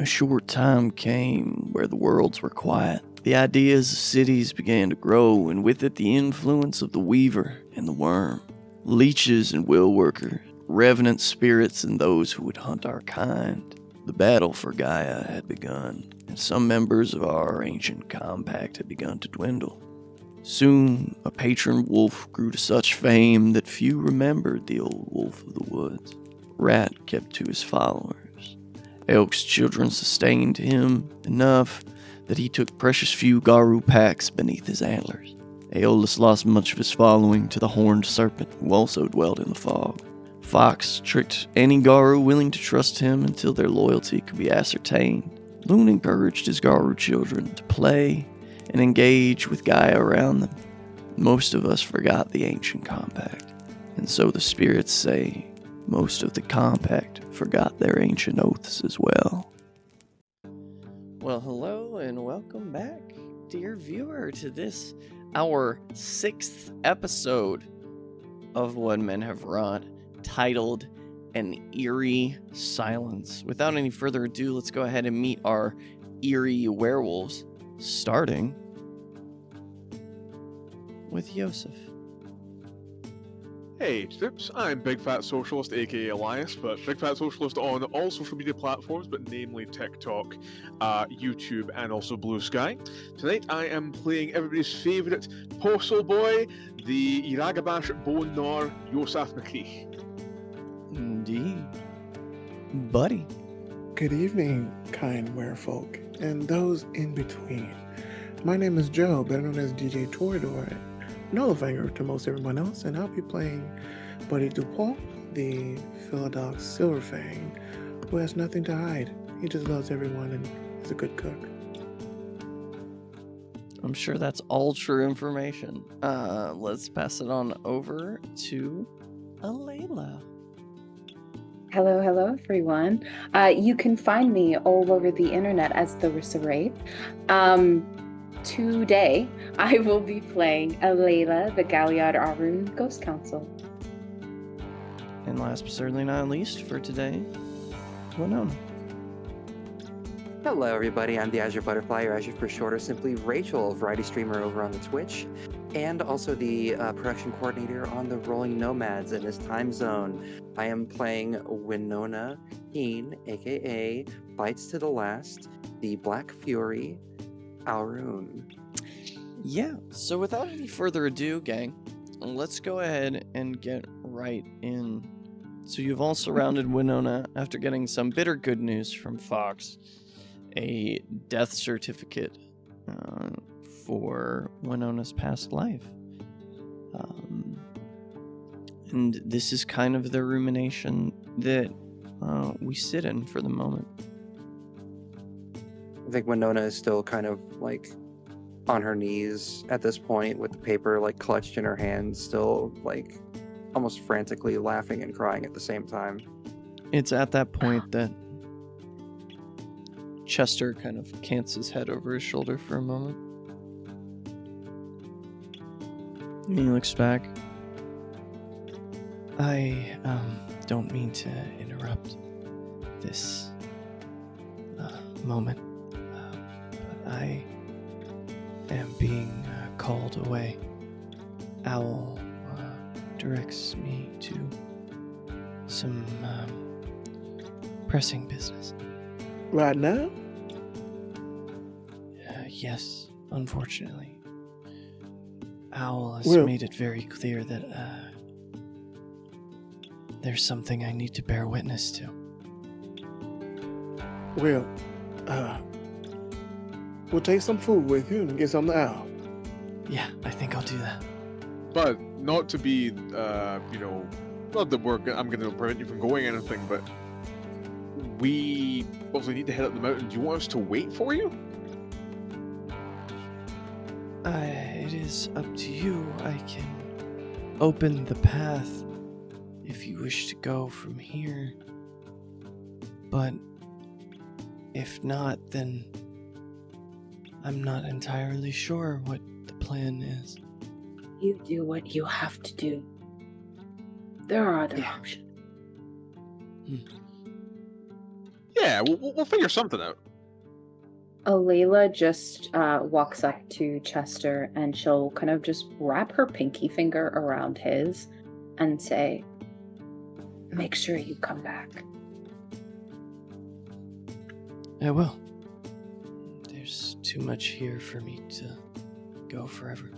A short time came where the worlds were quiet. The ideas of cities began to grow, and with it the influence of the Weaver and the Wyrm. Leeches and will workers, revenant spirits and those who would hunt our kind. The battle for Gaia had begun, and some members of our ancient compact had begun to dwindle. Soon, a patron wolf grew to such fame that few remembered the old wolf of the woods. Rat kept to his followers. Elk's children sustained him enough that he took precious few Garu packs beneath his antlers. Aeolus lost much of his following to the horned serpent, who also dwelt in the fog. Fox tricked any Garu willing to trust him until their loyalty could be ascertained. Loon encouraged his Garu children to play and engage with Gaia around them. Most of us forgot the ancient compact, and so the spirits say most of the compact forgot their ancient oaths as well. Well, hello and welcome back, dear viewer, to this, our 6th episode of When Men Have Wrought, titled An Eerie Silence. Without any further ado, let's go ahead and meet our eerie werewolves, starting with Yosef. Hey, Tips, I'm Big Fat Socialist, aka Elias, but Big Fat Socialist on all social media platforms, but namely TikTok, YouTube, and also Blue Sky. Tonight I am playing everybody's favourite postal boy, the Iragabash Bone Nar Yosef McCree. Indeed. Buddy. Good evening, kind werefolk, and those in between. My name is Joe, better known as DJ Torador, Nullifinger to most everyone else, and I'll be playing Buddy DuPont, the Philodox Silverfang, who has nothing to hide. He just loves everyone and is a good cook. I'm sure that's all true information. Let's pass it on over to Alayla. Hello, everyone. You can find me all over the internet as the Masquerade. Today, I will be playing Alayla, the Galliard Arun Ghost Council. And last but certainly not least for today, Winona. Hello everybody, I'm the Azure Butterfly, or Azure for short, or simply Rachel, variety streamer over on the Twitch, and also the production coordinator on the Rolling Nomads in this time zone. I am playing Winona Keen, aka Bites to the Last, the Black Fury, Arun. Yeah, so without any further ado, gang, let's go ahead and get right in. So you've all surrounded Winona after getting some bitter good news from Fox, a death certificate for Winona's past life. And this is kind of the rumination that we sit in for the moment. I think Winona is still kind of like on her knees at this point with the paper like clutched in her hand, still like almost frantically laughing and crying at the same time. It's at that point that Chester kind of cants his head over his shoulder for a moment. And he looks back. I don't mean to interrupt this moment. I am being called away. Owl directs me to some pressing business. Right now? Yes, unfortunately. Owl has Well, made it very clear that there's something I need to bear witness to. Well, we'll take some food with you and get something out. Yeah, I think I'll do that. But not to be, not that I'm going to prevent you from going or anything, but we obviously need to head up the mountain. Do you want us to wait for you? It is up to you. I can open the path if you wish to go from here. But if not, then I'm not entirely sure what the plan is. You do what you have to do. There are other options. Yeah, we'll figure something out. Alayla just walks up to Chester and she'll kind of just wrap her pinky finger around his and say, "Make sure you come back." I will. There's too much here for me to go forever.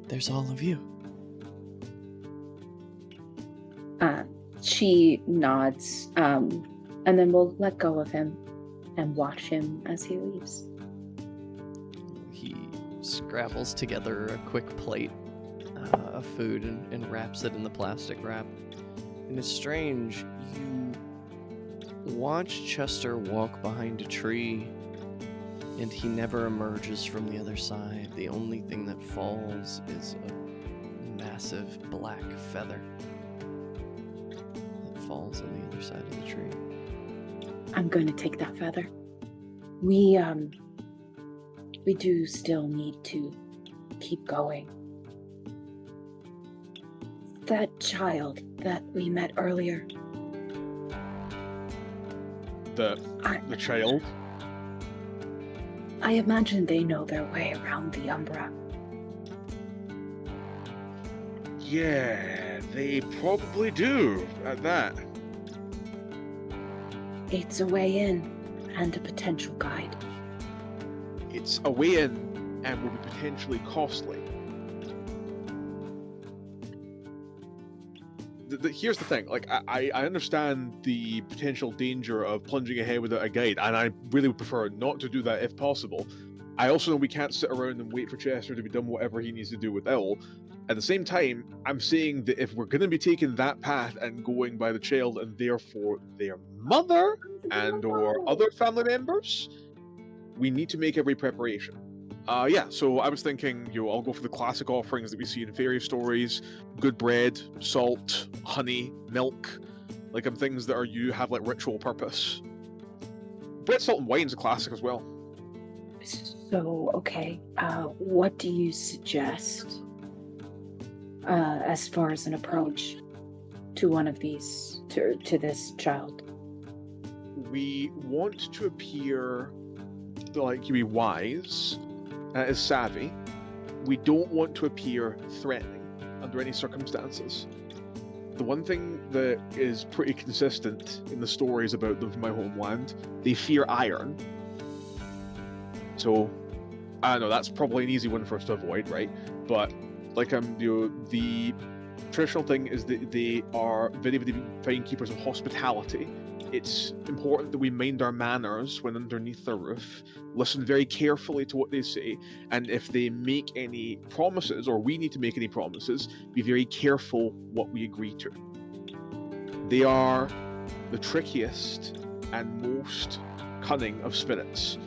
There's all of you. She nods, and then we'll let go of him and watch him as he leaves. He scrabbles together a quick plate of food and wraps it in the plastic wrap. And it's strange, you watch Chester walk behind a tree, and he never emerges from the other side. The only thing that falls is a massive black feather that falls on the other side of the tree. I'm going to take that feather. We do still need to keep going. That child that we met earlier. The child. I imagine they know their way around the Umbra. Yeah, they probably do, at that. It's a way in and a potential guide. It's a way in and will be potentially costly. Here's the thing, like, I understand the potential danger of plunging ahead without a guide, and I really would prefer not to do that if possible. I also know we can't sit around and wait for Chester to be done whatever he needs to do with Elle. At the same time, I'm saying that if we're going to be taking that path and going by the child and therefore their mother and or other family members, we need to make every preparation. So I was thinking, I'll go for the classic offerings that we see in fairy stories: good bread, salt, honey, milk, like things that have like ritual purpose. Bread, salt, and wine's a classic as well. So, okay, what do you suggest as far as an approach to one of these, to this child? We want to appear like you be wise, is savvy. We don't want to appear threatening under any circumstances. The one thing that is pretty consistent in the stories about them from my homeland, they fear iron. So, I don't know, that's probably an easy one for us to avoid, right? But, the traditional thing is that they are very, very fine keepers of hospitality. It's important that we mind our manners when underneath the roof, listen very carefully to what they say, and if they make any promises, or we need to make any promises, be very careful what we agree to. They are the trickiest and most cunning of spirits.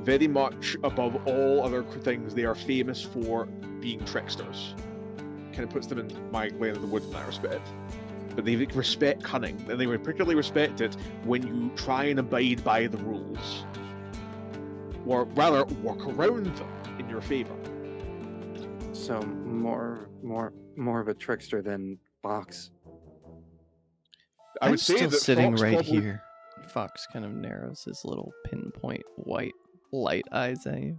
Very much above all other things, they are famous for being tricksters. Kind of puts them in my lane of the woods in that respect. But they respect cunning, and they would particularly respect it when you try and abide by the rules, or rather work around them in your favor. So more of a trickster than Fox. I would I'm say still that sitting Fox right probably... here. Fox kind of narrows his little pinpoint white light eyes at you.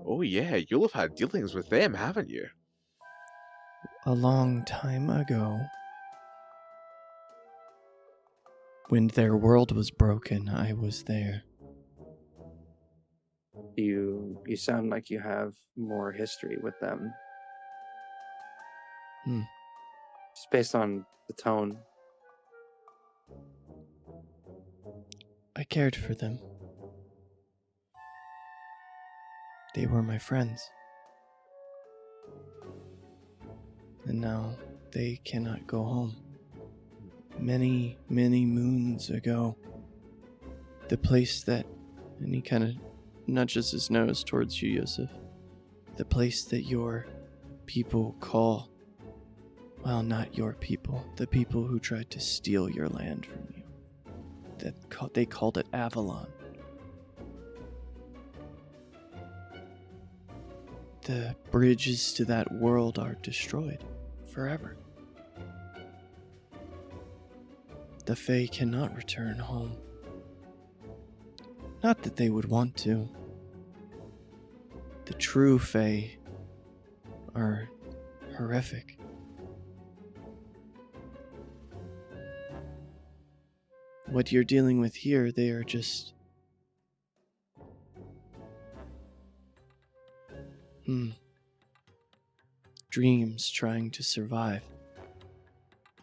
Oh yeah, you'll have had dealings with them, haven't you? A long time ago, when their world was broken, I was there. You sound like you have more history with them. Just based on the tone. I cared for them. They were my friends. And now they cannot go home. Many, many moons ago, the place that, and he kind of nudges his nose towards you, Yosef, the place that your people call, well, not your people, the people who tried to steal your land from you, they called it Avalon. The bridges to that world are destroyed forever. The Fae cannot return home. Not that they would want to. The true Fae are horrific. What you're dealing with here, they are just... dreams trying to survive.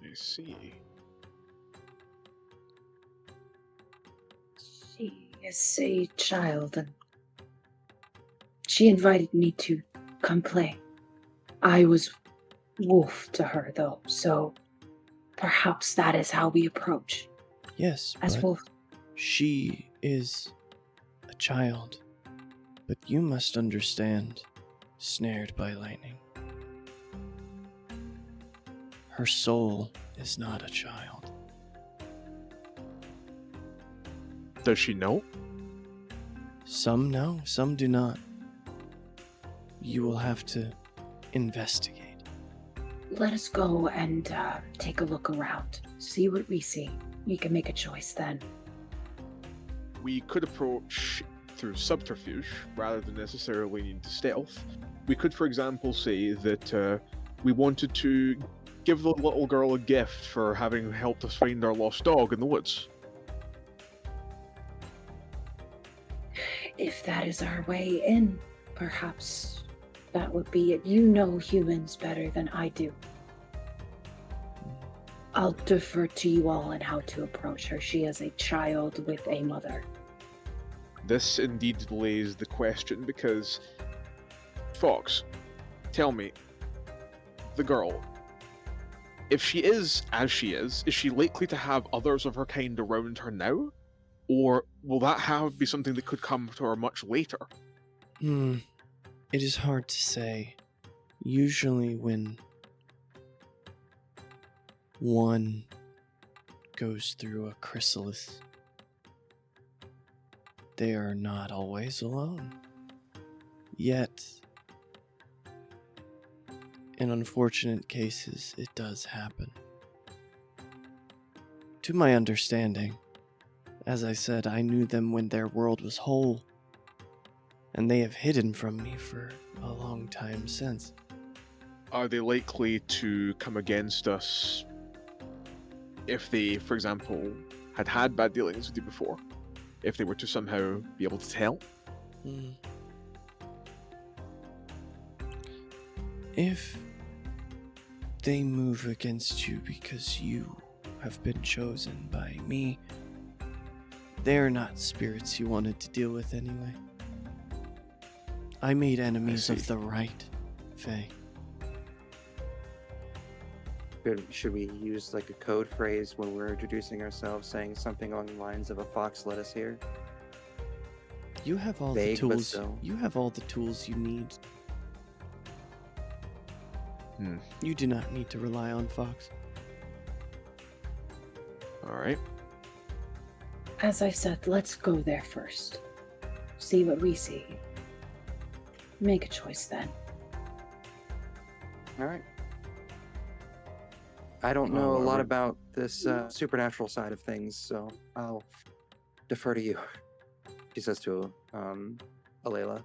I see. She is a child, and she invited me to come play. I was wolf to her, though, so perhaps that is how we approach. Yes, As but wolf. she is a child. But you must understand, snared by lightning. Her soul is not a child. Does she know? Some know, some do not. You will have to investigate. Let us go and take a look around. See what we see. We can make a choice then. We could approach through subterfuge rather than necessarily need to stealth. We could, for example, say that we wanted to give the little girl a gift for having helped us find our lost dog in the woods. If that is our way in, perhaps that would be it. You know humans better than I do. I'll defer to you all on how to approach her. She is a child with a mother. This indeed lays the question because, Fox, tell me, the girl, if she is as she is she likely to have others of her kind around her now? Or will that be something that could come to her much later? It is hard to say. Usually when one goes through a chrysalis, they are not always alone. Yet, in unfortunate cases, it does happen. To my understanding, as I said, I knew them when their world was whole, and they have hidden from me for a long time since. Are they likely to come against us if they, for example, had bad dealings with you before? If they were to somehow be able to tell? If they move against you because you have been chosen by me, they're not spirits you wanted to deal with anyway. I made enemies of the right, Faye. Should we use like a code phrase when we're introducing ourselves, saying something along the lines of "A fox led us here"? You have all Vague, the but tools. still. You have all the tools you need. You do not need to rely on Fox. Alright. As I said, let's go there first. See what we see. Make a choice then. All right. I don't know a lot about this supernatural side of things, so I'll defer to you. She says to Alayla.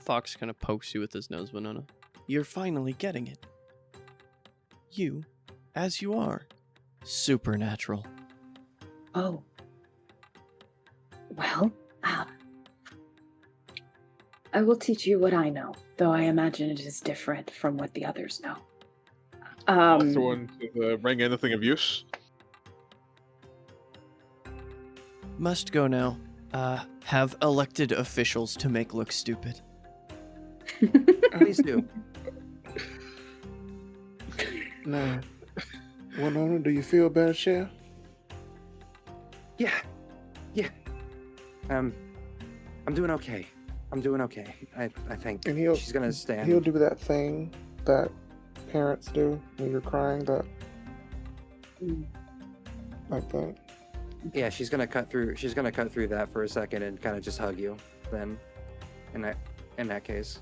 Fox kind of pokes you with his nose, Winona. You're finally getting it. You, as you are, supernatural. Oh. Well, I will teach you what I know, though I imagine it is different from what the others know. I'll throw into the ring anything of use. Must go now. Have elected officials to make look stupid. Please do. Now, Winona, do you feel better, Chef? Yeah. I'm doing okay. I think And she's gonna stand. He'll do that thing that parents do when you're crying, that like that. Yeah, she's gonna cut through that for a second and kind of just hug you. Then, in that case,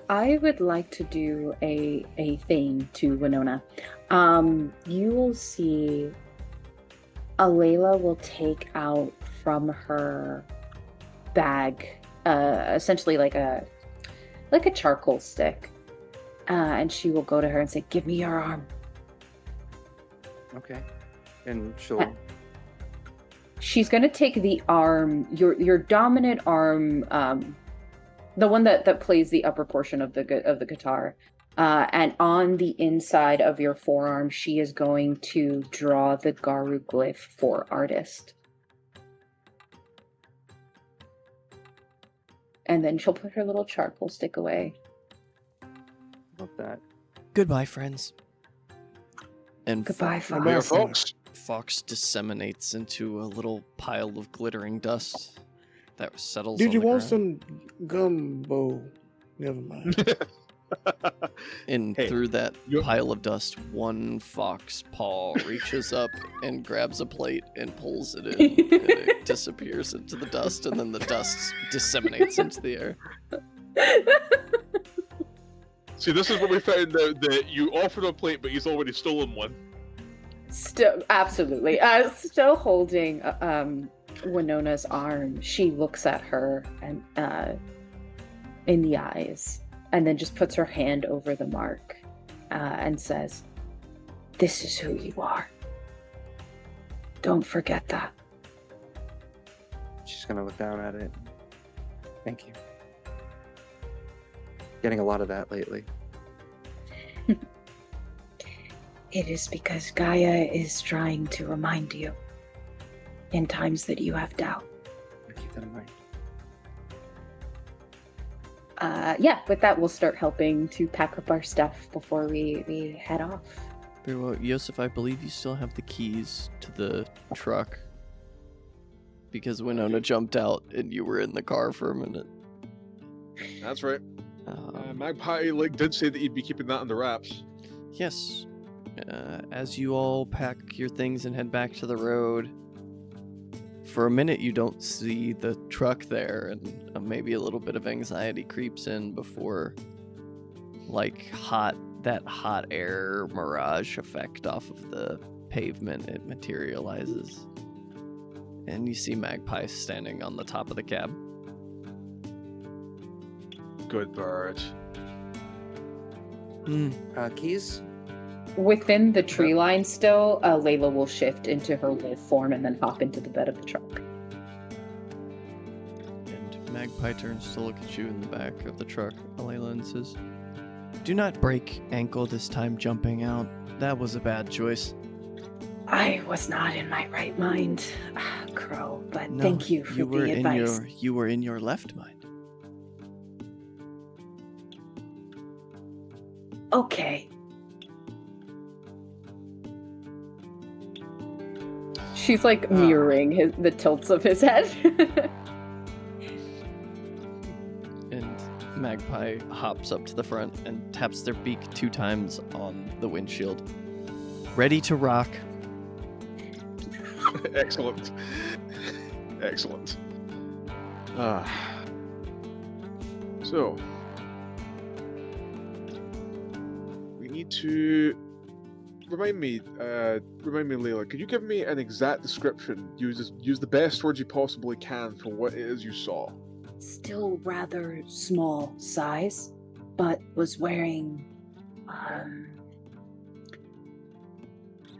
I would like to do a thing to Winona. You will see Alayla will take out from her bag, essentially like a charcoal stick, and she will go to her and say, "Give me your arm." Okay. And she'll... She's gonna take the arm, your dominant arm, the one that plays the upper portion of the guitar, and on the inside of your forearm, she is going to draw the Garu glyph for artist. And then she'll put her little charcoal stick away. Love that. Goodbye, friends. And Goodbye, Bye, Fox. folks. Fox disseminates into a little pile of glittering dust that settles Did on you the want ground. some gumbo? Never mind. And Hey, through that you- pile of dust, one fox paw reaches up and grabs a plate and pulls it in, and it disappears into the dust, and then the dust disseminates into the air. See, this is what we found out, that you offered a plate, but he's already stolen one. Still, absolutely. Still holding Winona's arm, she looks at her and in the eyes, and then just puts her hand over the mark and says, "This is who you are. Don't forget that." She's gonna look down at it. Thank you. Getting a lot of that lately. It is because Gaia is trying to remind you in times that you have doubt. I'll keep that in mind. Yeah, with that, we'll start helping to pack up our stuff before we head off. Very well. Yosef, I believe you still have the keys to the truck. Because Winona jumped out and you were in the car for a minute. That's right. Magpie did say that he'd be keeping that under wraps. Yes. As you all pack your things and head back to the road, for a minute you don't see the truck there, and maybe a little bit of anxiety creeps in before, that hot air mirage effect off of the pavement, it materializes. And you see Magpie standing on the top of the cab. Good bird. Keys? Within the tree line still, Layla will shift into her wolf form and then hop into the bed of the truck. And Magpie turns to look at you in the back of the truck, Alayla, and says, "Do not break ankle this time jumping out. That was a bad choice." I was not in my right mind, Crow, but No, thank you for were the advice. You were in your left mind. Okay. She's mirroring the tilts of his head. And Magpie hops up to the front and taps their beak 2 times on the windshield. Ready to rock. Excellent. Excellent. So, we need to remind me, Layla. Could you give me an exact description? Use the best words you possibly can for what it is you saw. Still rather small size, but was wearing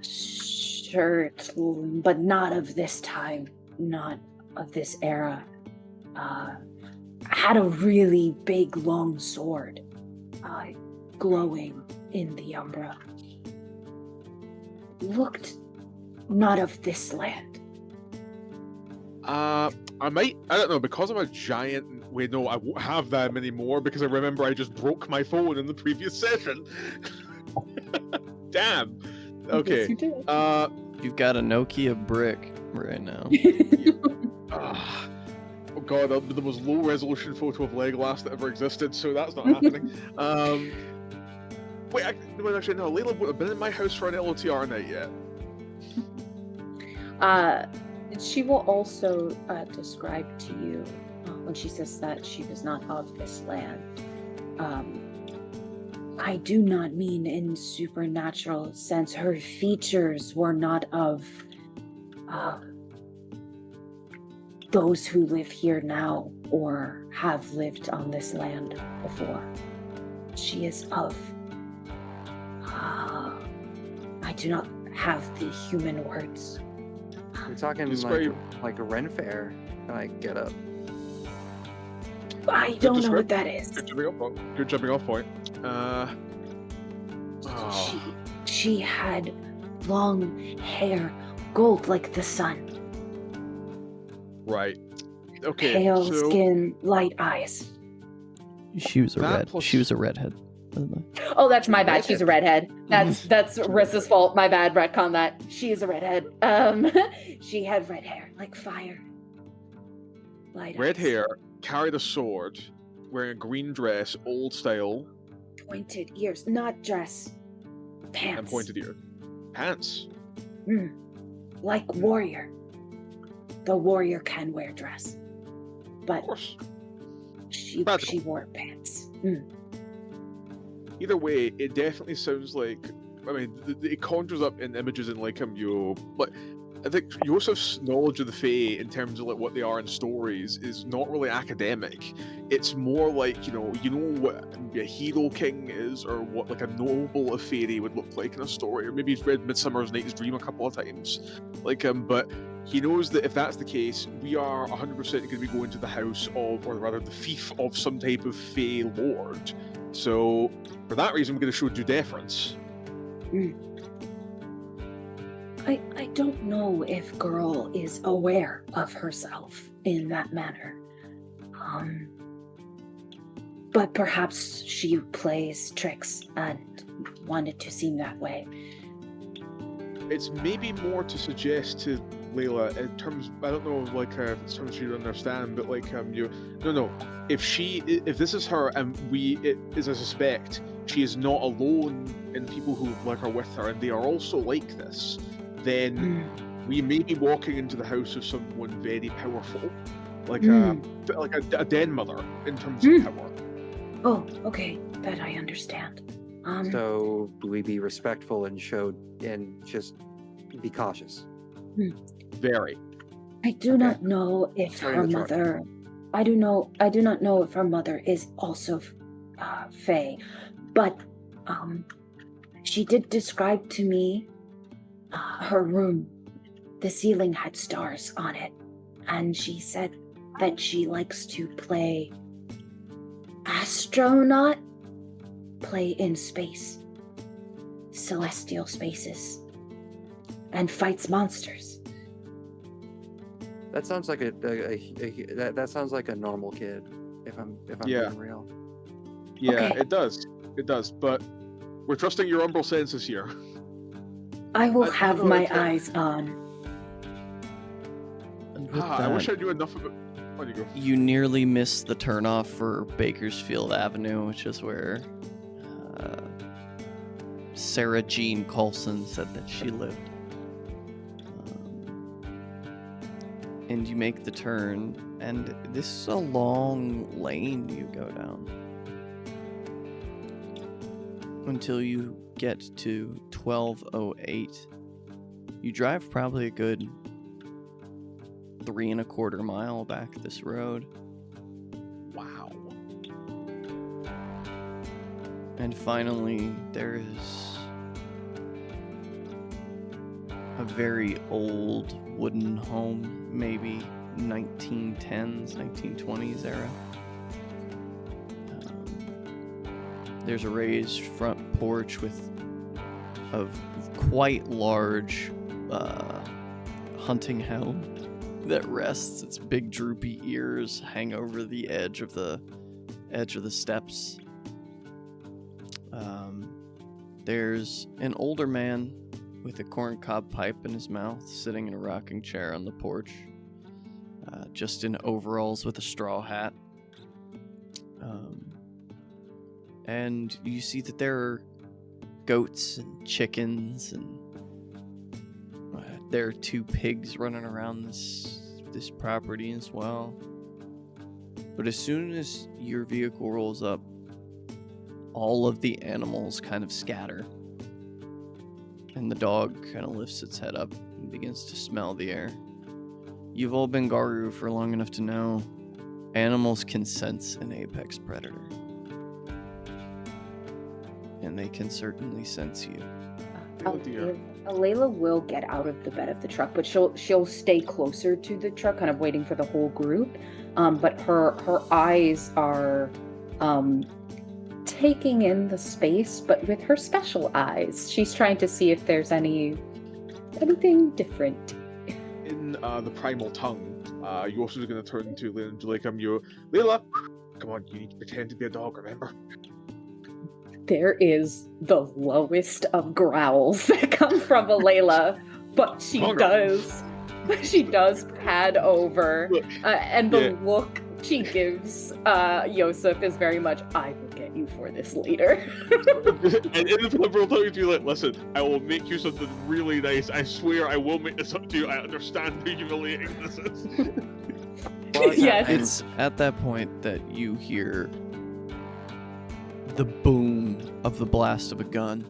shirt, but not of this time, not of this era. Had a really big long sword, glowing in the Umbra. Looked not of this land. I don't know, because I'm a giant. Wait, no, I won't have them anymore because I remember I just broke my phone in the previous session. Damn. Okay. Yes, you did. You've got a Nokia brick right now. Oh god, the most low resolution photo of Legolas that ever existed, so that's not happening. Wait, actually, no, Layla would have been in my house for an LOTR night yet. She will also describe to you, when she says that she was not of this land, I do not mean in supernatural sense. Her features were not of those who live here now or have lived on this land before. She is of... I do not have the human words. We're talking like a Ren Fair, like get up. I don't know what that is. Good jumping off point. She had long hair, gold like the sun. Right. Okay. Pale skin, light eyes. She was She was a redhead. Oh, that's my bad. She's a redhead. That's Rissa's fault. My bad. Retcon that. She is a redhead. She had red hair, like fire. Light red eyes. hair, carried a sword, wearing a green dress, old style. Pointed ears, not dress. Pants. And pointed ears. Pants. Like warrior. The warrior can wear dress, but of course. she wore pants. Either way, it definitely sounds like. I mean, it conjures up in images in like but I think Yosef's knowledge of the Fae in terms of like what they are in stories is not really academic. It's more like you know what a hero king is, or what like a noble of fairy would look like in a story, or maybe he's read Midsummer's Night's Dream a couple of times. But he knows that if that's the case, we are 100% going to be going to the house of, or rather the fief of some type of Fae lord. So for that reason, we're going to show due deference. I don't know if girl is aware of herself in that manner. But perhaps she plays tricks and wanted to seem that way. It's maybe more to suggest to Layla in terms, I don't know, like terms she'd understand, but like if this is her and as I suspect, she is not alone in people who like are with her and they are also like this, then we may be walking into the house of someone very powerful, like a den mother in terms of power. Oh, okay, that I understand. So we be respectful and just be cautious. Very. I do not know if her mother. I do not know if her mother is also Fae, but she did describe to me her room. The ceiling had stars on it, and she said that she likes to play astronaut, play in space, celestial spaces, and fights monsters. That sounds like that sounds like a normal kid, if I'm being real. Yeah, Okay. It does. But we're trusting your umbral senses here. I will have my eyes on. And with I wish I that, knew enough of it. Where'd you go? you nearly missed the turnoff for Bakersfield Avenue, which is where Sarah Jean Coulson said that she lived. And you make the turn, and this is a long lane you go down until you get to 1208. You drive probably a good 3.25 mile back this road. Wow. And finally, there is a very old wooden home, maybe 1910s, 1920s era. There's a raised front porch with a quite large hunting hound that rests. Its big droopy ears hang over the edge of the steps. There's an older man with a corncob pipe in his mouth, sitting in a rocking chair on the porch, just in overalls with a straw hat. And you see that there are goats and chickens, and there are 2 pigs running around this property as well. But as soon as your vehicle rolls up, all of the animals kind of scatter. And the dog kind of lifts its head up and begins to smell the air. You've all been Garu for long enough to know animals can sense an apex predator. And they can certainly sense you. Oh dear. Layla will get out of the bed of the truck, but she'll stay closer to the truck, kind of waiting for the whole group. But her eyes are taking in the space, but with her special eyes. She's trying to see if there's anything different. In the primal tongue, you also going to turn to Layla and Jaleka. Layla, come on, you need to pretend to be a dog, remember? There is the lowest of growls that come from Layla, but she does pad over, and the look she gives Yosef is very much, I will get you for this later. And in the liberal tongue, you like, listen, I will make you something really nice. I swear I will make this up to you. I understand how humiliating this is. Yes. It's at that point that you hear the boom of the blast of a gun.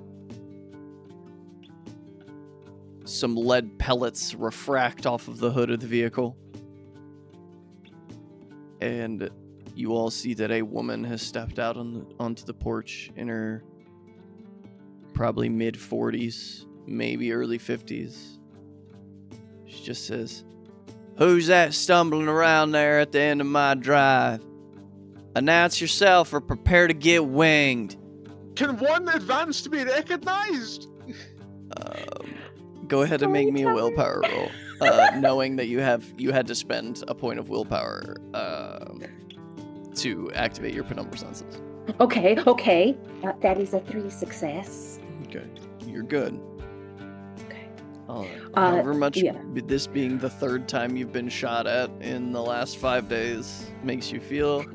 Some lead pellets refract off of the hood of the vehicle. And you all see that a woman has stepped out onto the porch in her probably mid-40s, maybe early 50s. She just says, "Who's that stumbling around there at the end of my drive? Announce yourself or prepare to get winged." Can one advance to be recognized? Go ahead and make me a willpower roll, knowing that you had to spend a point of willpower to activate your penumbra senses. Okay. That is a 3 success. Okay, you're good. Okay. However much yeah. this being the third time you've been shot at in the last 5 days makes you feel.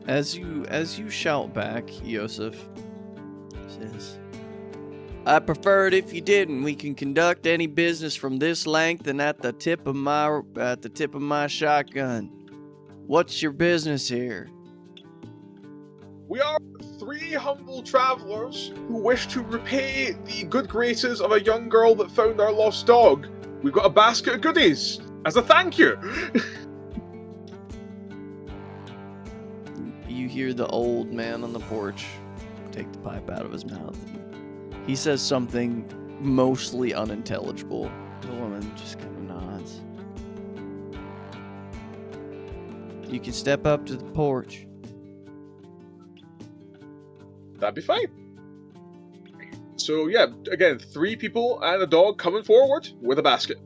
As you shout back, Yosef says, "I prefer it if you didn't. We can conduct any business from this length and at the tip of my shotgun. What's your business here?" We are 3 humble travelers who wish to repay the good graces of a young girl that found our lost dog. We've got a basket of goodies as a thank you. You hear the old man on the porch take the pipe out of his mouth. He says something mostly unintelligible. The woman just kind of nods. "You can step up to the porch." That'd be fine. So yeah, again, 3 people and a dog coming forward with a basket.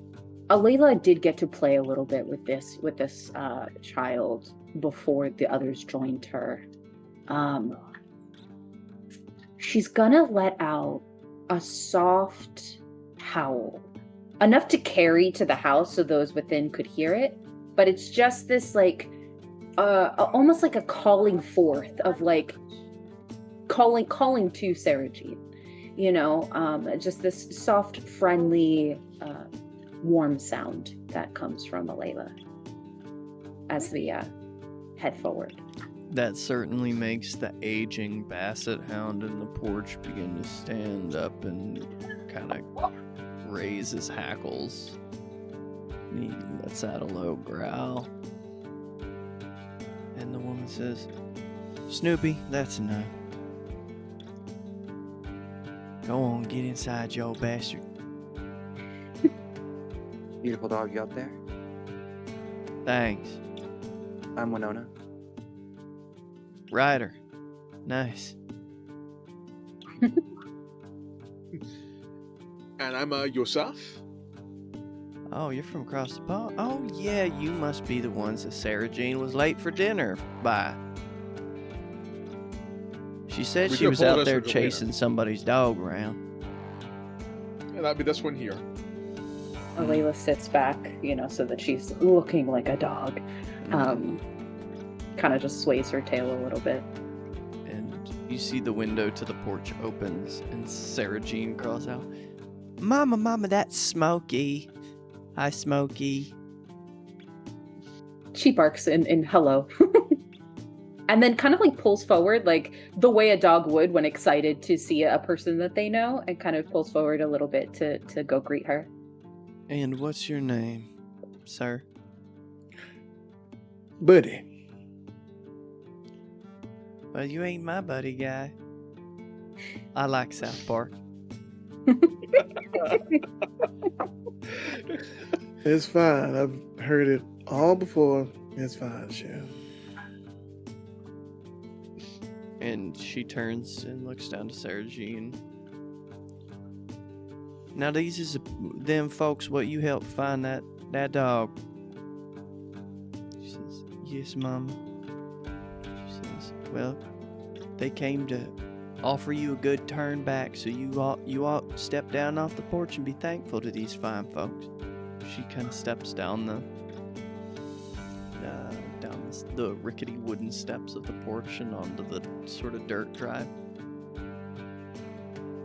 Layla did get to play a little bit with this child before the others joined her. She's gonna let out a soft howl, enough to carry to the house so those within could hear it, but it's just this like almost like a calling forth of like calling to Sarah Jean, just this soft, friendly, warm sound that comes from Layla as we head forward. That certainly makes the aging basset hound in the porch begin to stand up and kind of raise his hackles. He lets out a low growl. And the woman says, "Snoopy, that's enough. Go on, get inside, you old bastard." Beautiful dog, you up there? Thanks. I'm Winona. Ryder. Nice. And I'm Yosef. Oh, you're from across the pond? Oh, yeah, you must be the ones that Sarah Jean was late for dinner by. She said We she do was out apologize there for the later. chasing somebody's dog around. And that'd be this one here. Layla sits back, so that she's looking like a dog. Kind of just sways her tail a little bit. And you see the window to the porch opens, and Sarah Jean crawls out. Mama, that's Smokey. Hi, Smokey. She barks in hello. and then kind of like pulls forward, like the way a dog would when excited to see a person that they know, and kind of pulls forward a little bit to go greet her. And what's your name, sir? Buddy. Well, you ain't my buddy guy. I like South Park. It's fine. I've heard it all before. It's fine, Chef. And she turns and looks down to Sarah Jean. Now these is them folks what you helped find that dog. She says, yes, Mama. She says, well, they came to offer you a good turn back, so you ought step down off the porch and be thankful to these fine folks. She kind of steps down the rickety wooden steps of the porch and onto the sort of dirt drive.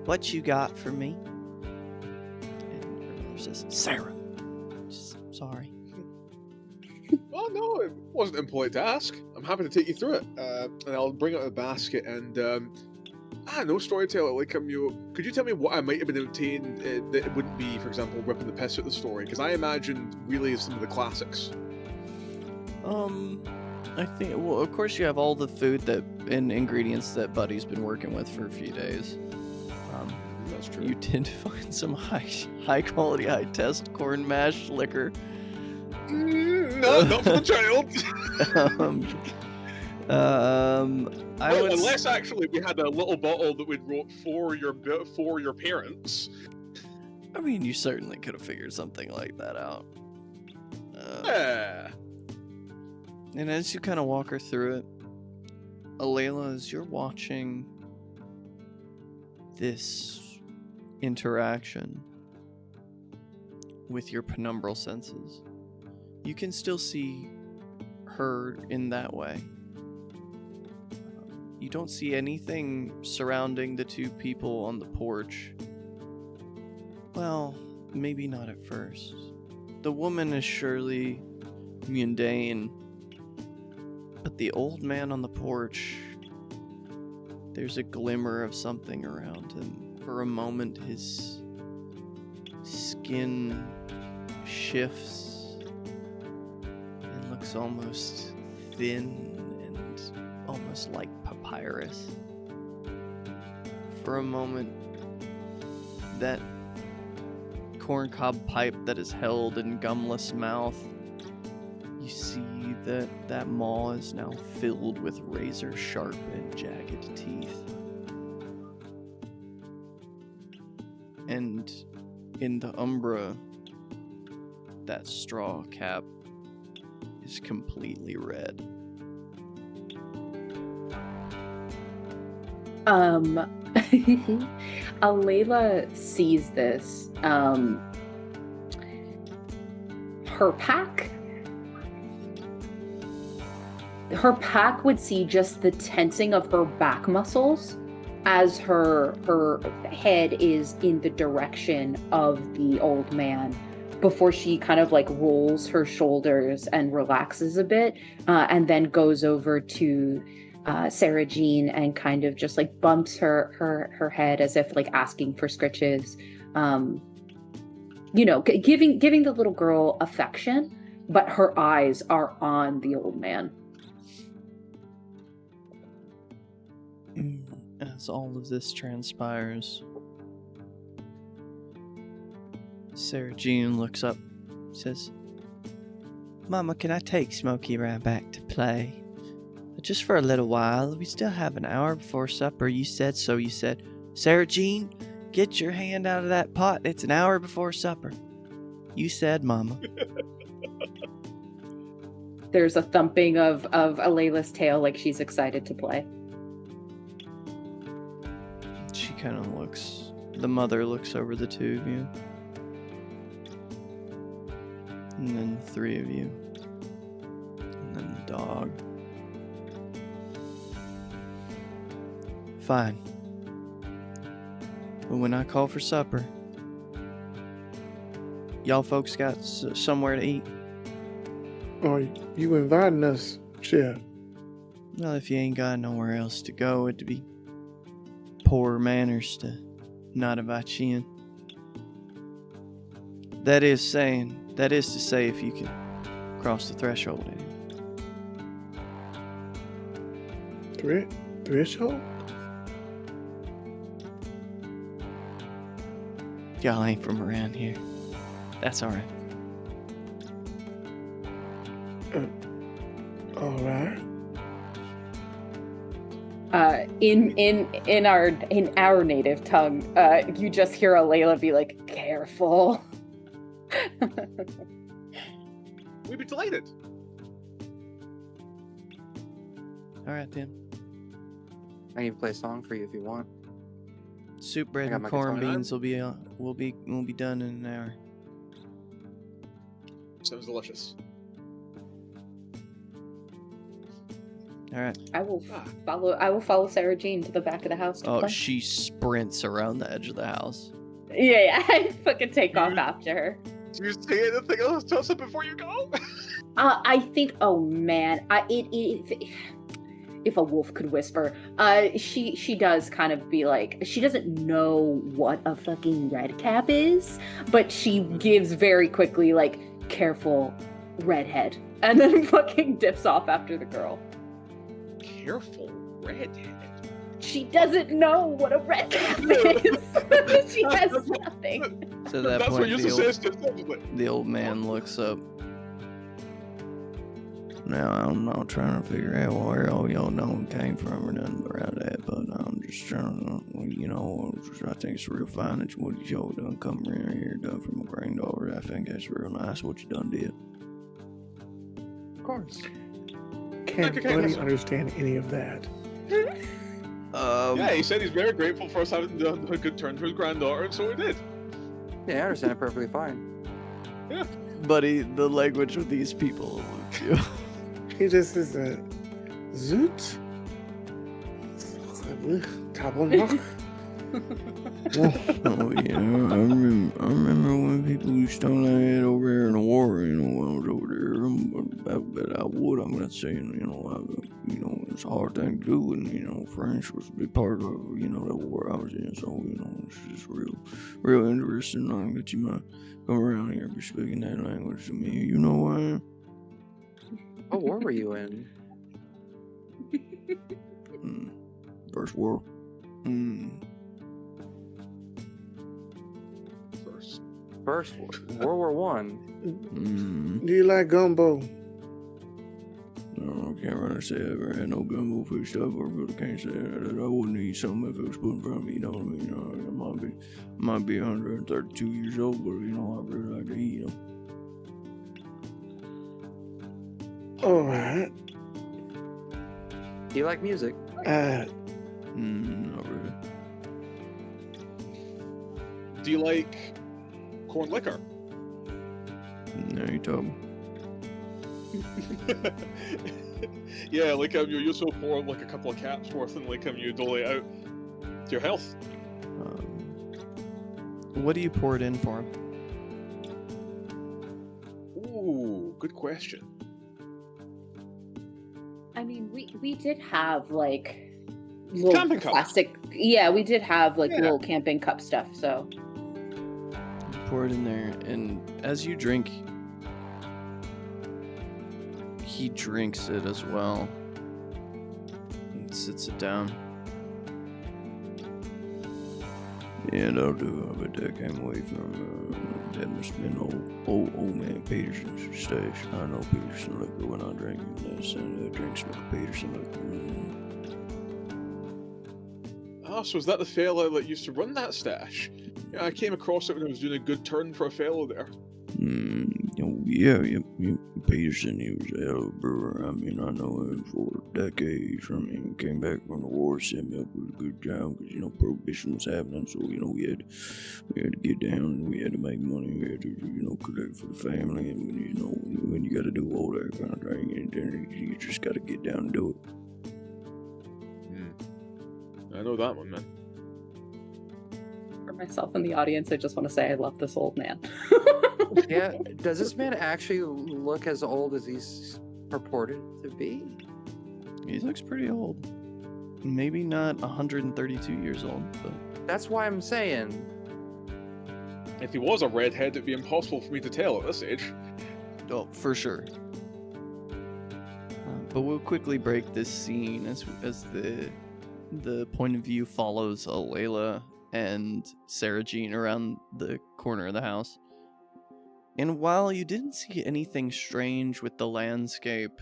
What you got for me? And her mother says, Sarah. Sorry. Well, no, it wasn't impolite to ask. I'm happy to take you through it. And I'll bring out a basket and, no storyteller. Like, could you tell me what I might have been obtained that it wouldn't be, for example, ripping the piss out of the story? Because I imagined really some of the classics. I think, well, of course you have all the food and ingredients that Buddy's been working with for a few days. That's true. You tend to find some high quality, high test corn mash liquor. No, not for the child. Unless actually we had a little bottle that we'd wrote for your parents. I mean, you certainly could have figured something like that out. Yeah. And as you kind of walk her through it, Alayla, as you're watching this interaction with your penumbral senses, you can still see her in that way. You don't see anything surrounding the two people on the porch. Well, maybe not at first. The woman is surely mundane, but the old man on the porch, there's a glimmer of something around him. For a moment, his skin shifts and looks almost thin and almost like papyrus. For a moment, that corncob pipe that is held in Gumless mouth, you see that maw is now filled with razor-sharp and jagged teeth. And in the Umbra, that straw cap is completely red. Alayla sees this. Her pack would see just the tensing of her back muscles as her head is in the direction of the old man, before she kind of like rolls her shoulders and relaxes a bit, and then goes over to Sarah Jean and kind of just like bumps her head as if like asking for scritches, giving the little girl affection, but her eyes are on the old man. As all of this transpires, Sarah Jean looks up, says, Mama, can I take Smokey around back to play? Just for a little while. We still have an hour before supper. You said so. You said, Sarah Jean, get your hand out of that pot. It's an hour before supper. You said, Mama. There's a thumping of Alayla's tail like she's excited to play. She kind of looks, the mother looks over the two of you. And then the three of you. And then the dog. Fine. But when I call for supper, y'all folks got somewhere to eat? Are you inviting us, Chef? Well, if you ain't got nowhere else to go, it'd be poor manners to not invite you in. That is to say if you can cross the threshold. Threshold? Y'all ain't from around here. That's alright. All right. In our native tongue, you just hear Alayla be like, "Careful." We'd be delighted. Alright then. I can even play a song for you if you want. Soup, bread, I got and my corn guitar. beans will be done in an hour. Sounds delicious. All right. I will follow Sarah Jean to the back of the house. To Oh, play. she sprints around the edge of the house. Yeah. I fucking take off after her. Do you say anything else to us before you go? I think. Oh man, if a wolf could whisper, she does kind of be like, she doesn't know what a fucking red cap is, but she gives very quickly like, "Careful, redhead," and then fucking dips off after the girl. Careful, redhead. She doesn't know what a red cap is. She has nothing. So at that That's what point, you're the old man looks up. Now, I'm not trying to figure out where all y'all know came from or nothing around that, but I'm just trying to, I think it's real fine that what y'all done come around here and done for my granddaughter. I think that's real nice what you done did. Of course. Can't Okay, really listen. understand any of that. Yeah, he said he's very grateful for us having done a good turn for his granddaughter, and so he did. Yeah, I understand it perfectly fine. Yeah. Buddy, the language of these people eludes you. He just is a zoot. Tabernacle. Oh yeah, I remember when people used to like that over there in the war, when I was over there. But I would, I'm not saying, it's a hard thing to do, and French was a big part of, that war I was in. So, it's just real interesting that you might come around here and be speaking that language to me. You know what I am? What war were you in? First war. First World War One. Do you like gumbo? No, I can't really say I ever had no gumbo fish stuff, or really can't say that I wouldn't eat something if it was put in front of me, you know what I mean? I might be 132 years old, but, I really like to eat, Alright. Do you like music? Not really. Do you like corn liquor? No, you told me. Yeah, like you also pour like a couple of caps worth, and like you dole it out to your health. What do you pour it in for him? Ooh, good question. I mean, we did have like little Camping cups. plastic. Yeah, we did have like Yeah. little camping cup stuff. So You pour it in there, and as you drink, he drinks it as well. And sits it down. Yeah, that'll do. I bet that came away from, that must have been old man Peterson's stash. I know Peterson liquor when I drink it. That's drinks like Peterson liquor. Ah, so is that the fella that used to run that stash? Yeah, I came across it when I was doing a good turn for a fellow there. Yeah, Peterson, he was a hell of a brewer. I mean, I know him for decades. I mean, he came back from the war, set me up with a good job because, Prohibition was happening. So, we had to get down and we had to make money. We had to, collect for the family. And, when you got to do all that kind of thing, and then you just got to get down and do it. I know that one, man. for myself in the audience, I just want to say I love this old man. Yeah, does this man actually look as old as he's purported to be? He looks pretty old. Maybe not 132 years old, but... That's why I'm saying. If he was a redhead, it'd be impossible for me to tell at this age. Oh, for sure. But we'll quickly break this scene as the point of view follows Alayla and Sarah Jean around the corner of the house. And while you didn't see anything strange with the landscape,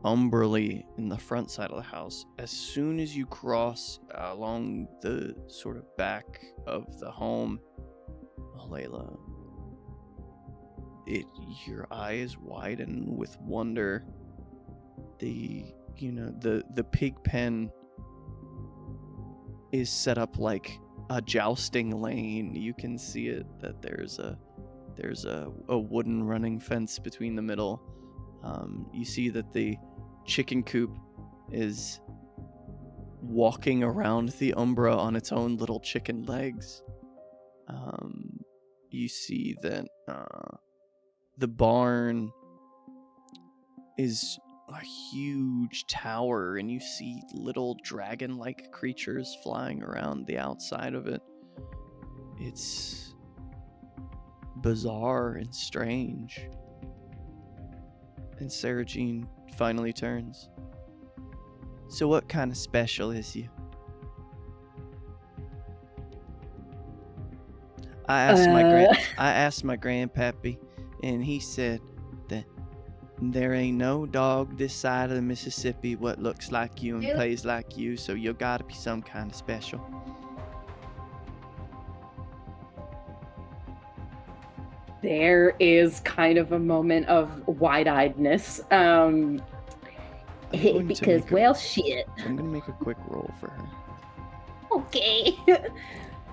umbrally in the front side of the house, as soon as you cross along the sort of back of the home, Alayla, your eyes widen with wonder. The pig pen is set up like a jousting lane. You can see it that there's a wooden running fence between the middle. You see that the chicken coop is walking around the Umbra on its own little chicken legs. You see that the barn is a huge tower, and you see little dragon-like creatures flying around the outside of it. It's bizarre and strange. And Sarah Jean finally turns. So what kind of special is you? I asked my grandpappy, and he said that there ain't no dog this side of the Mississippi what looks like you and plays like you, so you gotta be some kind of special. There is kind of a moment of wide-eyedness. Because, shit. I'm gonna make a quick roll for her. Okay.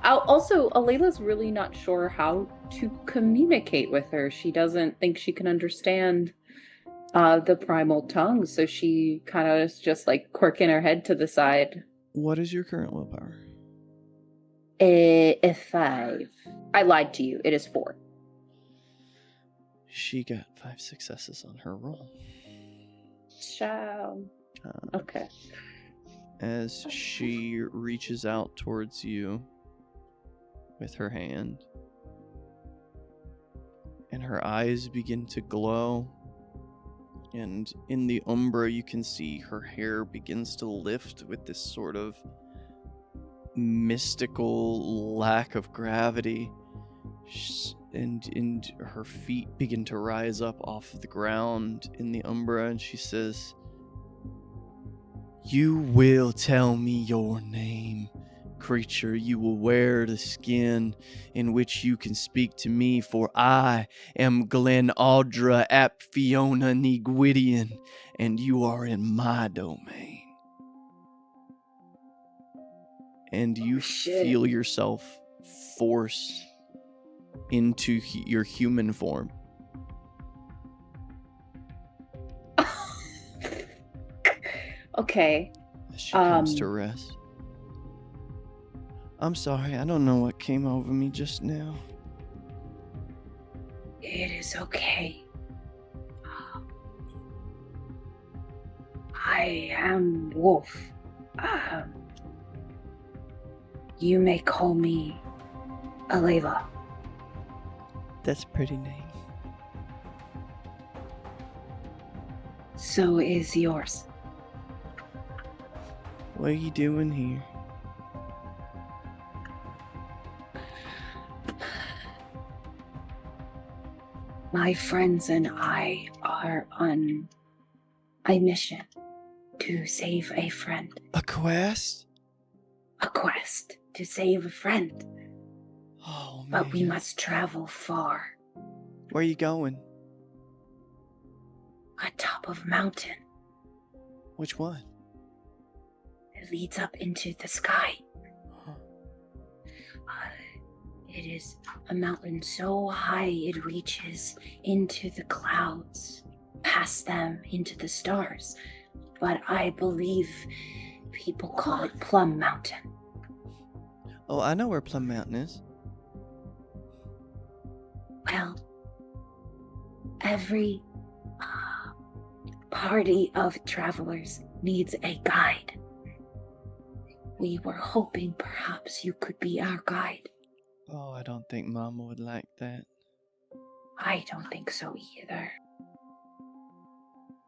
Also, Alayla's really not sure how to communicate with her. She doesn't think she can understand the primal tongue, so she kind of is just like quirking her head to the side. What is your current willpower? 5. I lied to you. It is 4. She got 5 successes on her roll. Ciao. Okay. As she reaches out towards you with her hand, and her eyes begin to glow, and in the Umbra you can see her hair begins to lift with this sort of mystical lack of gravity, and her feet begin to rise up off of the ground in the Umbra, and she says, "You will tell me your name, creature. You will wear the skin in which you can speak to me, for I am Glen Audra ap Fiona Negwidian, and you are in my domain." And you feel yourself forced into your human form. Okay. As she comes to rest. I'm sorry, I don't know what came over me just now. It is okay. I am Wolf. You may call me Alayla. That's a pretty name. So is yours. What are you doing here? My friends and I are on a mission to save a friend. A quest? A quest to save a friend. Oh, man. But we must travel far. Where are you going? Atop of a mountain. Which one? It leads up into the sky. Huh. It is a mountain so high it reaches into the clouds, past them into the stars. But I believe people call it Plum Mountain. Oh, I know where Plum Mountain is. Well, every party of travelers needs a guide. We were hoping perhaps you could be our guide. Oh, I don't think Mama would like that. I don't think so either.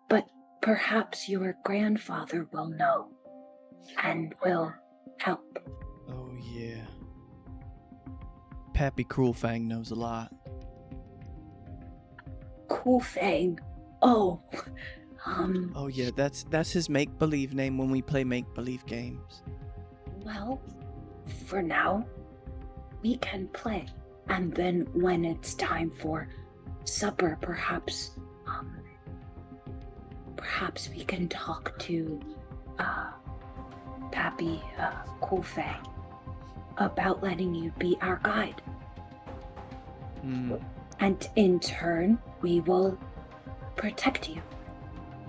But perhaps your grandfather will know and will help. Oh, yeah. Pappy Cruelfang knows a lot. Coolfang. Oh, Oh, yeah, that's his make-believe name when we play make-believe games. well, for now, we can play. And then when it's time for supper, perhaps we can talk to, Pappy, Coolfang about letting you be our guide. And in turn, we will protect you.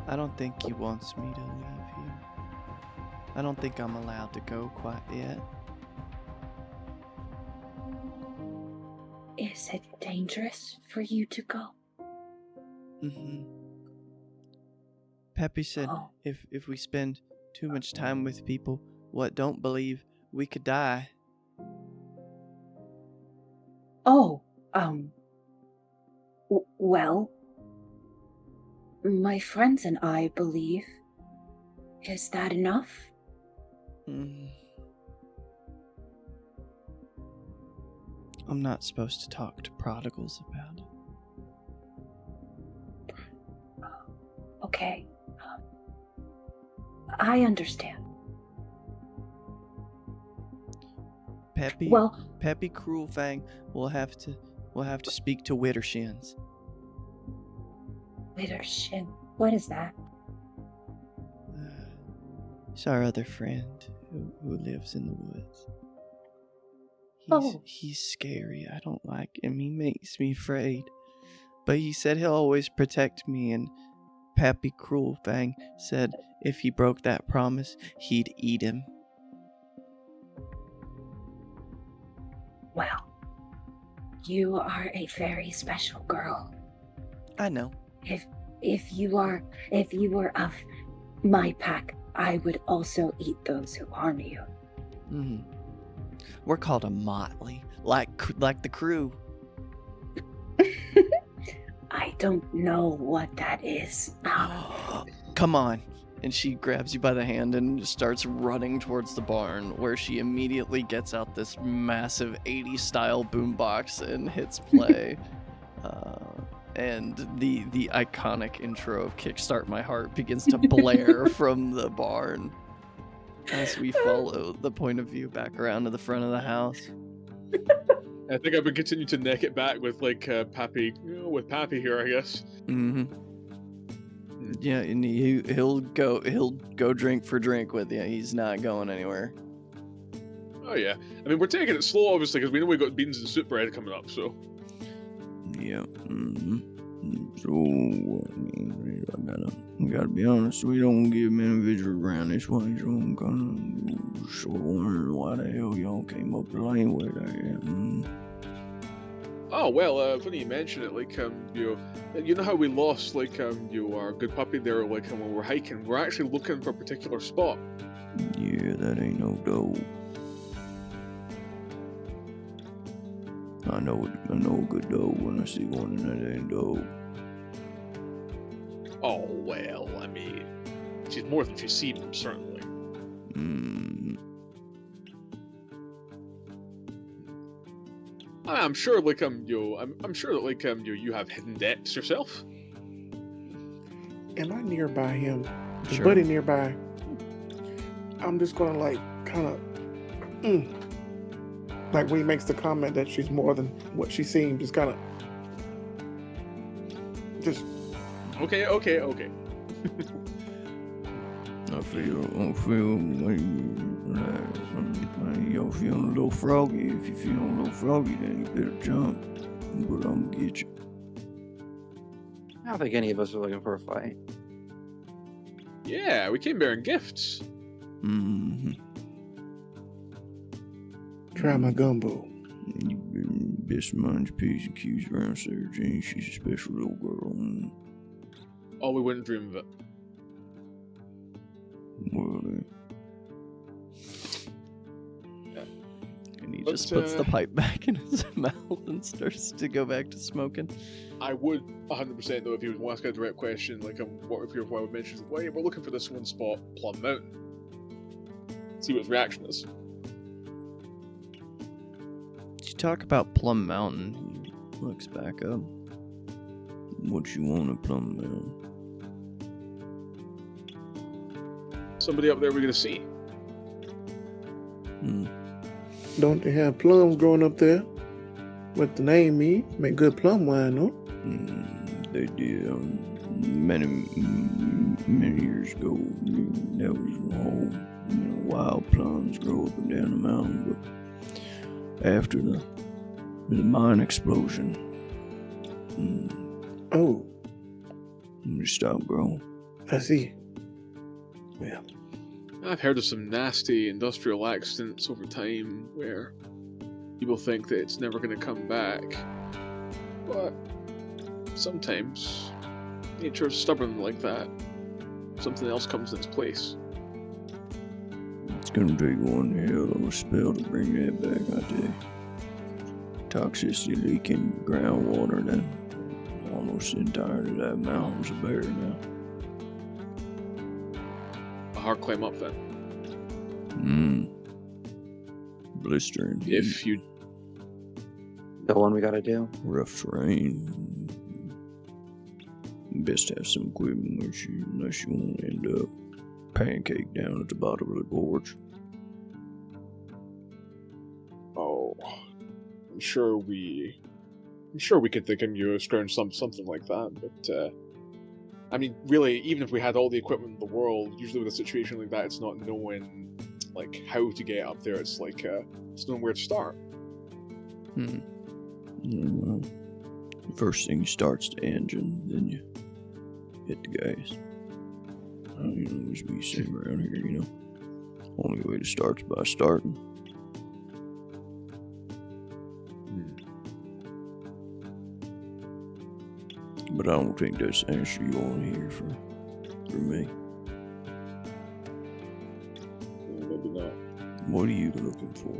I don't think he wants me to leave here. I don't think I'm allowed to go quite yet. Is it dangerous for you to go? Peppy said Oh. if we spend too much time with people what don't believe, we could die. Oh, well, my friends and I believe. Is that enough? I'm not supposed to talk to prodigals about it. Okay. I understand. Peppy Cruelfang will have to speak to Wittershins. Wittershin. What is that? He's our other friend who lives in the woods. He's scary. I don't like him. He makes me afraid. But he said he'll always protect me, and Pappy Cruelfang said if he broke that promise, he'd eat him. Well, you are a very special girl. I know. If you were of my pack, I would also eat those who harm you. We're called a motley, like the crew. I don't know what that is. Come on. And she grabs you by the hand and starts running towards the barn, where she immediately gets out this massive 80s style boombox and hits play. And the iconic intro of Kickstart My Heart begins to blare from the barn as we follow the point of view back around to the front of the house. I think I would continue to neck it back with Pappy here, I guess. Yeah, and he'll go drink for drink with you. He's not going anywhere. Oh yeah, I mean we're taking it slow, obviously, because we know we got beans and soup bread coming up. So. Yeah. So I gotta be honest. We don't give men visual around this way, so I'm kind of sort of wondering why the hell y'all came up the lane where I Oh well, funny you mention it. Like you know how we lost our good puppy there. Like when we were hiking, we're actually looking for a particular spot. Yeah, that ain't no dope. I know a good dope when I see one, and that ain't dope. Oh well, I mean, she's more than she seems, certainly. I'm sure, I'm sure that you have hidden depths yourself. Am I nearby him? Is Sure. Buddy nearby? I'm just gonna kind of, like when he makes the comment that she's more than what she seems, just kind of, just. Okay. I feel like you're feeling a little froggy. If you're feeling a little froggy, then you better jump. But I'm gonna get you. I don't think any of us are looking for a fight. Yeah, we came bearing gifts. Try my gumbo. You best mind your P's and Q's around Sarah Jane. She's a special little girl. Oh, we wouldn't dream of it. Well, then. And he But, just puts the pipe back in his mouth and starts to go back to smoking. I would 100% though if he was to ask a direct question, like what if your wife mentions, well, yeah, we're looking for this one spot, Plum Mountain. See what his reaction is. You talk about Plum Mountain. He looks back up. What you want at Plum Mountain? Somebody up there we're gonna see. Don't they have plums growing up there? What the name mean? Make good plum wine, no? They did many years ago. There was all wild plums grow up and down the mountain, but after the mine explosion, they stopped growing. I see. Well, I've heard of some nasty industrial accidents over time where people think that it's never going to come back. But sometimes nature's stubborn like that. Something else comes in its place. It's gonna take one hell of a spell to bring that back, I tell you. Toxicity leaking groundwater, then almost entirely that mountain's bare now. A hard climb up then. Blistering. If you The one we gotta do. Rough terrain. Best have some equipment with you, unless you want to end up pancake down at the bottom of the gorge. I'm sure we could think of you scrounge something like that, but I mean, really, even if we had all the equipment in the world, usually with a situation like that, it's not knowing like how to get up there. It's like it's knowing where to start. Well, the first thing you start's the engine, then you hit the gas. As we say around here, only way to start's by starting. But I don't think that's the answer you want to hear from me. Maybe not. What are you looking for?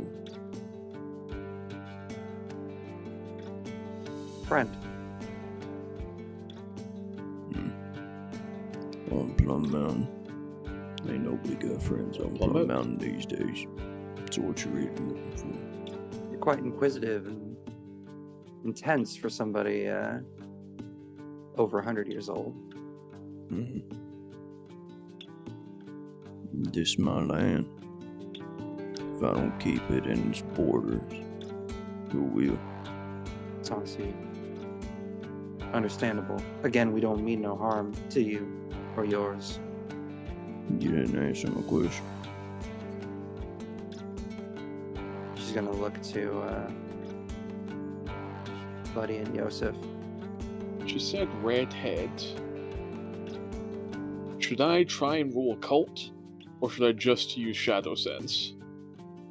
Friend. On Plum Mountain. Ain't nobody got friends on Plum Mountain these days. So what you really looking for? You're quite inquisitive and intense for somebody over 100 years old. This is my land. If I don't keep it in its borders, who will? It's honestly understandable. Again, we don't mean no harm to you or yours. You didn't answer my question. She's gonna look to Buddy and Yosef. She said redhead. Should I try and roll occult, or should I just use shadow sense?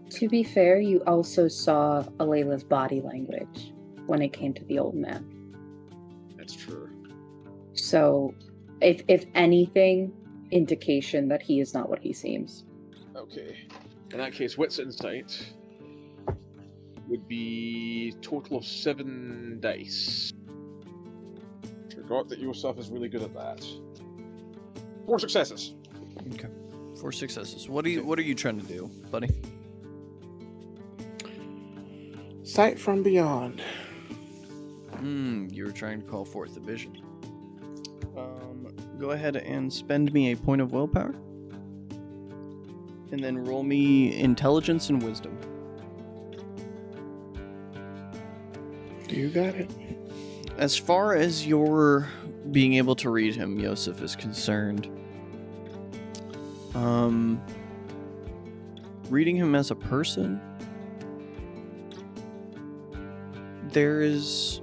To be fair, you also saw Alayla's body language when it came to the old man. That's true. So, if anything, indication that he is not what he seems. Okay. In that case, wits insight would be total of 7 dice. Forgot that Yosef is really good at that. 4 successes. Okay. 4 successes. What are you trying to do, buddy? Sight from beyond. You were trying to call forth the vision. Go ahead and spend me a point of willpower. And then roll me intelligence and wisdom. You got it. As far as your being able to read him, Yosef, is concerned, reading him as a person, there is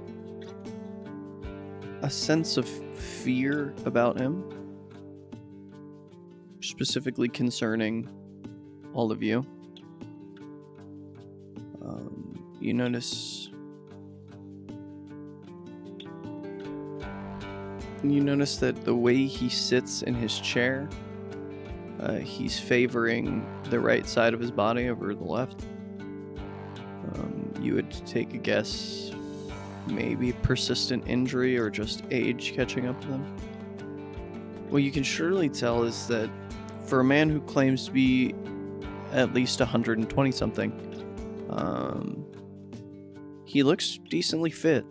a sense of fear about him, specifically concerning all of you. You notice that the way he sits in his chair, he's favoring the right side of his body over the left. You would take a guess, maybe persistent injury or just age catching up to them. What you can surely tell is that for a man who claims to be at least 120 something, he looks decently fit.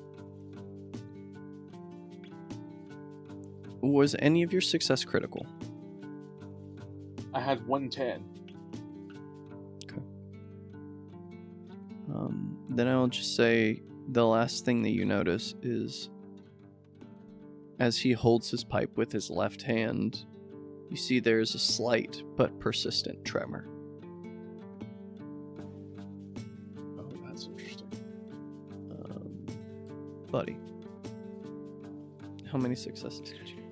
Was any of your success critical? I had 110. Then I'll just say the last thing that you notice is as he holds his pipe with his left hand, you see there's a slight but persistent tremor. Oh, that's interesting. Buddy, how many successes did you?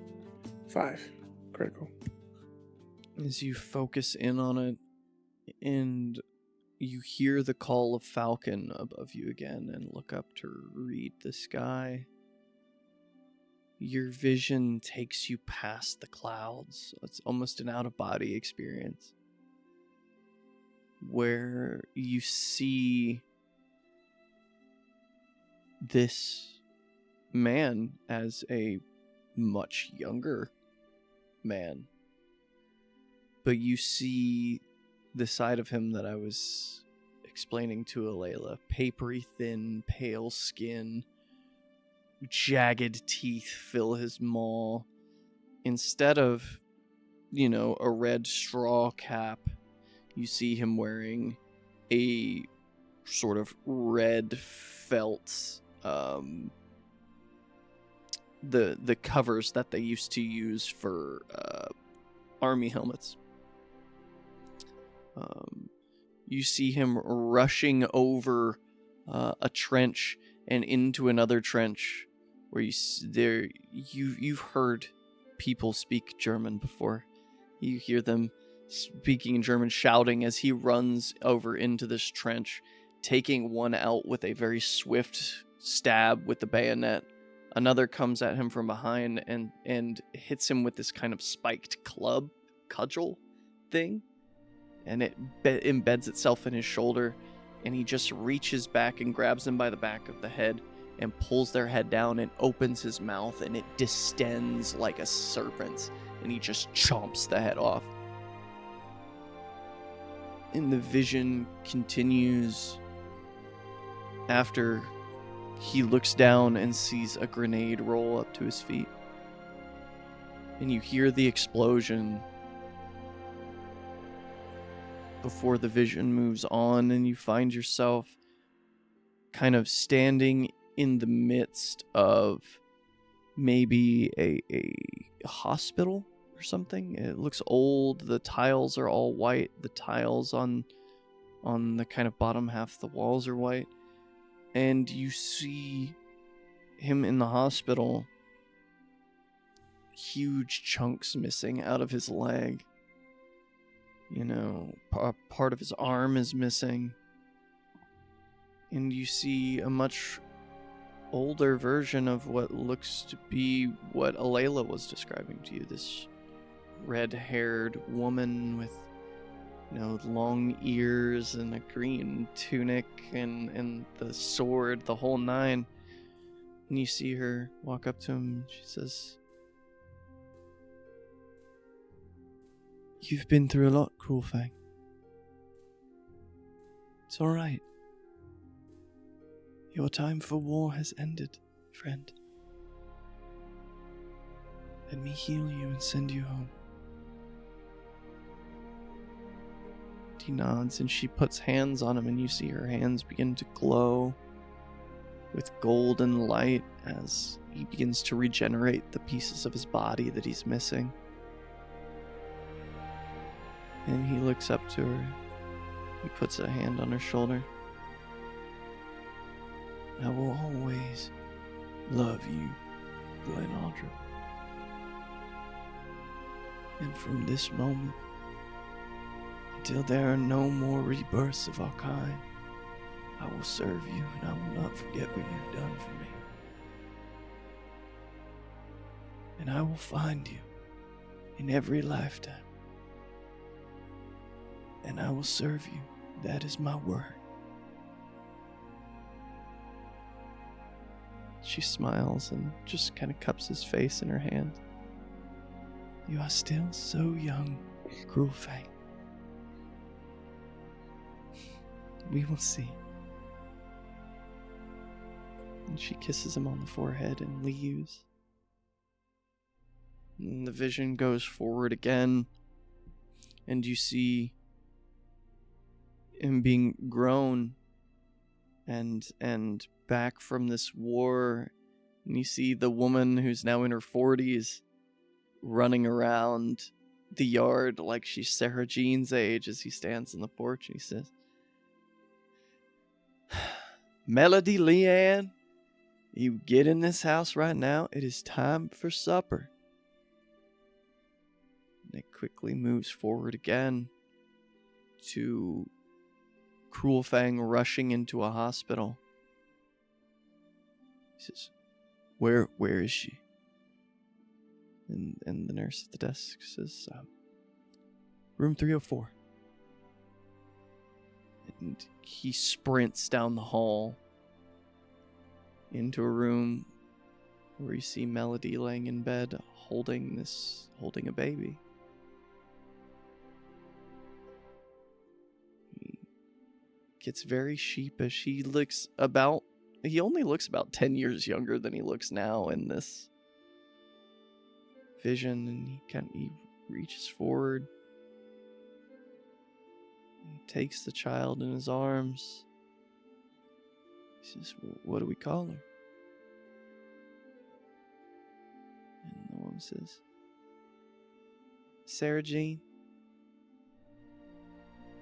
5. Critical. As you focus in on it, and you hear the call of Falcon above you again and look up to read the sky. Your vision takes you past the clouds. It's almost an out-of-body experience where you see this man as a much younger man. But you see the side of him that I was explaining to Alayla. Papery thin, pale skin, jagged teeth fill his maw. Instead of, a red straw cap, you see him wearing a sort of red felt, the covers that they used to use for army helmets. You see him rushing over a trench and into another trench where you've heard people speak German before. You hear them speaking in German, shouting as he runs over into this trench, taking one out with a very swift stab with the bayonet. Another comes at him from behind and hits him with this kind of spiked cudgel thing. And it embeds itself in his shoulder, and he just reaches back and grabs him by the back of the head and pulls their head down and opens his mouth, and it distends like a serpent's, and he just chomps the head off. And the vision continues after he looks down and sees a grenade roll up to his feet. And you hear the explosion before the vision moves on, and you find yourself kind of standing in the midst of maybe a hospital or something. It looks old. The tiles are all white. The tiles on the kind of bottom half of the walls are white. And you see him in the hospital, huge chunks missing out of his leg. Part of his arm is missing. And you see a much older version of what looks to be what Alayla was describing to you. This red-haired woman with, long ears and a green tunic and the sword, the whole nine. And you see her walk up to him and she says, "You've been through a lot, Cruelfang. It's all right. Your time for war has ended, friend. Let me heal you and send you home." He nods and she puts hands on him, and you see her hands begin to glow with golden light as he begins to regenerate the pieces of his body that he's missing. And he looks up to her. He puts a hand on her shoulder. "I will always love you, Glenardra. And from this moment, until there are no more rebirths of our kind, I will serve you, and I will not forget what you've done for me. And I will find you in every lifetime and I will serve you. That is my word. She smiles and just kind of cups his face in her hand. You are still so young, Cruel Fang. We will see. And she kisses him on the forehead and leaves. And the vision goes forward again, and you see him being grown and back from this war, and you see the woman who's now in her 40s running around the yard like she's Sarah Jean's age as he stands on the porch and he says, Melody Leanne, you get in this house right now. It is time for supper. And it quickly moves forward again to Cruel Fang rushing into a hospital. He says, Where is she? And the nurse at the desk says, room 304. And he sprints down the hall into a room where you see Melody laying in bed holding a baby. He gets very sheepish. He only looks about 10 years younger than he looks now in this vision, and he reaches forward and takes the child in his arms. He says, what do we call her? And the woman says, Sarah Jean.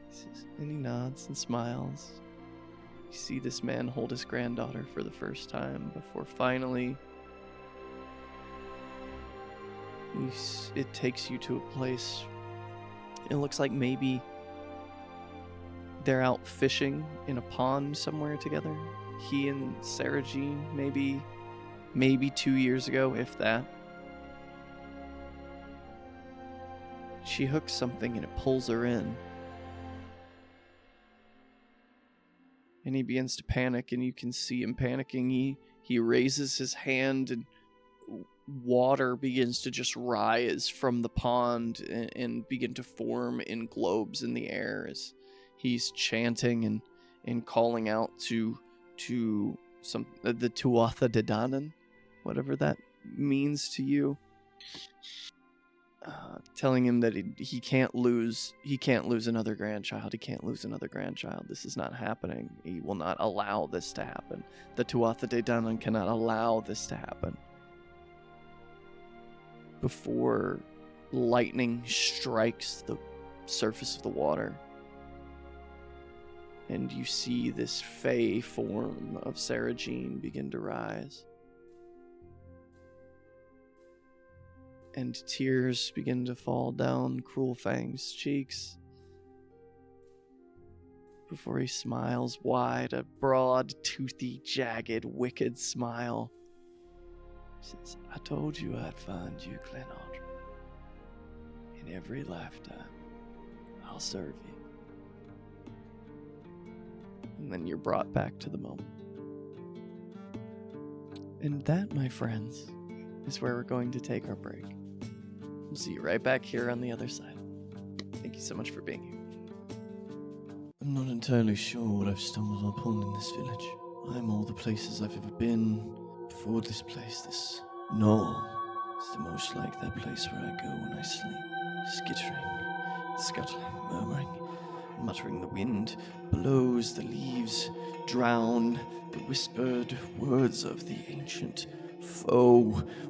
He says, and he nods and smiles. You see this man hold his granddaughter for the first time before finally it takes you to a place. It looks like maybe they're out fishing in a pond somewhere together. He and Sarah Jean, maybe 2 years ago, if that. She hooks something and it pulls her in. And he begins to panic, and you can see him panicking. He raises his hand, and water begins to just rise from the pond and begin to form in globes in the air as he's chanting and calling out to the Tuatha De Danann, whatever that means to you, telling him that he can't lose another grandchild. He can't lose another grandchild. This is not happening. He will not allow this to happen. The Tuatha De Danann cannot allow this to happen. Before lightning strikes the surface of the water, and you see this fey form of Sarah Jean begin to rise. And tears begin to fall down Cruel Fang's cheeks before he smiles wide, a broad, toothy, jagged, wicked smile. He says, I told you I'd find you, Glenardra. In every lifetime, I'll serve you. And then you're brought back to the moment. And that, my friends, is where we're going to take our break. We'll see you right back here on the other side. Thank you so much for being here. I'm not entirely sure what I've stumbled upon in this village. I'm all the places I've ever been before this place. This knoll is the most like that place where I go when I sleep. Skittering, scuttling, murmuring, muttering. The wind blows, the leaves drown the whispered words of the ancient foe,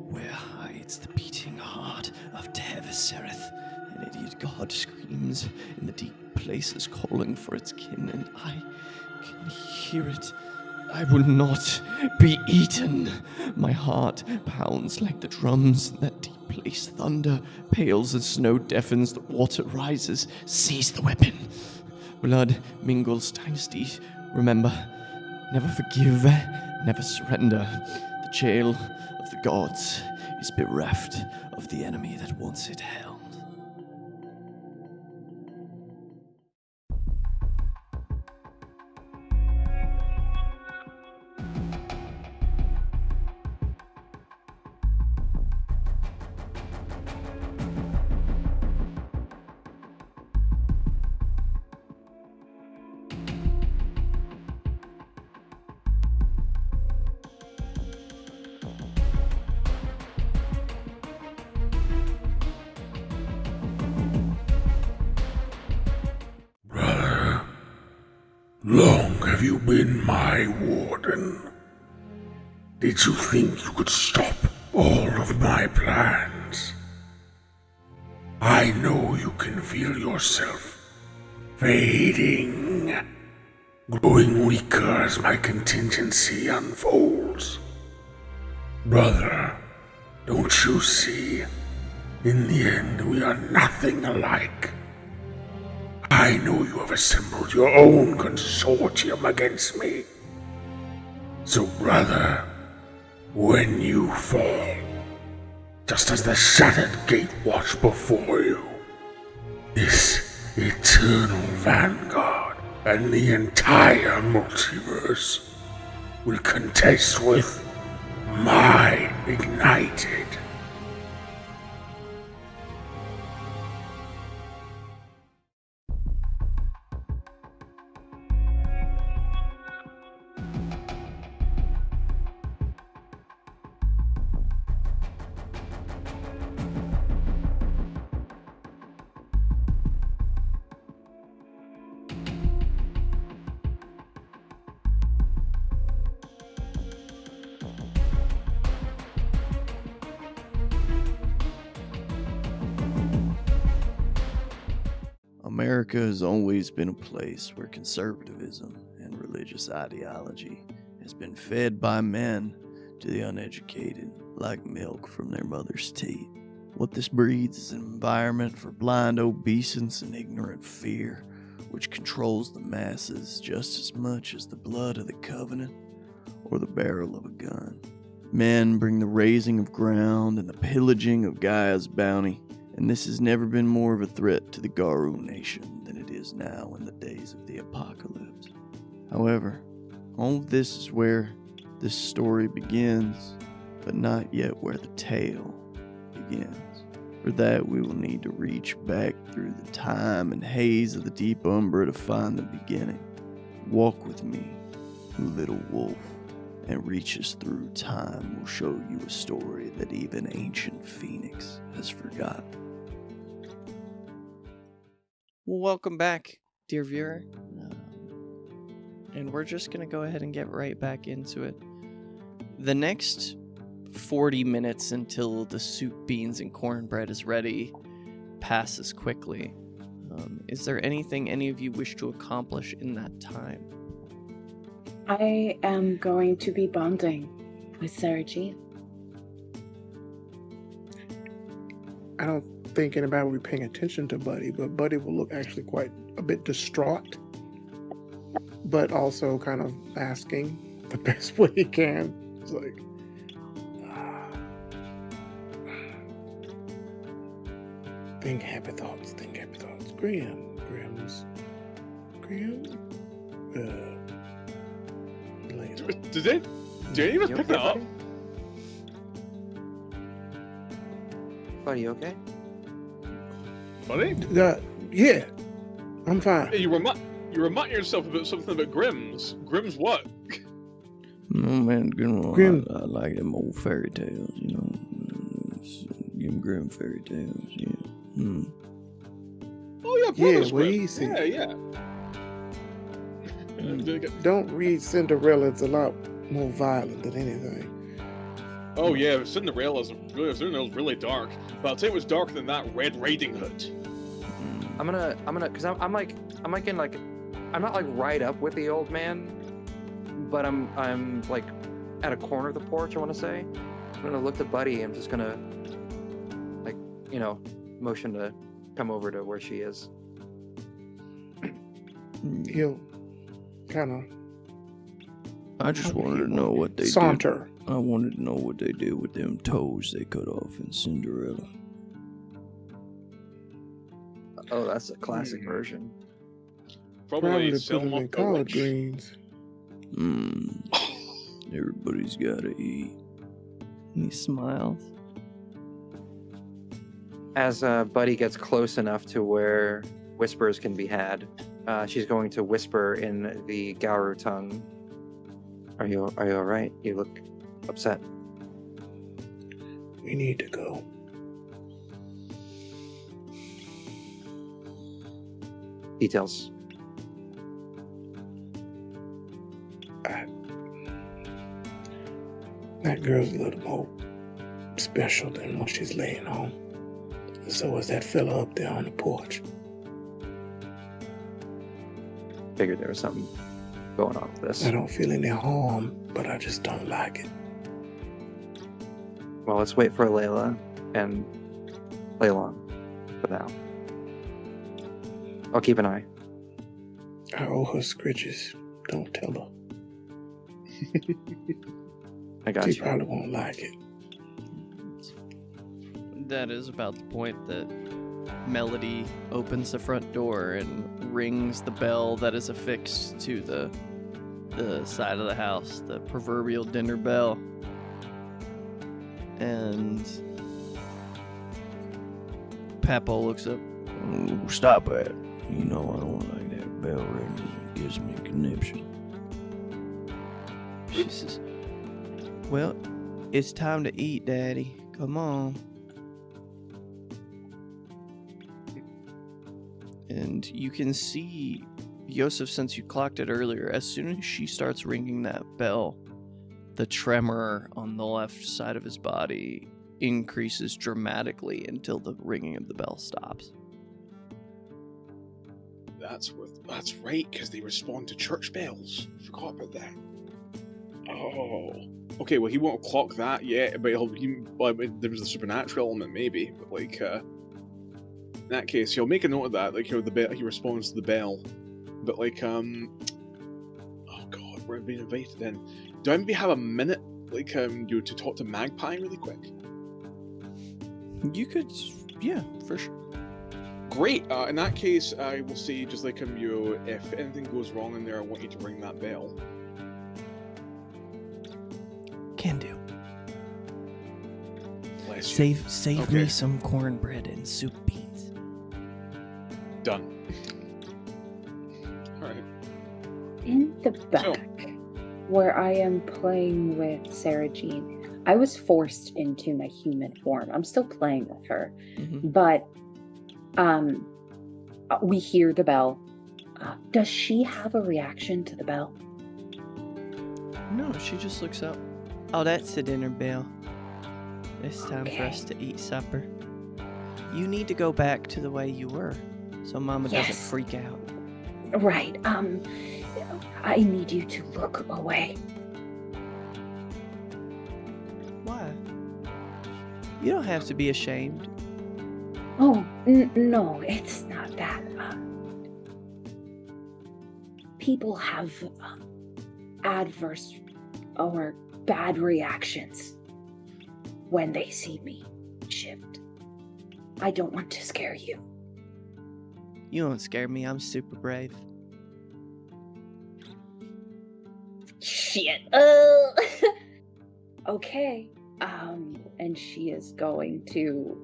where hides the beating heart of Tevesereth. An idiot god screams in the deep places, calling for its kin, and I can hear it. I will not be eaten. My heart pounds like the drums in that deep place. Thunder pales as snow deafens, the water rises. Seize the weapon. Blood mingles dynasty. Remember, never forgive, never surrender. The jail of the gods is bereft of the enemy that once it held. Long have you been my warden? Did you think you could stop all of my plans? I know you can feel yourself fading, growing weaker as my contingency unfolds. Brother, don't you see? In the end, we are nothing alike. I know you have assembled your own consortium against me. So, brother, when you fall, just as the shattered gate watched before you, this eternal vanguard and the entire multiverse will contest with my ignited. America has always been a place where conservatism and religious ideology has been fed by men to the uneducated like milk from their mother's teat. What this breeds is an environment for blind obeisance and ignorant fear, which controls the masses just as much as the blood of the covenant or the barrel of a gun. Men bring the raising of ground and the pillaging of Gaia's bounty, and this has never been more of a threat to the Garu nation than it is now in the days of the apocalypse. However, all of this is where this story begins, but not yet where the tale begins. For that, we will need to reach back through the time and haze of the deep Umbra to find the beginning. Walk with me, little wolf, and reach us through time will show you a story that even ancient Phoenix has forgotten. Well, welcome back, dear viewer. And we're just going to go ahead and get right back into it. The next 40 minutes until the soup, beans, and cornbread is ready passes quickly. Is there anything any of you wish to accomplish in that time? I am going to be bonding with Sarah G. I don't think anybody will be paying attention to Buddy, but Buddy will look actually quite a bit distraught, but also kind of asking the best way he can. It's like, think happy thoughts, think happy thoughts. Grim. Later. Did any of us You pick okay, that up? Buddy, you okay? Buddy? Yeah, I'm fine. Hey, you remind yourself about something about Grimm's. Grimm's what? Oh man, Grim. I like them old fairy tales, you know. Give them grim fairy tales, yeah. Oh yeah, Yeah, Brothers well, Grimm. easy. Yeah. Don't read Cinderella. It's a lot more violent than anything. Oh yeah, Cinderella's really dark. But I'll tell you what's darker than that: Red Riding Hood. I'm gonna, cause I'm like I'm not like right up with the old man, but I'm like at a corner of the porch. I want to say, I'm gonna look to Buddy. I'm just gonna, like, motion to come over to where she is. He'll kind of I just wanted to know what they saunter. did. I wanted to know what they did with them toes they cut off in Cinderella. Oh, that's a classic version. Probably Probably sell put them them in off the collard witch. greens. Everybody's gotta eat. And he smiles. As Buddy gets close enough to where whispers can be had, she's going to whisper in the Gauru tongue. Are you all right? You look upset. We need to go. Details. That girl's a little more special than what she's laying on. So is that fella up there on the porch. Figured there was something going on with this. I don't feel any harm, but I just don't like it. Well, let's wait for Layla and play along for now. I'll keep an eye. I owe her scritches. Don't tell her. I got She you. probably won't like it. That is about the point that Melody opens the front door and rings the bell that is affixed to the side of the house, the proverbial dinner bell. And Papo looks up. Oh, stop it. You know I don't like that bell ringing. It gives me a conniption. She says, "Well, it's time to eat, Daddy. Come on." And you can see, Yosef, since you clocked it earlier, as soon as she starts ringing that bell, the tremor on the left side of his body increases dramatically until the ringing of the bell stops. That's right, because they respond to church bells. Forgot about that. Oh. Okay, well, he won't clock that yet, but there's the supernatural element, maybe. But, like, in that case, he'll make a note of that. Like, the bell, he responds to the bell. But, like, oh god, we're being invited in. Do I maybe have a minute, like, to talk to Magpie really quick? You could, yeah, for sure. Great. In that case, I will say, just like if anything goes wrong in there, I want you to ring that bell. Can do. Bless you. Save Okay. me some cornbread and soup beans. Done. Alright. In the back, where I am playing with Sarah Jean, I was forced into my human form. I'm still playing with her, but we hear the bell. Does she have a reaction to the bell? No, she just looks up. Oh, that's the dinner bell. It's time for us Okay. to eat supper. You need to go back to the way you were, so Mama doesn't Yes. freak out. Right. I need you to look away. Why? You don't have to be ashamed. Oh, no, it's not that. People have adverse or bad reactions when they see me shift. I don't want to scare you. You don't scare me. I'm super brave. Shit. Okay. And she is going to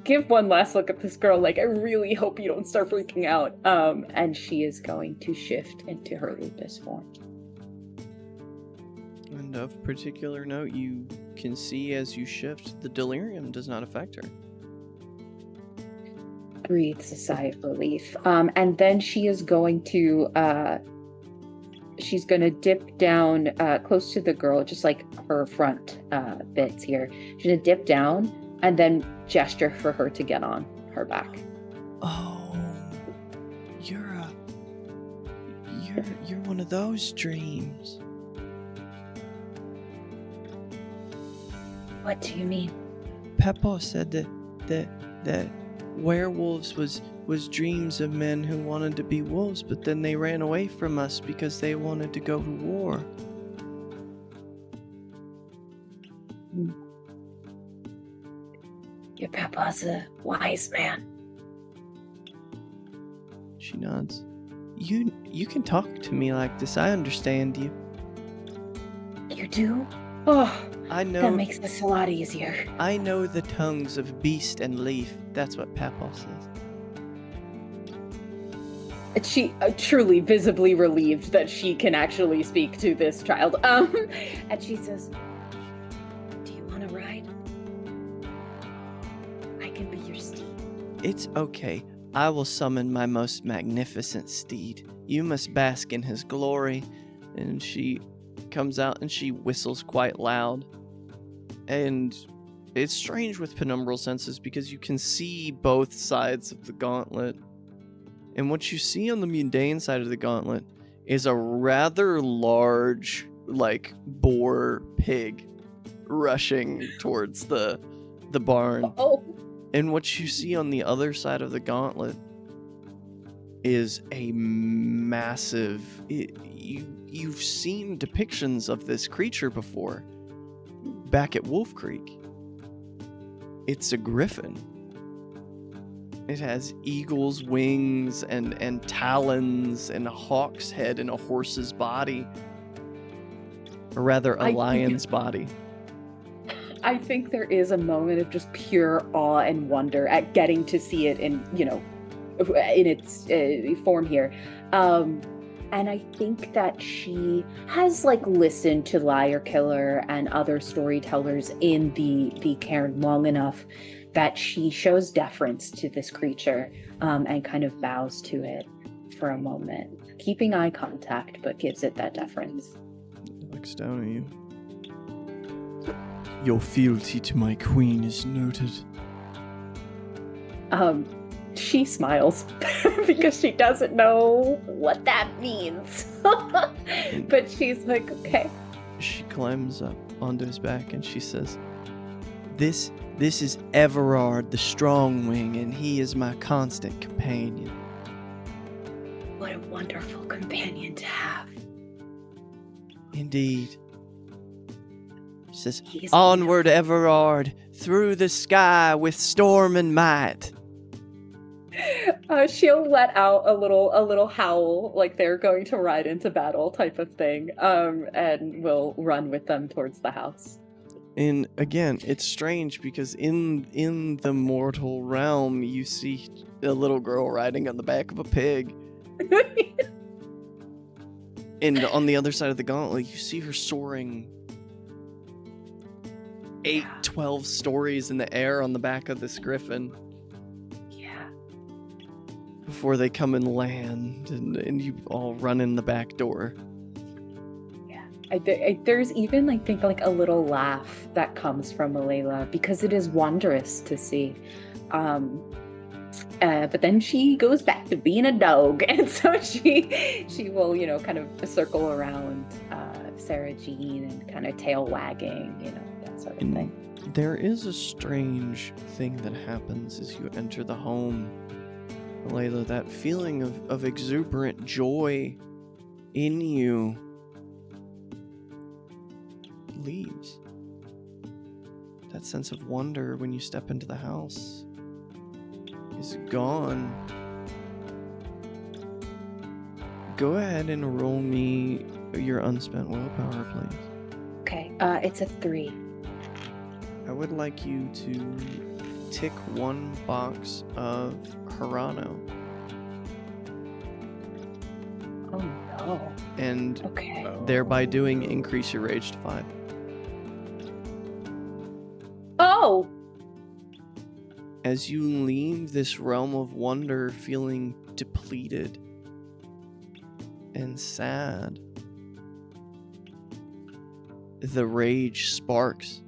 give one last look at this girl, like, I really hope you don't start freaking out. And she is going to shift into her lupus form. And of particular note, you can see as you shift, the delirium does not affect her. Breathes a sigh of relief. And then she is going to she's gonna dip down close to the girl, just like her front bits here. She's gonna dip down and then gesture for her to get on her back. Oh, you're one of those dreams. What do you mean? Peppo said that werewolves was dreams of men who wanted to be wolves, but then they ran away from us because they wanted to go to war. Your papa's a wise man. She nods. You can talk to me like this. I understand you. You do? Oh, I know. that makes this a lot easier. I know the tongues of beast and leaf. That's what Papa says. She truly visibly relieved that she can actually speak to this child. And she says, "Do you want to ride? I can be your steed." It's okay. I will summon my most magnificent steed. You must bask in his glory. And she comes out and she whistles quite loud. And it's strange with penumbral senses because you can see both sides of the gauntlet. And what you see on the mundane side of the gauntlet is a rather large, like, boar pig rushing towards the barn. Oh. And what you see on the other side of the gauntlet is a massive... You've seen depictions of this creature before, back at Wolf Creek. It's a griffin. It has eagle's wings and talons and a hawk's head and a horse's body. Or rather, a lion's body. I think there is a moment of just pure awe and wonder at getting to see it in, in its form here. And I think that she has, listened to Liar Killer and other storytellers in the cairn long enough that she shows deference to this creature and kind of bows to it for a moment, keeping eye contact, but gives it that deference. Looks down at you. Your fealty to my queen is noted. She smiles because she doesn't know what that means. But she's like, okay. She climbs up onto his back and she says, This is Everard the Strong Wing, and he is my constant companion. What a wonderful companion to have. Indeed. She says, Onward, Everard, through the sky with storm and might. She'll let out a little howl, like they're going to ride into battle type of thing, and will run with them towards the house. And again, it's strange because in the mortal realm, you see a little girl riding on the back of a pig. And on the other side of the gauntlet, you see her soaring 12 stories in the air on the back of this griffin. Yeah. Before they come and land, and you all run in the back door. There's even, I think, a little laugh that comes from Alayla because it is wondrous to see. But then she goes back to being a dog, and so she will, kind of circle around Sarah Jean and kind of tail wagging, that sort of thing. There is a strange thing that happens as you enter the home, Alayla. That feeling of exuberant joy in you leaves. That sense of wonder when you step into the house is gone. Go ahead and roll me your unspent willpower, please. Okay, it's a 3. I would like you to tick one box of Hirano. Oh no. And Okay. thereby doing increase your rage to 5. Oh! As you leave this realm of wonder feeling depleted and sad, the rage sparks.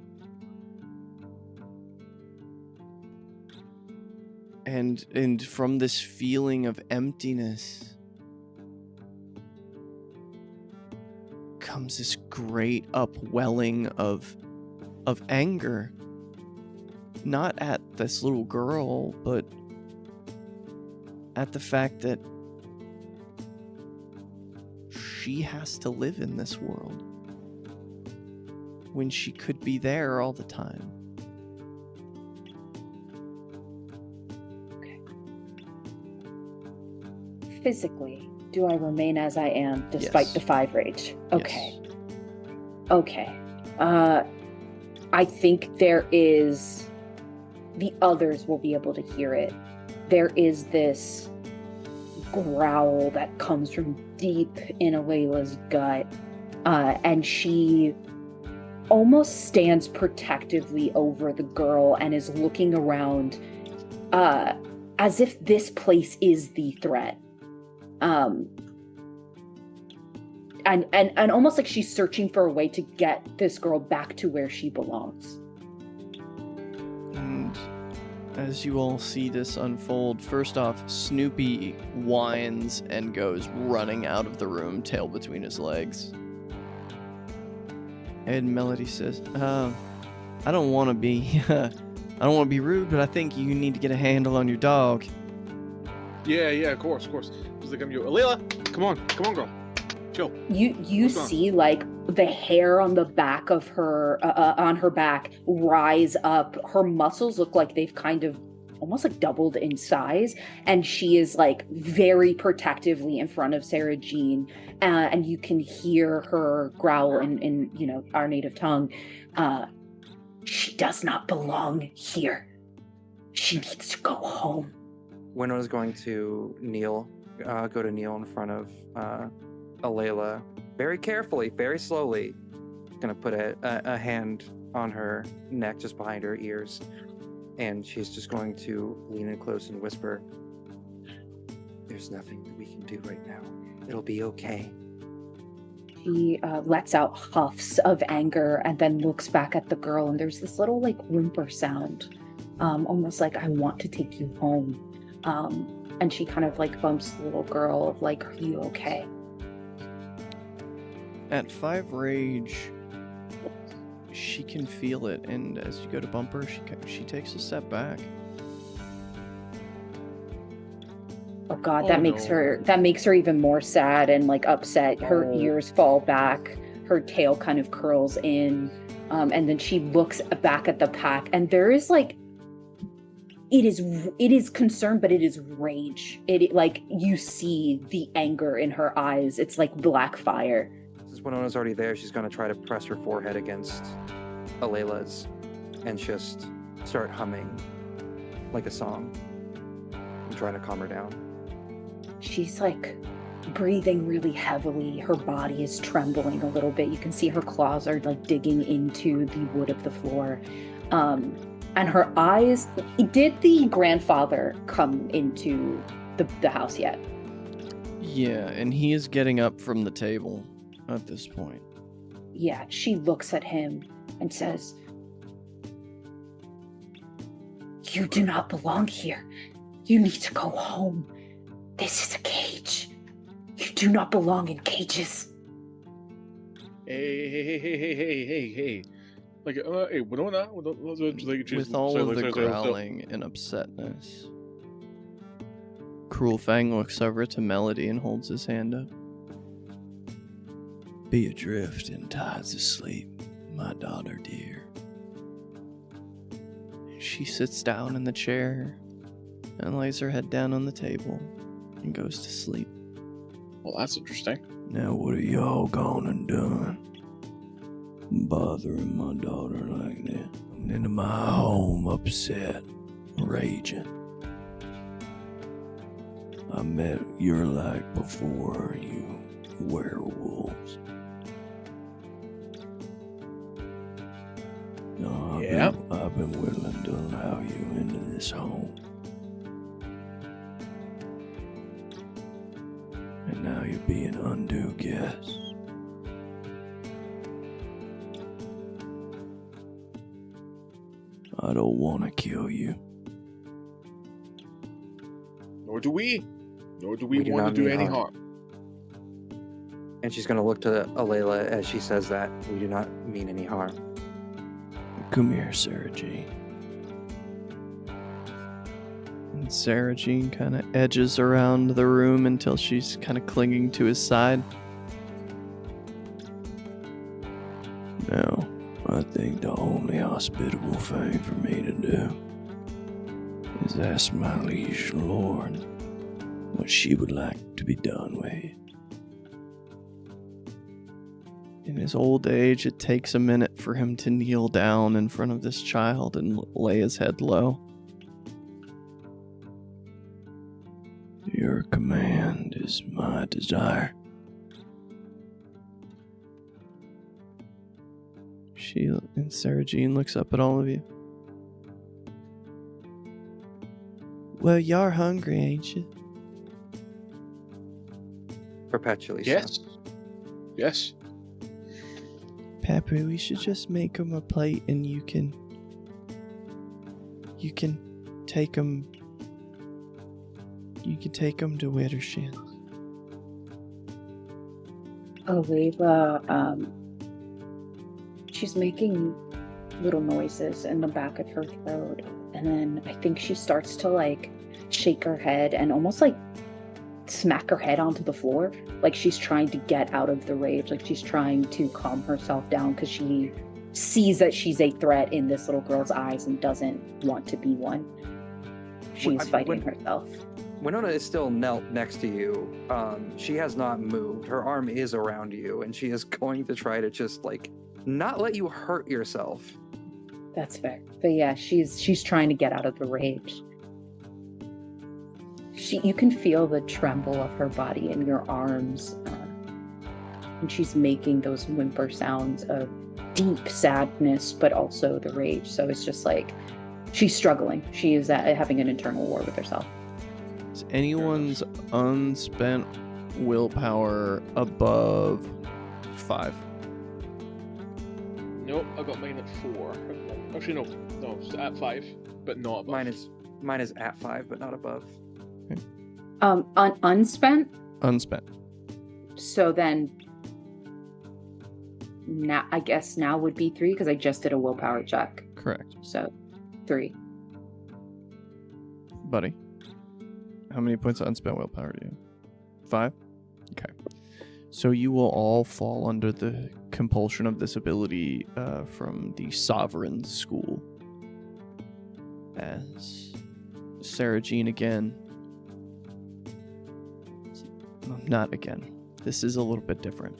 And from this feeling of emptiness comes this great upwelling of anger. Not at this little girl, but at the fact that she has to live in this world when she could be there all the time. Okay. Physically, do I remain as I am despite the 5 rage? Okay. Yes. Okay. I think there is... The others will be able to hear it. There is this growl that comes from deep in Alayla's gut, and she almost stands protectively over the girl and is looking around as if this place is the threat. and almost like she's searching for a way to get this girl back to where she belongs. And as you all see this unfold, first off, Snoopy whines and goes running out of the room, tail between his legs. And Melody says, I don't want to be, I don't want to be rude, but I think you need to get a handle on your dog. Yeah, of course. Just like I'm you. Layla, come on, girl. Chill. You see like the hair on the back of her, on her back rise up. Her muscles look like they've kind of almost like doubled in size, and she is like very protectively in front of Sarah Jean, and you can hear her growl in you know, our native tongue. She does not belong here. She needs to go home. Winona's going to go to kneel in front of Alayla, very carefully, very slowly. Gonna put a hand on her neck, just behind her ears, and she's just going to lean in close and whisper, "There's nothing that we can do right now. It'll be okay." He lets out huffs of anger and then looks back at the girl, and there's this little like whimper sound, almost like, "I want to take you home." And she kind of like bumps the little girl of like, "Are you okay?" At 5 rage, she can feel it, and as you go to bump her, she takes a step back. Oh God, that makes her even more sad and like upset. Her ears fall back, her tail kind of curls in, and then she looks back at the pack, and there is like, it is concern, but it is rage. It like, you see the anger in her eyes. It's like black fire. Since Winona's already there, she's going to try to press her forehead against Alayla's and just start humming like a song and trying to calm her down. She's like breathing really heavily. Her body is trembling a little bit. You can see her claws are like digging into the wood of the floor. And her eyes, did the grandfather come into the house yet? Yeah, and he is getting up from the table at this point. Yeah, she looks at him and says, "You do not belong here. You need to go home. This is a cage. You do not belong in cages." Hey. Like, hey, Winona, With all of the growling and upsetness, Cruel Fang looks over to Melody and holds his hand up. Be adrift in tides of sleep, my daughter dear. She sits down in the chair and lays her head down on the table and goes to sleep. Well, that's interesting. Now what are y'all gone and done? Bothering my daughter like that. Coming into my home upset, raging. I met your like before, you werewolves. No, I've been willing to allow you into this home. And now you're being undue guest. I don't want to kill you. Nor do we do want not to do mean any harm. harm. And she's going to look to Alayla as she says that. "We do not mean any harm." Come here, Sarah Jean. And Sarah Jean kind of edges around the room until she's kind of clinging to his side. Now, I think the only hospitable thing for me to do is ask my liege lord what she would like to be done with. In his old age, it takes a minute for him to kneel down in front of this child and lay his head low. Your command is my desire. She and Sarah Jean looks up at all of you. Well, you're hungry, ain't you? Perpetually so. Yes. Yes. Pepe, we should just make him a plate and you can take him. You can take him to Wittershin. Layla, she's making little noises in the back of her throat, and then I think she starts to like shake her head and almost like smack her head onto the floor, like she's trying to get out of the rage, like she's trying to calm herself down because she sees that she's a threat in this little girl's eyes and doesn't want to be one. She's fighting herself. Winona is still knelt next to you. She has not moved. Her arm is around you, and she is going to try to just like not let you hurt yourself. That's fair. But yeah, she's trying to get out of the rage. You can feel the tremble of her body in your arms, and she's making those whimper sounds of deep sadness, but also the rage. So it's just like she's struggling. She is having an internal war with herself. Is anyone's unspent willpower above 5? Nope, I got mine at 4. Actually, no, it's at 5, but not above. Mine is at 5, but not above. Unspent? Unspent. So then, now I guess now would be 3 because I just did a willpower check. Correct. So, 3. Buddy, how many points of unspent willpower do you have? 5? Okay. So you will all fall under the compulsion of this ability from the Sovereign School. As Sarah Jean again. Not again. This is a little bit different.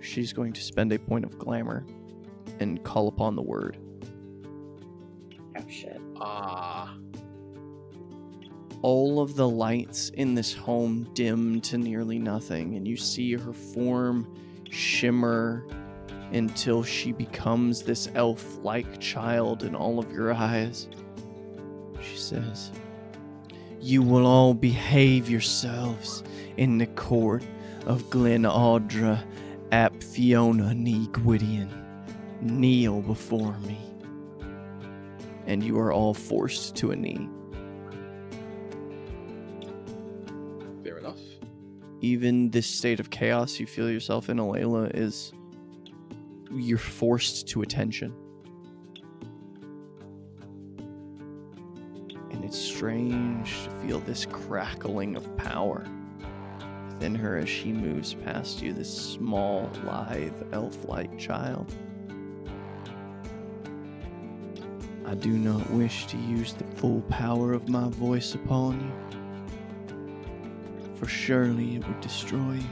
She's going to spend a point of glamour and call upon the word. Oh shit. All of the lights in this home dim to nearly nothing, and you see her form shimmer until she becomes this elf-like child in all of your eyes. She says, "You will all behave yourselves in the court of Glen Audra ap Fiona ni Gwydion. Kneel before me." And you are all forced to a knee. Fair enough. Even this state of chaos you feel yourself in, Alayla, is you're forced to attention. And it's strange to feel this crackling of power within her as she moves past you, this small, lithe, elf-like child. I do not wish to use the full power of my voice upon you, for surely it would destroy you.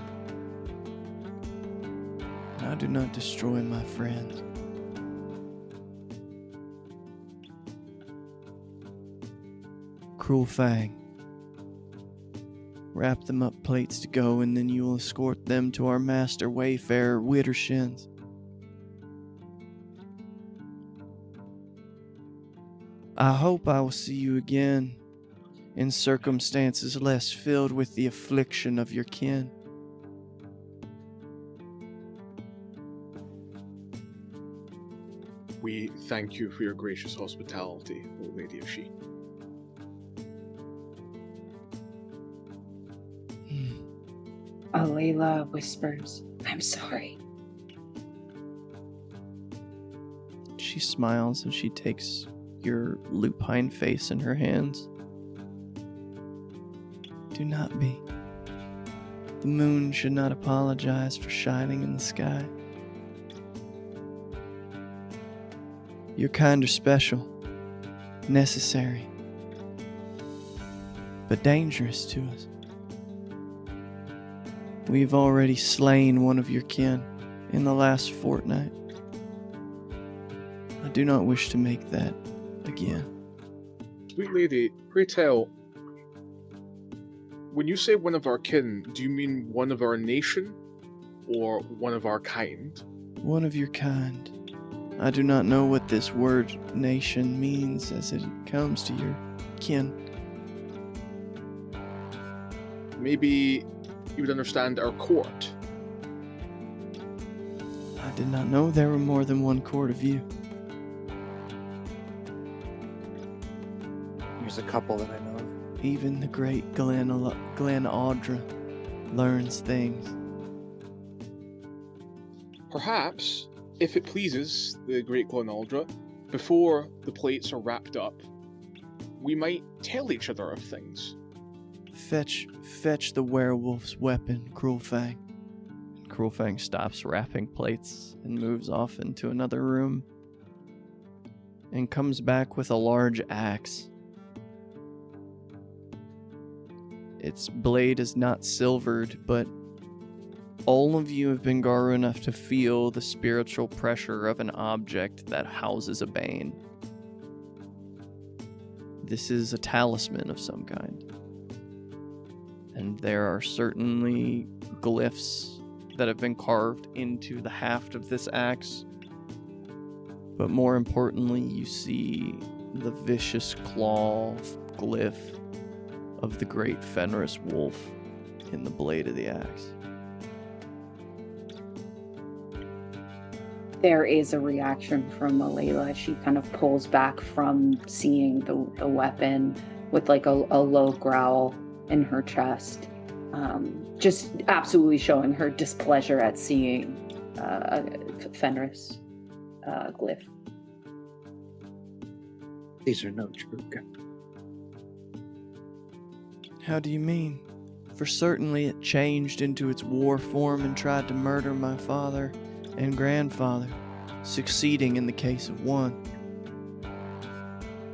And I do not destroy my friends. Cruel Fang, wrap them up plates to go, and then you will escort them to our master wayfarer, Wittershins. I hope I will see you again in circumstances less filled with the affliction of your kin. We thank you for your gracious hospitality, O Lady of She. Alayla whispers, "I'm sorry." She smiles and she takes your lupine face in her hands. Do not be. The moon should not apologize for shining in the sky. Your kind are special, necessary, but dangerous to us. We've already slain one of your kin in the last fortnight. I do not wish to make that again. Sweet lady, pray tell, when you say one of our kin, do you mean one of our nation or one of our kind? One of your kind. I do not know what this word nation means as it comes to your kin. Maybe you would understand our court. did not know there were more than one court of you. There's a couple that I know of. Even the great Glen Audra learns things. Perhaps, if it pleases the great Glenaldra, before the plates are wrapped up, we might tell each other of things. Fetch the werewolf's weapon, Cruelfang. Cruelfang stops wrapping plates and moves off into another room and comes back with a large axe. Its blade is not silvered, but all of you have been Garu enough to feel the spiritual pressure of an object that houses a bane. This is a talisman of some kind. And there are certainly glyphs that have been carved into the haft of this axe. But more importantly, you see the vicious claw glyph of the great Fenris wolf in the blade of the axe. There is a reaction from Alayla. She kind of pulls back from seeing the weapon with like a low growl in her chest. Just absolutely showing her displeasure at seeing Fenris glyph. These are no true. How do you mean? For certainly it changed into its war form and tried to murder my father and grandfather, succeeding in the case of one.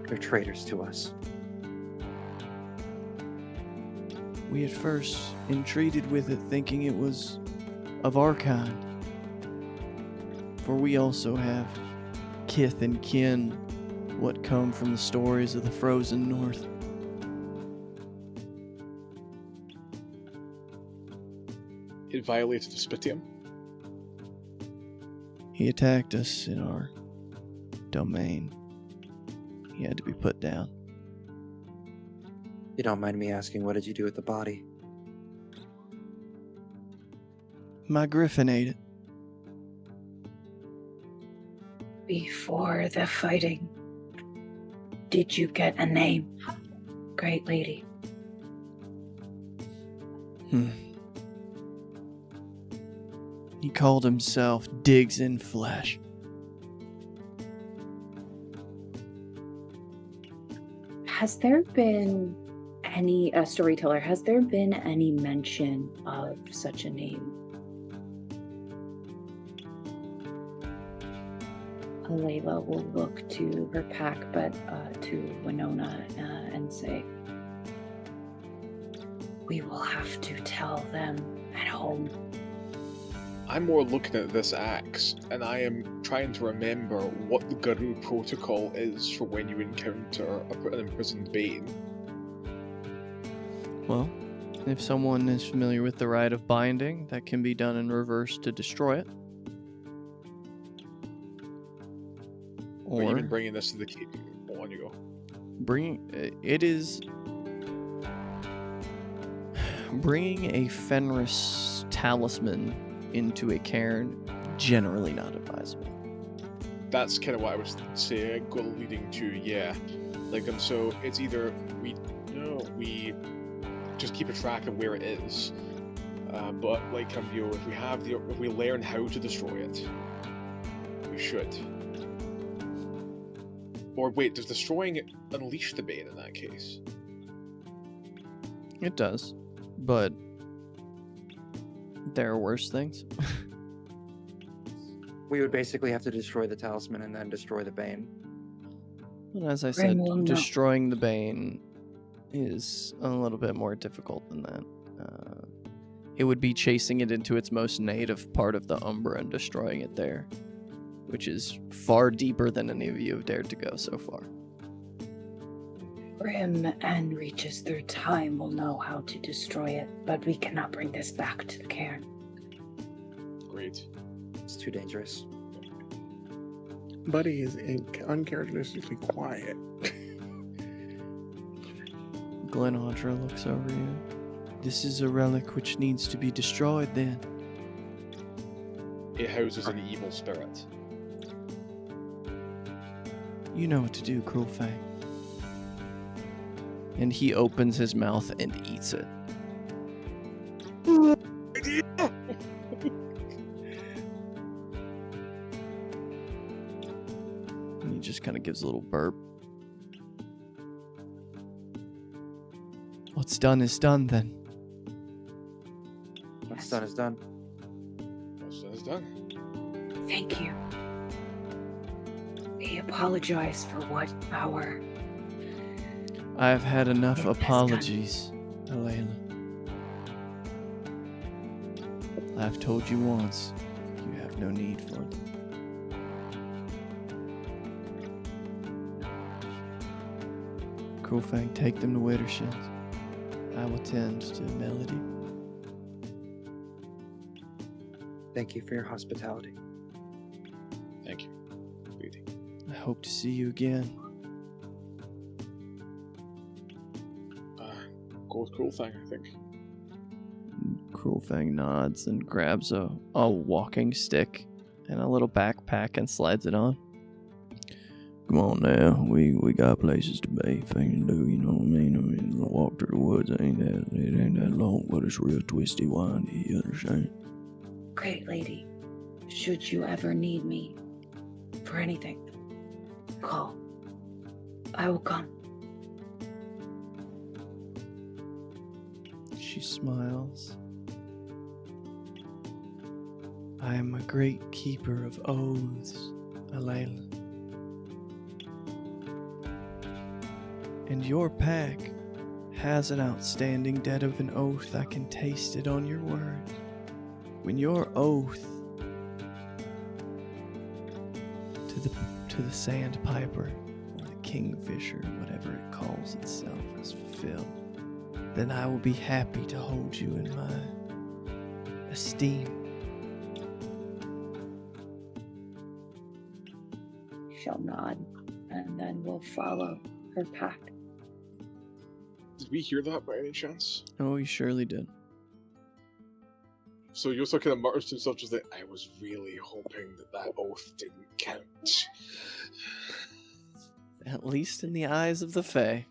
They're traitors to us. We at first entreated with it, thinking it was of our kind. For we also have kith and kin, what come from the stories of the frozen north. It violated the Spitium. He attacked us in our domain. He had to be put down. You don't mind me asking, what did you do with the body? My griffin ate it. Before the fighting, did you get a name, great lady? He called himself Digs in Flesh. Has there been any storyteller? Has there been any mention of such a name? Alayla will look to her pack, but to Winona and say, We will have to tell them at home. I'm more looking at this axe, and I am trying to remember what the Guru protocol is for when you encounter an imprisoned Bane. Well, if someone is familiar with the rite of binding, that can be done in reverse to destroy it. Or Or even bringing this to the cave. Oh, on you go. Bringing a Fenris talisman into a cairn, generally not advisable. That's kind of what I was saying, leading to, yeah. Like, and so it's either we just keep a track of where it is, but like Cambio, if we learn how to destroy it, we should. Or wait, does destroying it unleash the Bane in that case? It does, but there are worse things. We would basically have to destroy the talisman and then destroy the Bane. And as I said, Bring destroying the Bane is a little bit more difficult than that. It would be chasing it into its most native part of the Umbra and destroying it there, which is far deeper than any of you have dared to go so far. Wyrm and reaches through time will know how to destroy it, but we cannot bring this back to the cairn. Great. It's too dangerous. Buddy is uncharacteristically quiet. Glen Audra looks over you. This is a relic which needs to be destroyed then. it houses an evil spirit. You know what to do, Cruel Fang. And he opens his mouth and eats it. And he just kind of gives a little burp. What's done is done, then. What's done is done. What's done is done. Thank you. We apologize for what our... I've had enough Yes, that's apologies, Alayla. I've told you once, you have no need for it. Cruelfang, take them to Wittershins. I will tend to Melody. Thank you for your hospitality. Thank you, sweetie. I hope to see you again. Go with Cruel Thing, I think. Cruelfang nods and grabs a walking stick and a little backpack and slides it on. Come on now, we got places to be, things to do, you know what I mean? I mean, walk through the woods, it ain't that long, but it's real twisty, windy, you understand? Great lady, should you ever need me for anything, call. I will come. She smiles. I am a great keeper of oaths, Alayla. And your pack has an outstanding debt of an oath. I can taste it on your words. When your oath to the sandpiper, or the kingfisher, whatever it calls itself, is fulfilled, then I will be happy to hold you in my esteem. She'll nod, and then we'll follow her pack. Did we hear that by any chance? Oh, you surely did. So you also kind of mutters to himself, just like, I was really hoping that oath didn't count. At least in the eyes of the Fae.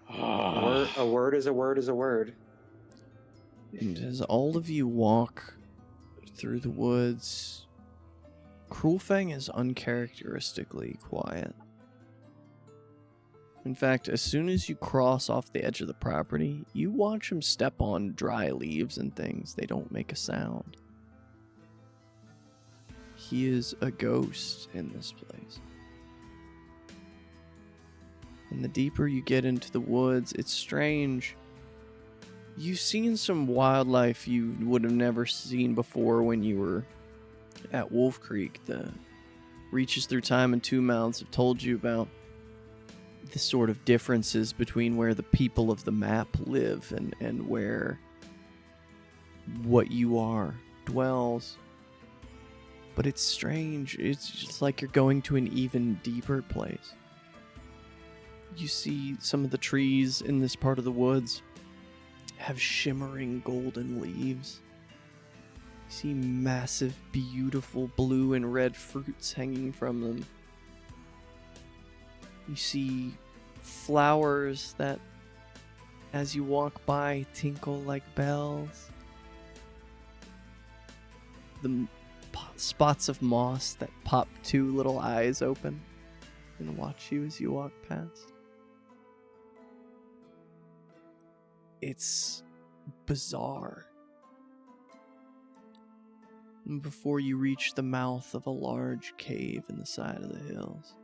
A word is a word is a word. And as all of you walk through the woods, Cruelfang is uncharacteristically quiet. In fact, as soon as you cross off the edge of the property, you watch him step on dry leaves and things. They don't make a sound. He is a ghost in this place. And the deeper you get into the woods, it's strange. You've seen some wildlife you would have never seen before when you were at Wolf Creek. The Reaches Through Time and Two Mouths have told you about the sort of differences between where the people of the map live and where what you are dwells. But it's strange. It's just like you're going to an even deeper place. You see some of the trees in this part of the woods have shimmering golden leaves. You see massive, beautiful blue and red fruits hanging from them. You see flowers that, as you walk by, tinkle like bells. The spots of moss that pop two little eyes open and watch you as you walk past. It's bizarre. And before you reach the mouth of a large cave in the side of the hills,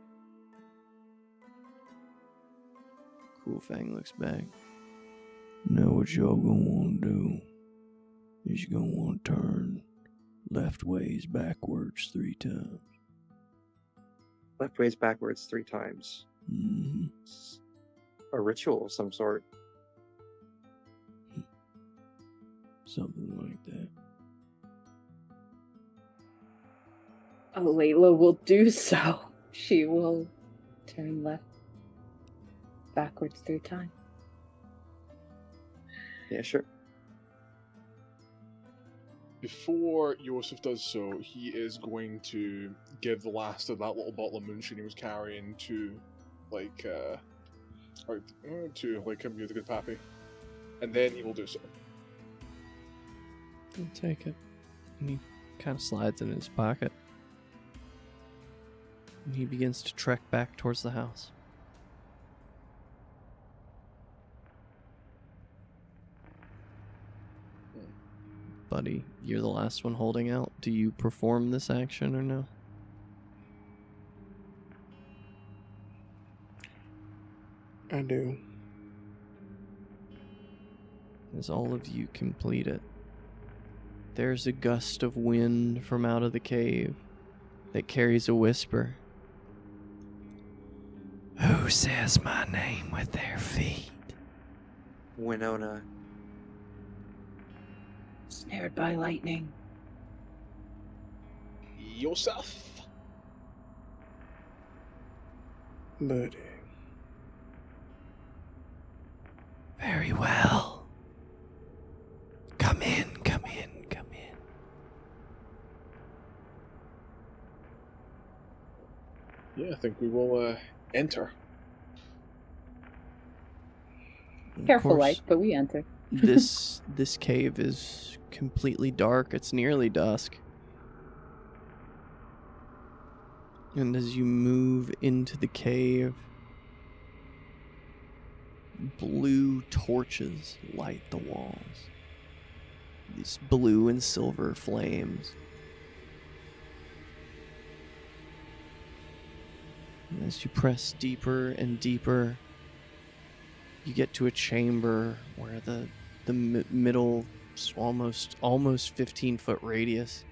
Cruelfang looks back. Now what y'all gonna want to do is you're gonna want to turn left ways backwards 3 times. Left ways backwards 3 times. Mm-hmm. A ritual of some sort. Something like that. Layla will do so. She will turn left backwards 3 times. Yeah, sure. Before Yosef does so, he is going to give the last of that little bottle of moonshine he was carrying to, him, you're the good pappy. And then he will do so. I'll take it. And he kind of slides in his pocket. And he begins to trek back towards the house. Buddy, you're the last one holding out. Do you perform this action or no? I do. As all of you complete it, there's a gust of wind from out of the cave that carries a whisper. Who says my name with their feet? Winona. Snared by lightning. Yosef. Buddy. Very well. Come in, come in, come in. Yeah, I think we will enter. Careful, Of course, like, but we enter. this cave is completely dark. It's nearly dusk. And as you move into the cave, blue torches light the walls. These blue and silver flames. And as you press deeper and deeper, you get to a chamber where the middle almost 15-foot radius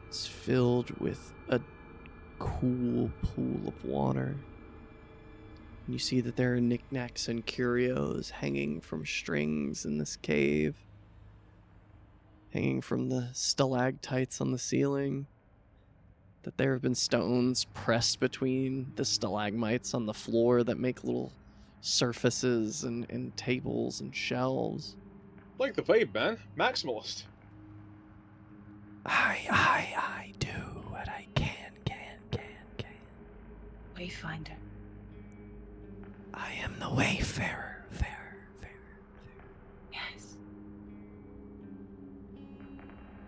is filled with a cool pool of water. And you see that there are knickknacks and curios hanging from strings in this cave, hanging from the stalactites on the ceiling. That there have been stones pressed between the stalagmites on the floor that make little surfaces and tables and shelves. Like the vibe, man. Maximalist. I do what I can. Wayfinder. I am the wayfarer. Yes.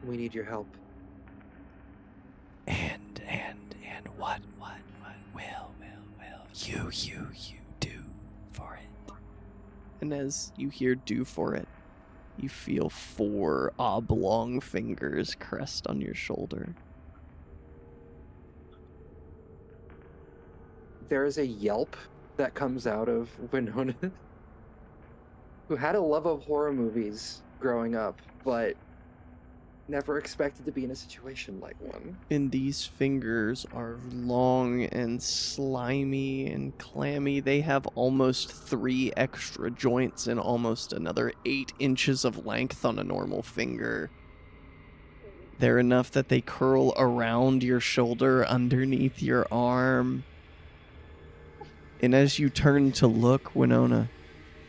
We need your help. And what will you do for it? And as you hear do for it, you feel 4 oblong fingers crest on your shoulder. There is a yelp that comes out of Winona, who had a love of horror movies growing up, but never expected to be in a situation like one. And these fingers are long and slimy and clammy. They have almost 3 extra joints and almost another 8 inches of length on a normal finger. They're enough that they curl around your shoulder underneath your arm. And as you turn to look, Winona,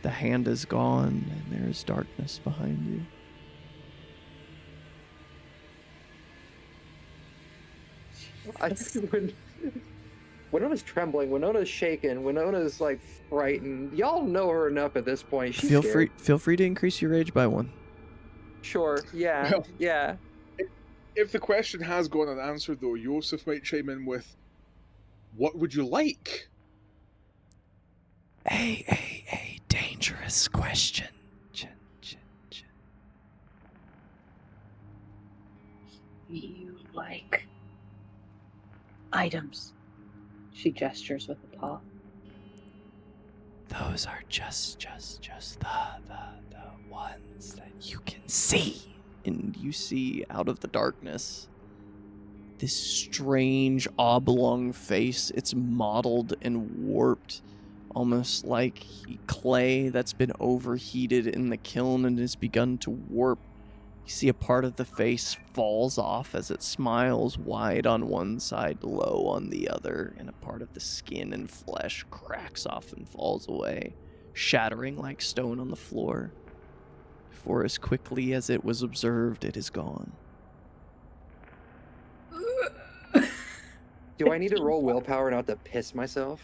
the hand is gone and there is darkness behind you. Winona's trembling. Winona's shaken. Winona's like frightened. Y'all know her enough at this point. She's Feel scared. free to increase your rage by 1. Sure. Yeah. Well- Yeah. If the question has gone unanswered, though, Yosef might chime in with, "What would you like?" A dangerous question. You like items. She gestures with a paw. Those are just the ones that you can see. And you see out of the darkness this strange oblong face. It's mottled and warped, almost like clay that's been overheated in the kiln and has begun to warp. You see a part of the face falls off as it smiles, wide on one side, low on the other, and a part of the skin and flesh cracks off and falls away, shattering like stone on the floor. for as quickly as it was observed, it is gone. Do I need to roll willpower not to piss myself?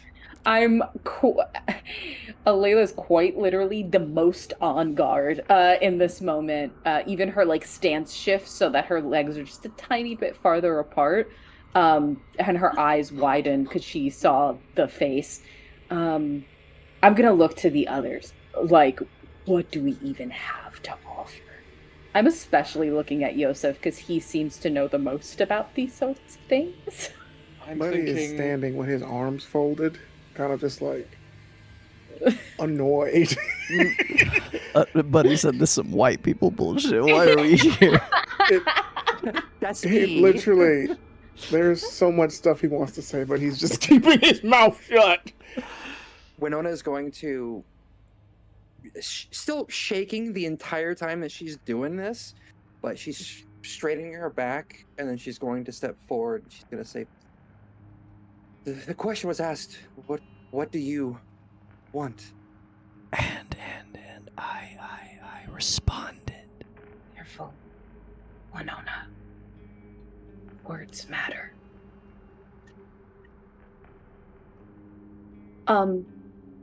Alayla's quite literally the most on guard in this moment. Even her stance shifts so that her legs are just a tiny bit farther apart, and her eyes widen because she saw the face. I'm gonna look to the others. What do we even have to offer? I'm especially looking at Yosef because he seems to know the most about these sorts of things. I'm Buddy thinking... is standing with his arms folded, kind of just annoyed. Buddy said this is some white people bullshit. Why are we here? That's He me. literally, there's so much stuff he wants to say, but he's just keeping his mouth shut. Winona is going to, still shaking the entire time that she's doing this, but she's straightening her back, and then she's going to step forward. She's going to say, the question was asked, what do you want? And I responded. Careful, Winona. Words matter.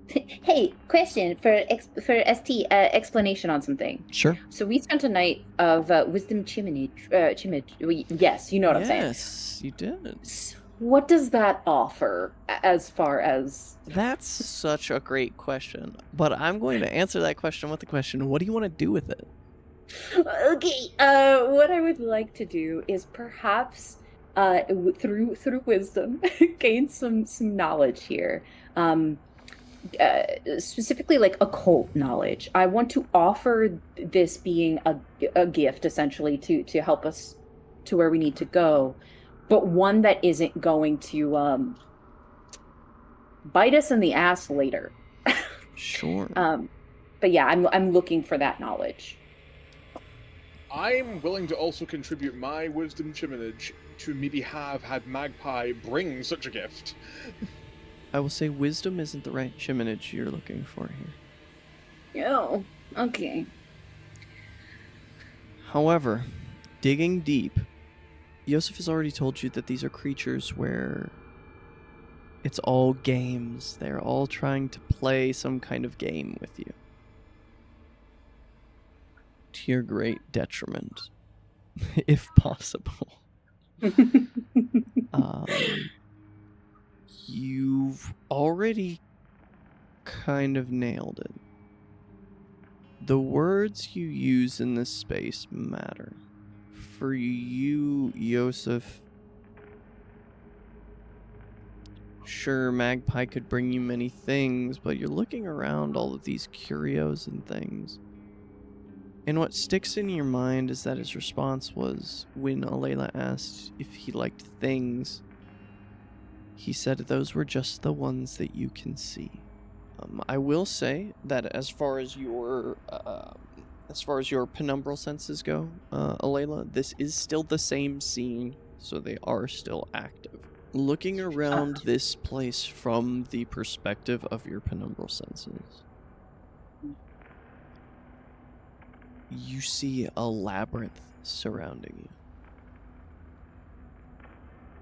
Hey, question for ST explanation on something. Sure. So we spent a night of wisdom chimage. Yes, you know what I'm saying. Yes, you did. What does that offer as far as... That's such a great question. But I'm going to answer that question with the question, what do you want to do with it? Okay, what I would like to do is perhaps through wisdom gain some knowledge here. Specifically occult knowledge. I want to offer this being a gift essentially to help us to where we need to go, but one that isn't going to bite us in the ass later. Sure. But yeah, I'm looking for that knowledge. I'm willing to also contribute my wisdom chiminage to maybe have had Magpie bring such a gift. I will say wisdom isn't the right chiminage you're looking for here. Oh, okay. However, digging deep, Yosef has already told you that these are creatures where it's all games. They're all trying to play some kind of game with you. To your great detriment, if possible. You've already kind of nailed it. The words you use in this space matter. For you, Yosef, sure, Magpie could bring you many things, but you're looking around all of these curios and things. And what sticks in your mind is that his response was, when Alayla asked if he liked things, he said those were just the ones that you can see. I will say that as far as your penumbral senses go, Alayla, this is still the same scene, so they are still active. Looking around this place from the perspective of your penumbral senses, you see a labyrinth surrounding you.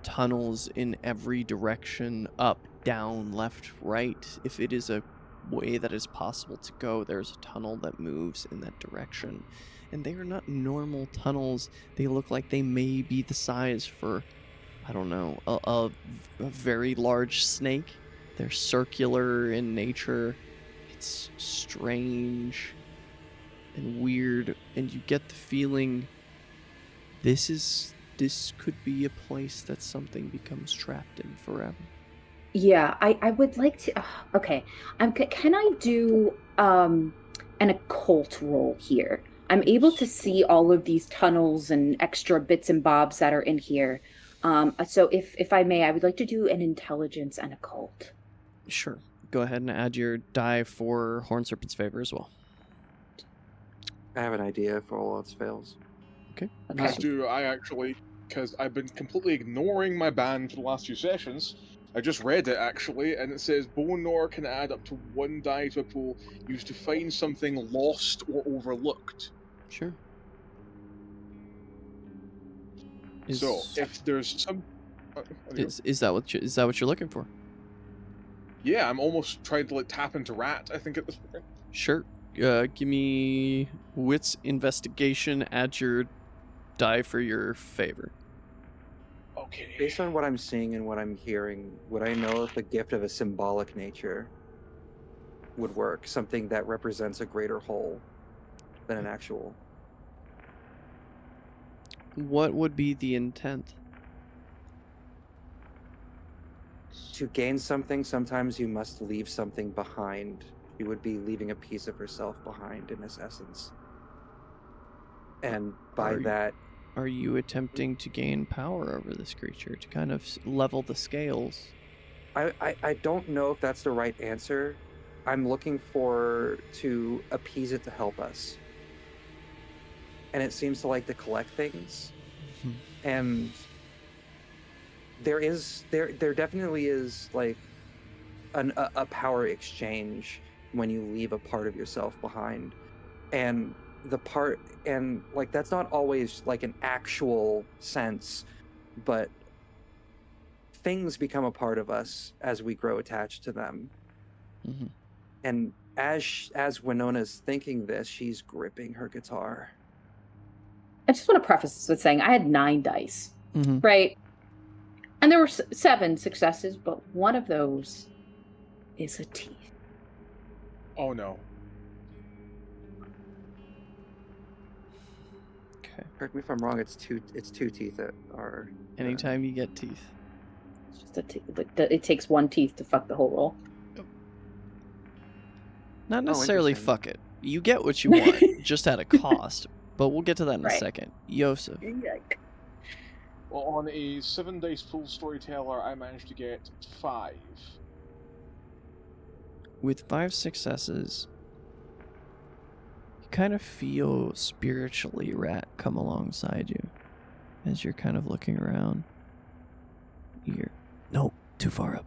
Tunnels in every direction, up, down, left, right. If it is a way that is possible to go, there's a tunnel that moves in that direction. And they are not normal tunnels. They look like they may be the size for, I don't know, a very large snake. They're circular in nature. It's strange and weird, and you get the feeling this could be a place that something becomes trapped in forever. Yeah, I would like to... okay, can I do an occult roll here? I'm able to see all of these tunnels and extra bits and bobs that are in here. So if I may, I would like to do an intelligence and occult. Sure. Go ahead and add your die for Horn Serpent's favor as well. I have an idea for all else fails. Okay. As do I, actually, because I've been completely ignoring my ban for the last few sessions. I just read it actually, and it says bone gnawer can add up to 1 die to a pool used to find something lost or overlooked. Sure. So if there's some, is that what you're looking for? yeah, I'm almost trying to like tap into rat. I think at this point. Sure. Give me wits investigation. Add your die for your favor. Okay. Based on what I'm seeing and what I'm hearing, would I know if the gift of a symbolic nature would work? Something that represents a greater whole than an actual. What would be the intent? To gain something, sometimes you must leave something behind. You would be leaving a piece of yourself behind in this essence. And by that... Are you attempting to gain power over this creature, to kind of level the scales? I don't know if that's the right answer. I'm looking to appease it to help us. And it seems to like to collect things. And there definitely is like a power exchange when you leave a part of yourself behind. And like that's not always like an actual sense, but things become a part of us as we grow attached to them. Mm-hmm. And as Winona's thinking this, she's gripping her guitar. I just want to preface this with saying I had 9 dice, Mm-hmm. right? And there were 7 successes, but one of those is a teeth. Oh no. Okay. Correct me if I'm wrong. It's two teeth that are. Anytime you get teeth. It's just a teeth. It takes 1 teeth to fuck the whole roll. Not necessarily interesting. fuck it. You get what you want, just at a cost. But we'll get to that in a Right. second. Yosef. Yuck. Well, on a 7 dice full storyteller, I managed to get 5. With 5 successes, you kind of feel spiritually rat come alongside you as you're kind of looking around. No, too far up.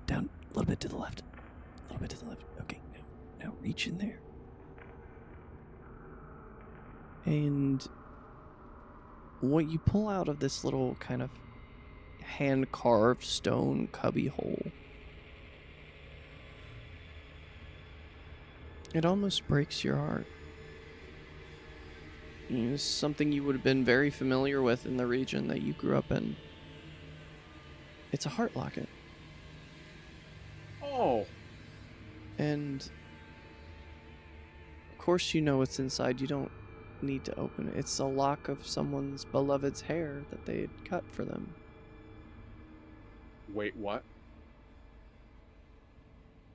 Down, a little bit to the left. A little bit to the left. Okay, now reach in there. And what you pull out of this little kind of hand-carved stone cubby hole, it almost breaks your heart. It's something you would have been very familiar with in the region that you grew up in. It's a heart locket. Oh. And of course you know what's inside. You don't need to open it. It's a lock of someone's beloved's hair that they had cut for them. Wait, what?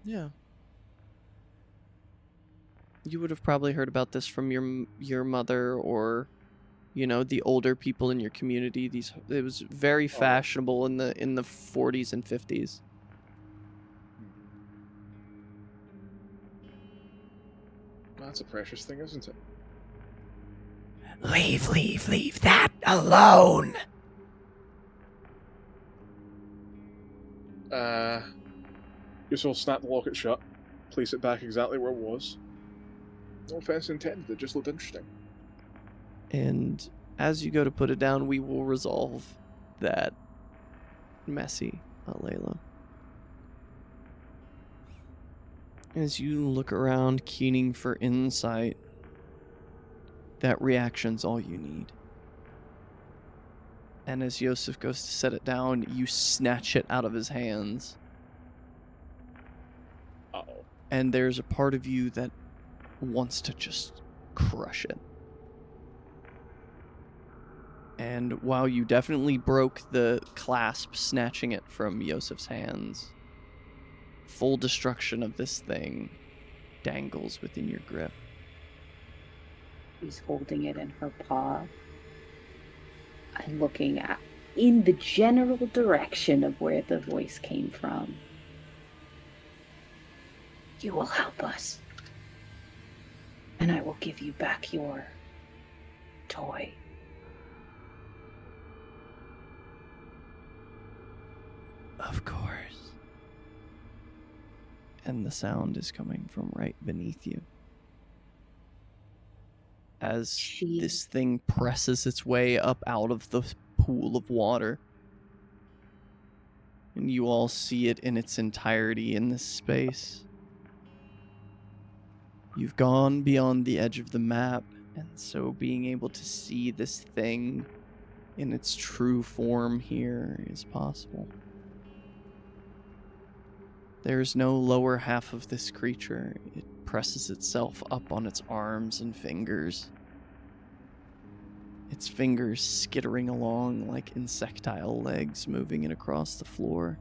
Yeah. You would have probably heard about this from your mother or, you know, the older people in your community. It was very fashionable in the 40s and 50s. That's a precious thing, isn't it? Leave that alone! Guess I'll snap the locket shut, place it back exactly where it was. No offense intended, it just looked interesting. And as you go to put it down, we will resolve that messy, Layla. As you look around, keening for insight, that reaction's all you need. And as Yosef goes to set it down, you snatch it out of his hands. Uh-oh. And there's a part of you that wants to just crush it. And while you definitely broke the clasp, snatching it from Yosef's hands, full destruction of this thing dangles within your grip. She's holding it in her paw and looking in the general direction of where the voice came from. You will help us, and I will give you back your toy. Of course. and the sound is coming from right beneath you. As this thing presses its way up out of the pool of water, and you all see it in its entirety in this space. You've gone beyond the edge of the map, and so being able to see this thing in its true form here is possible. There is no lower half of this creature. It presses itself up on its arms and fingers. Its fingers skittering along like insectile legs moving it across the floor.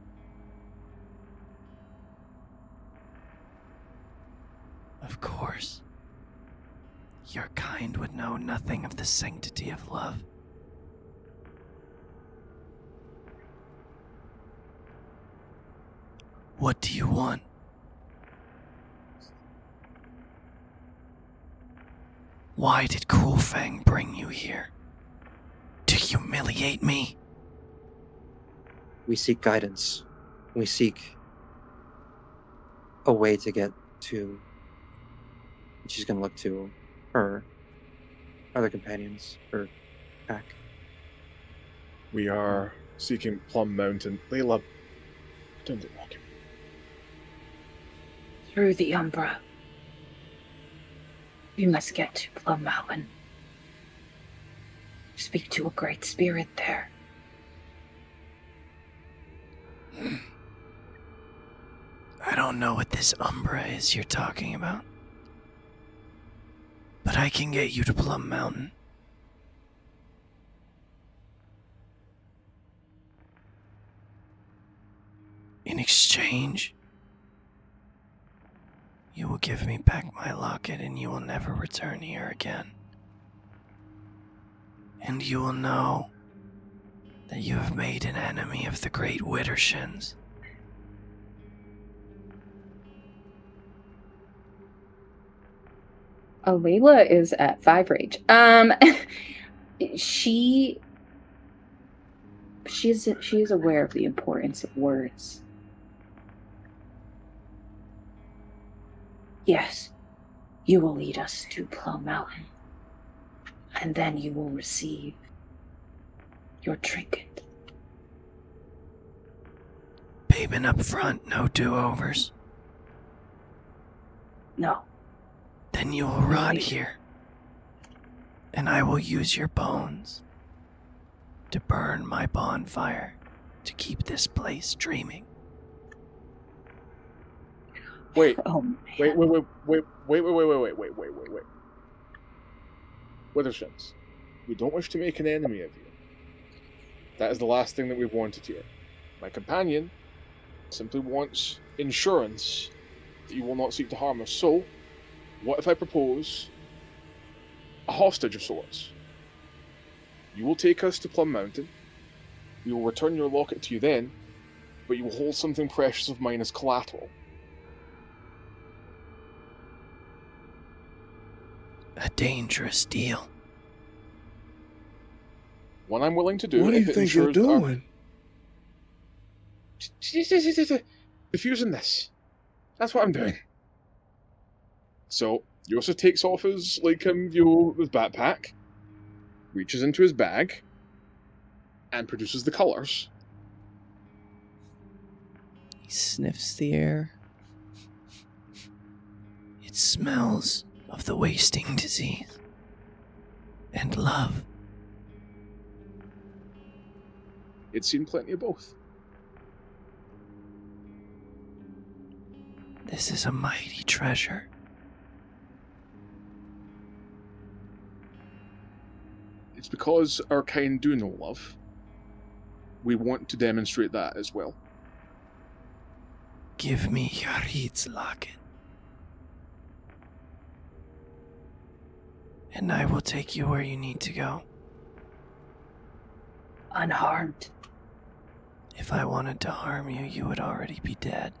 Of course, your kind would know nothing of the sanctity of love. What do you want? Why did Cruel Fang bring you here? To humiliate me? We seek guidance. We seek a way to get to... She's going to look to her other companions, her pack. We are seeking Plum Mountain. Layla, don't get walking. Through the Umbra. We must get to Plum Mountain. Speak to a great spirit there. I don't know what this Umbra is you're talking about, but I can get you to Plum Mountain. In exchange, you will give me back my locket and you will never return here again. And you will know that you have made an enemy of the great Widdershins. Layla is at 5 rage. She is aware of the importance of words. Yes, you will lead us to Plum Mountain, and then you will receive your trinket. Payment up front, no do-overs. No. Then you will rot here, and I will use your bones to burn my bonfire to keep this place dreaming. Wait, Oh, man. wait. Withershins, we don't wish to make an enemy of you. That is the last thing that we've wanted here. My companion simply wants insurance that you will not seek to harm us. So, what if I propose a hostage of sorts? You will take us to Plum Mountain. We will return your locket to you then, but you will hold something precious of mine as collateral. A dangerous deal. What I'm willing to do. What do if you it think you're ensures our- doing? Diffusing this. That's what I'm doing. So, Yosef takes off his, his backpack, reaches into his bag, and produces the colors. He sniffs the air. It smells of the wasting disease and love. It's seen plenty of both. This is a mighty treasure. It's because our kind do know love. We want to demonstrate that as well. Give me Yarid's locket, and I will take you where you need to go. Unharmed. If I wanted to harm you, you would already be dead.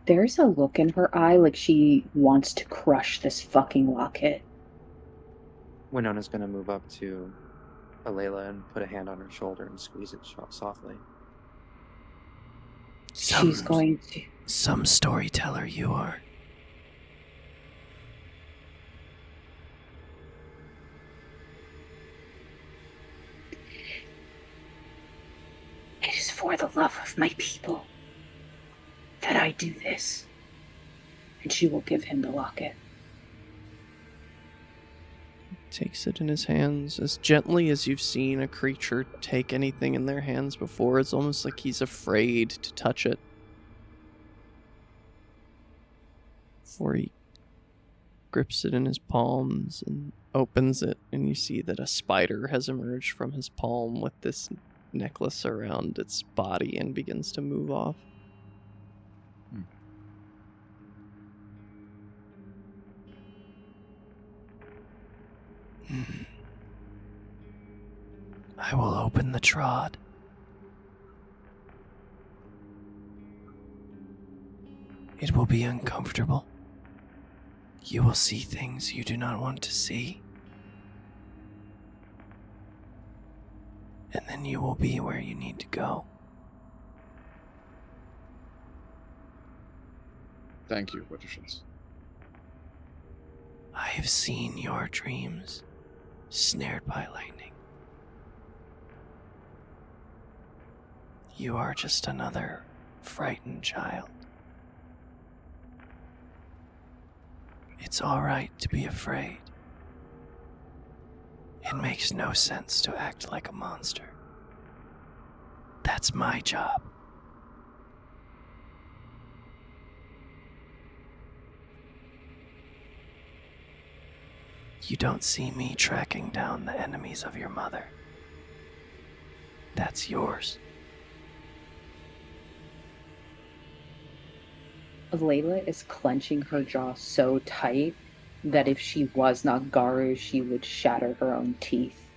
There's a look in her eye like she wants to crush this fucking locket. Winona's going to move up to Alayla and put a hand on her shoulder and squeeze it softly. She's going to. Some storyteller you are. It is for the love of my people that I do this. And she will give him the locket. Takes it in his hands as gently as you've seen a creature take anything in their hands before. It's almost like he's afraid to touch it. Before he grips it in his palms and opens it, and you see that a spider has emerged from his palm with this necklace around its body and begins to move off. I will open the trod. It will be uncomfortable. You will see things you do not want to see. And then you will be where you need to go. Thank you, magicians. I have seen your dreams snared by lightning. You are just another frightened child. It's all right to be afraid. It makes no sense to act like a monster. That's my job. You don't see me tracking down the enemies of your mother. That's yours. Layla is clenching her jaw so tight that if she was not Garu, she would shatter her own teeth.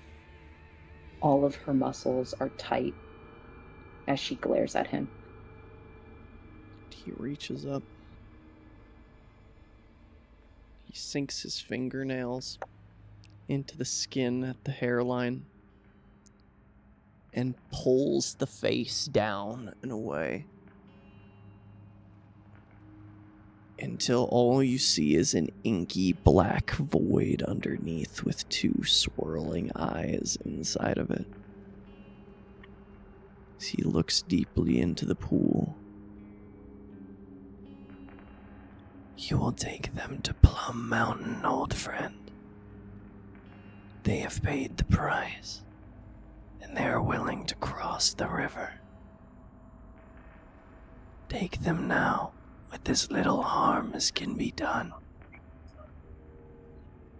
All of her muscles are tight as she glares at him. He reaches up. He sinks his fingernails into the skin at the hairline and pulls the face down and away until all you see is an inky black void underneath with two swirling eyes inside of it. As he looks deeply into the pool, you will take them to Plum Mountain, old friend. They have paid the price, and they are willing to cross the river. Take them now, with as little harm as can be done.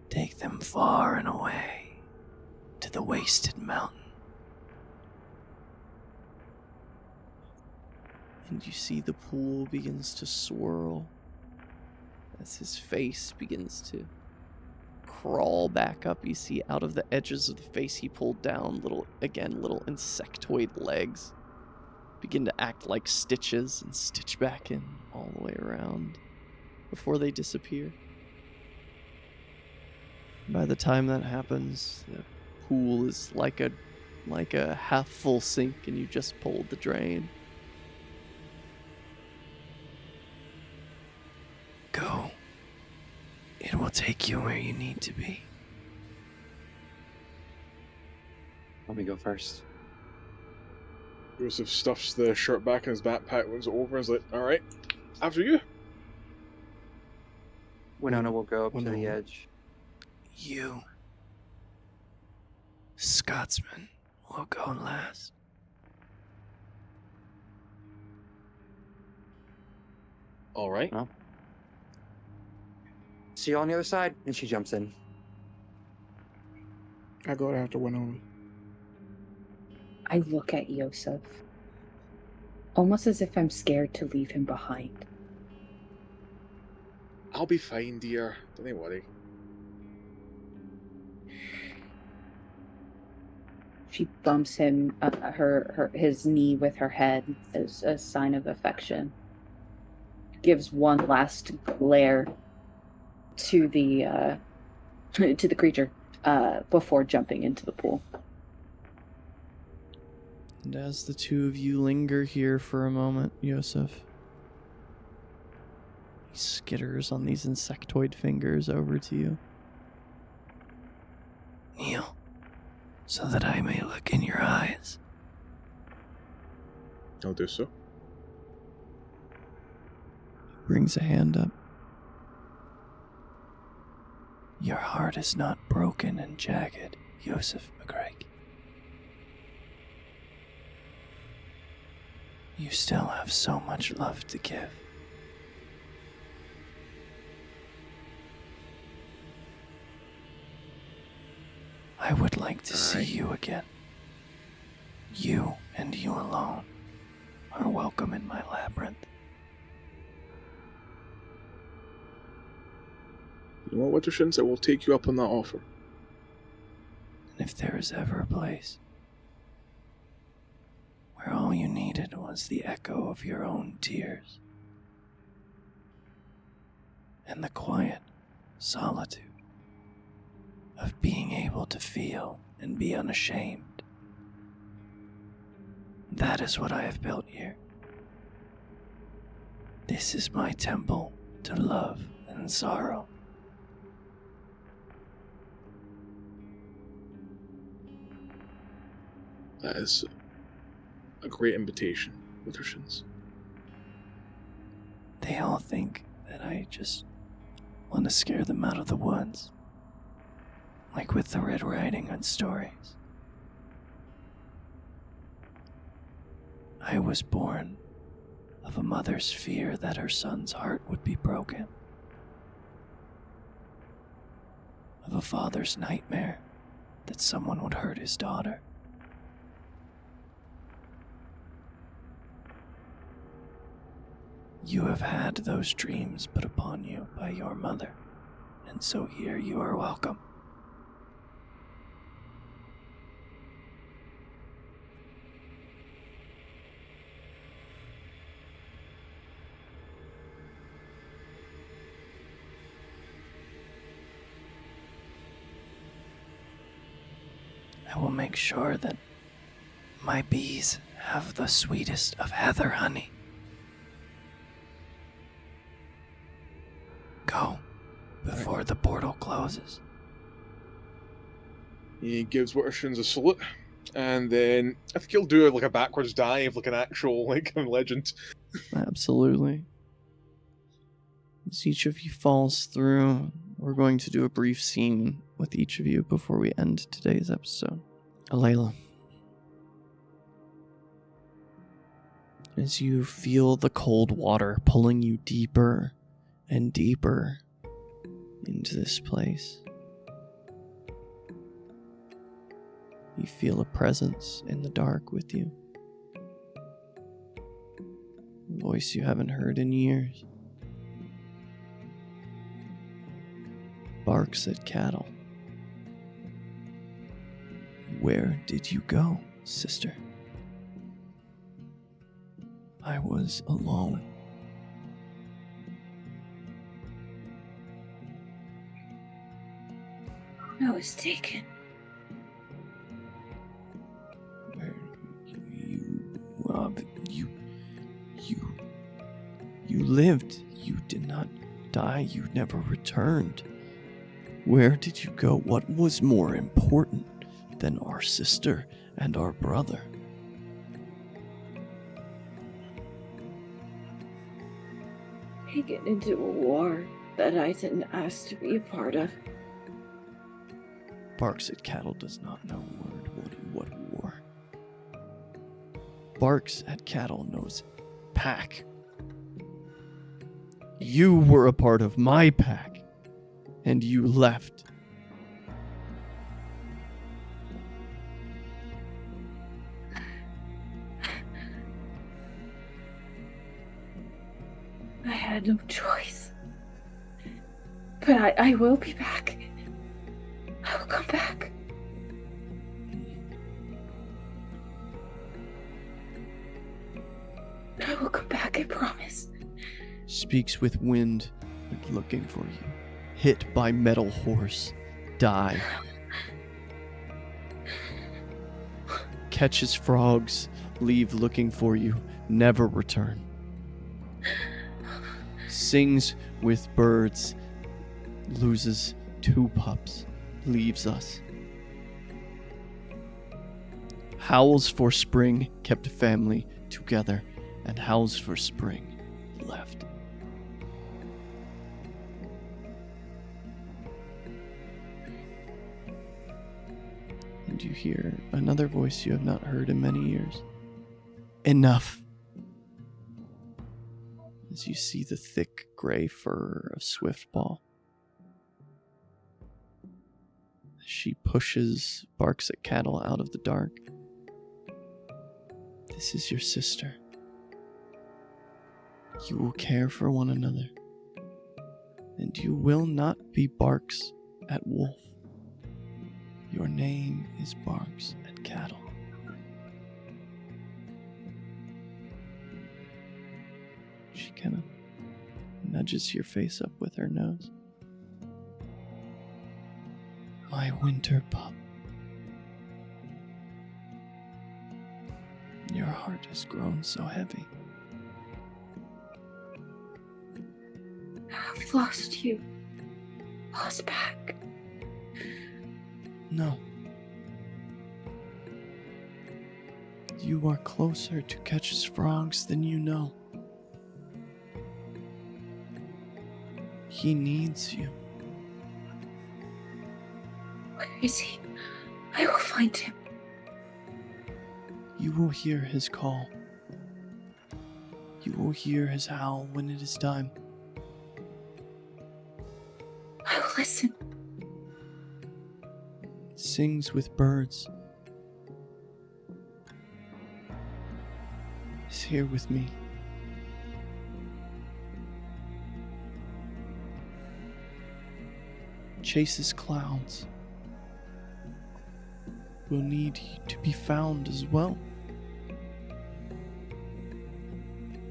Take them far and away to the wasted mountain. And you see the pool begins to swirl as his face begins to crawl back up. You see out of the edges of the face he pulled down little insectoid legs begin to act like stitches and stitch back in all the way around before they disappear. By the time that happens, the pool is like a half full sink and you just pulled the drain. Go. It will take you where you need to be. Let me go first. Joseph stuffs the shirt back in his backpack, looks it over, and is like, alright, after you. Winona will go up to the Winona. edge. You, Scotsman, will go last. Alright. Well, see you on the other side. And she jumps in. I go after Winona. I look at Yosef, almost as if I'm scared to leave him behind. I'll be fine, dear. Don't you worry. She bumps him, his knee with her head as a sign of affection. Gives one last glare to the creature before jumping into the pool. And as the two of you linger here for a moment, Yosef, he skitters on these insectoid fingers over to you. Kneel, so that I may look in your eyes. I'll do so. He brings a hand up. Your heart is not broken and jagged, Yosef McGregor. You still have so much love to give. I would like to see you again. You and you alone are welcome in my labyrinth. You know what, Wittershins? I will take you up on that offer. And if there is ever a place where all you needed was the echo of your own tears and the quiet solitude of being able to feel and be unashamed, that is what I have built here. This is my temple to love and sorrow. That is a great invitation, Wittershins. They all think that I just want to scare them out of the woods, like with the Red Riding Hood stories. I was born of a mother's fear that her son's heart would be broken, of a father's nightmare that someone would hurt his daughter. You have had those dreams put upon you by your mother, and so here you are welcome. I will make sure that my bees have the sweetest of heather honey. Go, before the portal closes. He gives Wittershins a salute, and then I think he'll do like a backwards dive, like an actual legend. Absolutely. As each of you falls through, we're going to do a brief scene with each of you before we end today's episode. Alayla, as you feel the cold water pulling you deeper and deeper into this place, you feel a presence in the dark with you. A voice you haven't heard in years. Barks at cattle. Where did you go, sister? I was alone. I was taken. You lived. You did not die. You never returned. Where did you go? What was more important than our sister and our brother? Taken into a war that I didn't ask to be a part of. Barks at cattle does not know what war. Barks at cattle knows pack. You were a part of my pack, and you left. I had no choice. But I will be back. I will come back. I will come back, I promise. Speaks with wind, looking for you. Hit by metal horse. Die. catches frogs, leave looking for you, never return. Sings with birds, loses 2 pups, leaves us. Howls for spring, kept family together, and howls for spring, left. And you hear another voice you have not heard in many years. Enough. As you see the thick gray fur of Swiftball. She pushes, barks at Cattle out of the dark. This is your sister. You will care for one another. And you will not be Barks at Wolf. Your name is Barks at Cattle. She kind of nudges your face up with her nose. My winter pup. Your heart has grown so heavy. I've lost you. Lost back. No. You are closer to Catch's frogs than you know. He needs you. Where is he? I will find him. You will hear his call. You will hear his howl when it is time. I will listen. Sings with birds. Is here with me. Chases clouds. Will need to be found as well.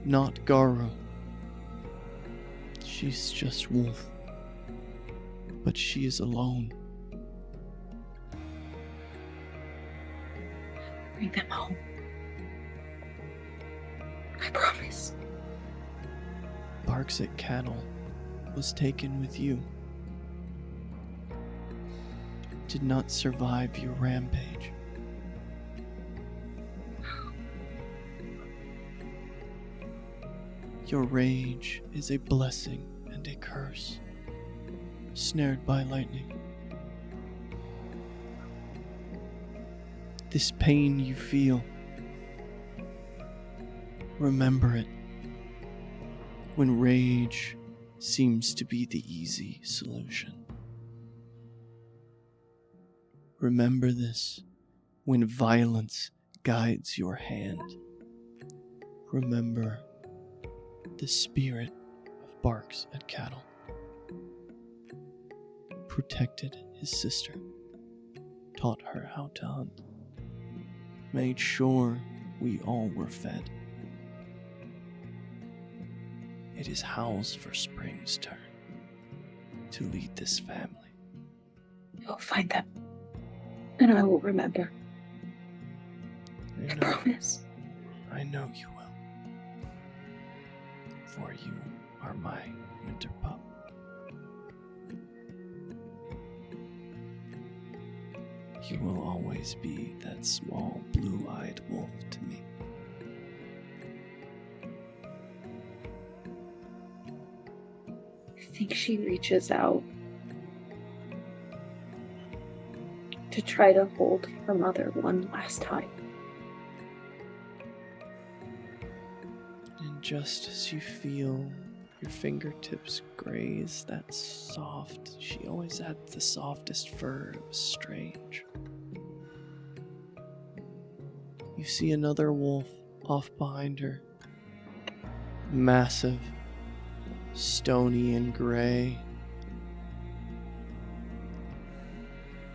Not Garu. She's just Wolf. But she is alone. Bring them home. I promise. Barks at Cattle was taken with you. Did not survive your rampage. Your rage is a blessing and a curse, snared by lightning. This pain you feel, remember it when rage seems to be the easy solution. Remember this when violence guides your hand. Remember the spirit of Barks at Cattle. Protected his sister, taught her how to hunt, made sure we all were fed. It is Howls for Spring's turn to lead this family. I will find them, and I will remember. I promise. I know you will. For you are my winter pup. You will always be that small blue-eyed wolf to me. I think she reaches out to try to hold her mother one last time. And just as you feel your fingertips graze that soft, she always had the softest fur, it was strange. You see another wolf off behind her. Massive, stony and gray.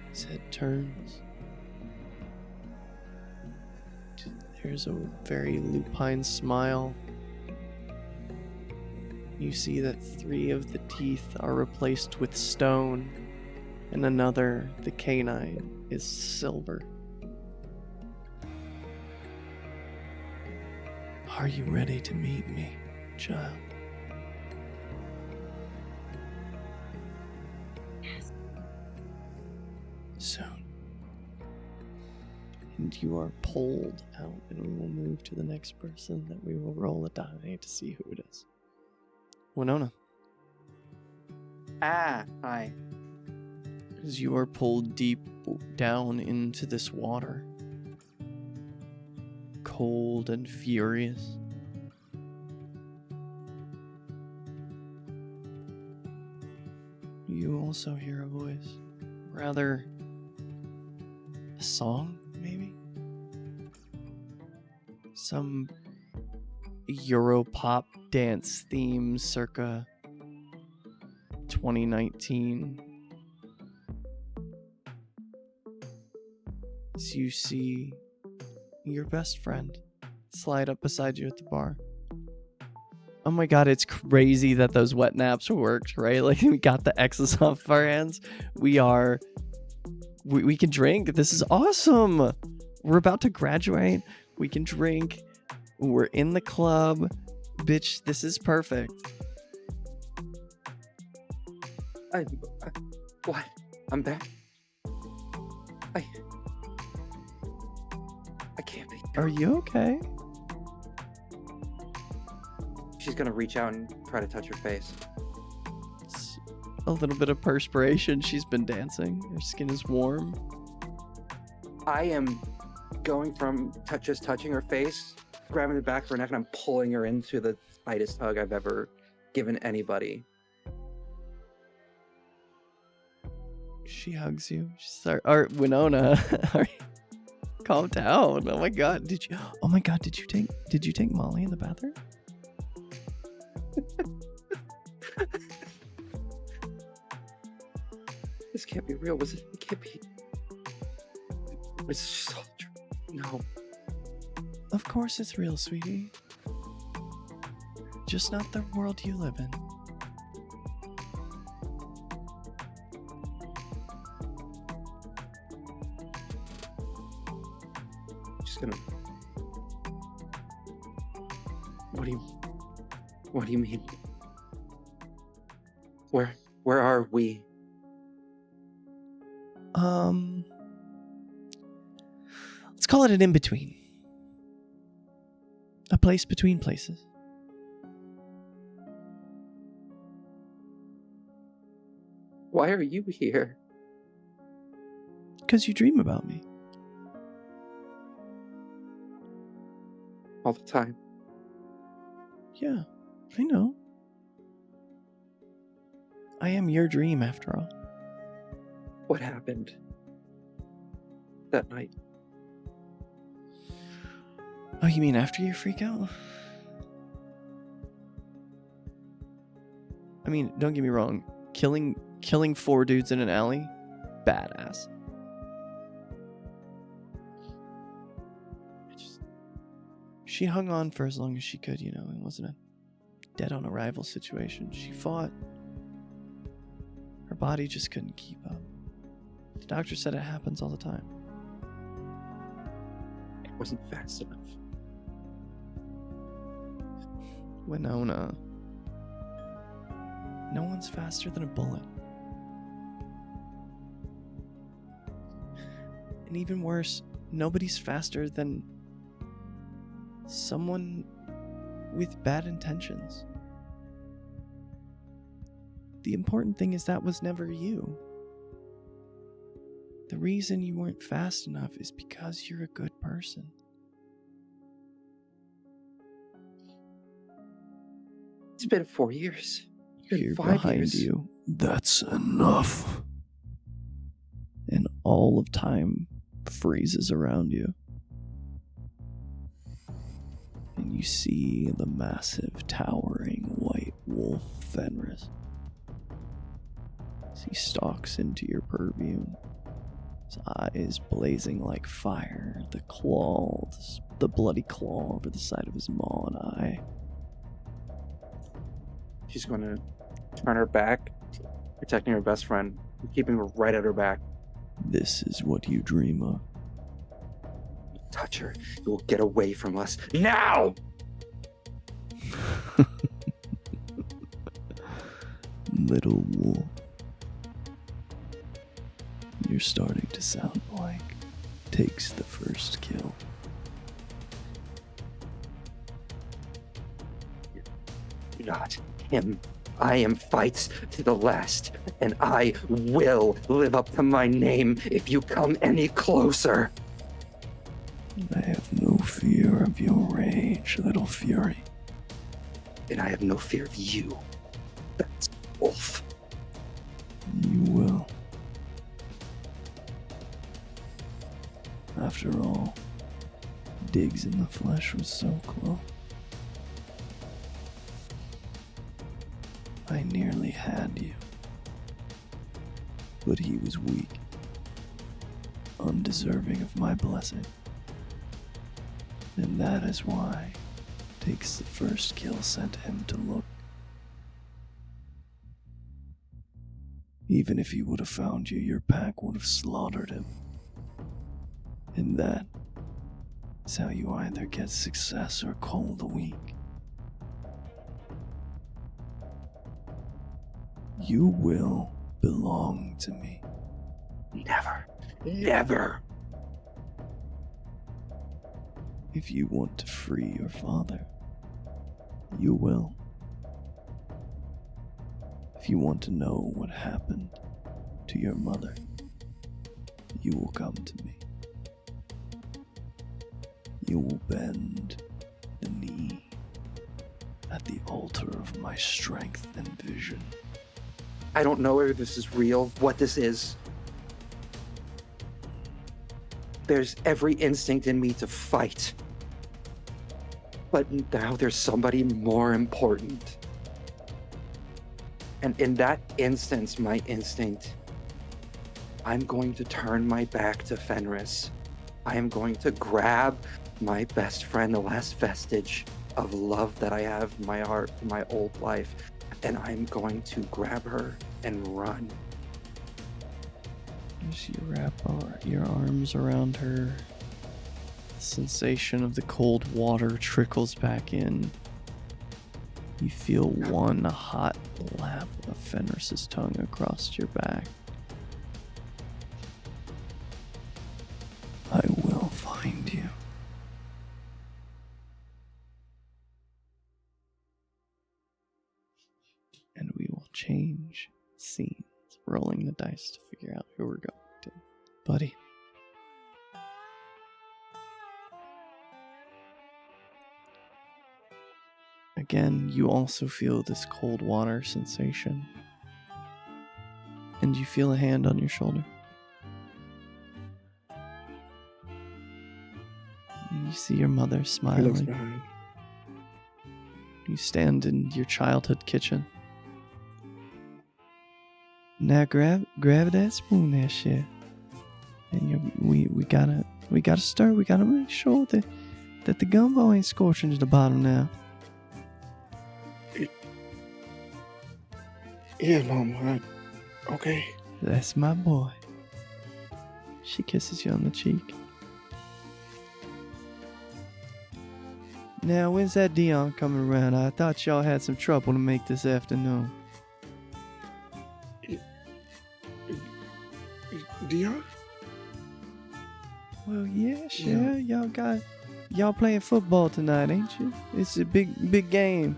His head turns. There's a very lupine smile. You see that 3 of the teeth are replaced with stone, and another, the canine, is silver. Are you ready to meet me, child? Yes. Soon. And you are pulled out, and we will move to the next person that we will roll a die to see who it is. Winona. Hi. As you are pulled deep down into this water, cold and furious, you also hear a voice. Rather, a song, maybe? Some Europop dance theme circa 2019. As you see your best friend slide up beside you at the bar. Oh my god, it's crazy that those wet naps worked, right? Like, we got the X's off our hands. We can drink. This is awesome. We're about to graduate. We can drink. We're in the club. Bitch, this is perfect. What? I'm back? I can't be. Are you okay? She's gonna reach out and try to touch her face. It's a little bit of perspiration. She's been dancing. Her skin is warm. I am going from just touching her face, grabbing the back of her neck, and I'm pulling her into the tightest hug I've ever given anybody. She hugs you. She's like, Winona, calm down. Oh my god, did you take Molly in the bathroom? This can't be real, was it? It can't be. It's just all true. No. Of course it's real, sweetie. Just not the world you live in. Just gonna. What do you mean? Where are we? Let's call it an in-between. A place between places. Why are you here? Because you dream about me. All the time. Yeah, I know. I am your dream, after all. What happened that night? Oh, you mean after your freak out? I mean, don't get me wrong. Killing 4 dudes in an alley? Badass. She hung on for as long as she could, you know. It wasn't a dead on arrival situation. She fought. Her body just couldn't keep up. The doctor said it happens all the time. It wasn't fast enough. Winona. No one's faster than a bullet. And even worse, nobody's faster than someone with bad intentions. The important thing is that was never you. The reason you weren't fast enough is because you're a good person. It's been 4 years. It's been You're 5 behind years. you. That's enough. And all of time freezes around you. And you see the massive, towering white wolf Fenris. As he stalks into your purview, his eyes blazing like fire, the bloody claw over the side of his maw and eye. She's going to turn her back, protecting her best friend, keeping her right at her back. This is what you dream of. You touch her, you will get away from us. Now! Little wolf. You're starting to sound like takes the first kill. Not him. I am fights to the last, and I will live up to my name if you come any closer. I have no fear of your rage, little fury. And I have no fear of you. That's Wolf. You will. After all, digs in the flesh was so close. I nearly had you. But he was weak, undeserving of my blessing. And that is why takes the first kill sent him to look. Even if he would have found you, your pack would have slaughtered him. And that is how you either get success or cull the weak. You will belong to me. Never. Never. If you want to free your father, you will. If you want to know what happened to your mother, you will come to me. You will bend the knee at the altar of my strength and vision. I don't know if this is real, what this is. There's every instinct in me to fight. But now there's somebody more important. And in that instance, my instinct, I'm going to turn my back to Fenris. I am going to grab my best friend, the last vestige of love that I have in my heart from my old life, and I'm going to grab her and run. As you wrap your arms around her, the sensation of the cold water trickles back in. You feel one hot lap of Fenris's tongue across your back. I will find you. And we will change scenes, rolling the dice to figure out who we're going to. Buddy. Again, you also feel this cold water sensation. And you feel a hand on your shoulder. And you see your mother He looks smiling. behind. You stand in your childhood kitchen. Now grab that spoon there, Chef. And we gotta stir. We gotta make sure that the gumbo ain't scorching to the bottom now. Yeah, Mom. Okay. That's my boy. She kisses you on the cheek. Now, when's that Dion coming around? I thought y'all had some trouble to make this afternoon. Dion? Well, yeah, sure. Y'all playing football tonight, ain't you? It's a big game.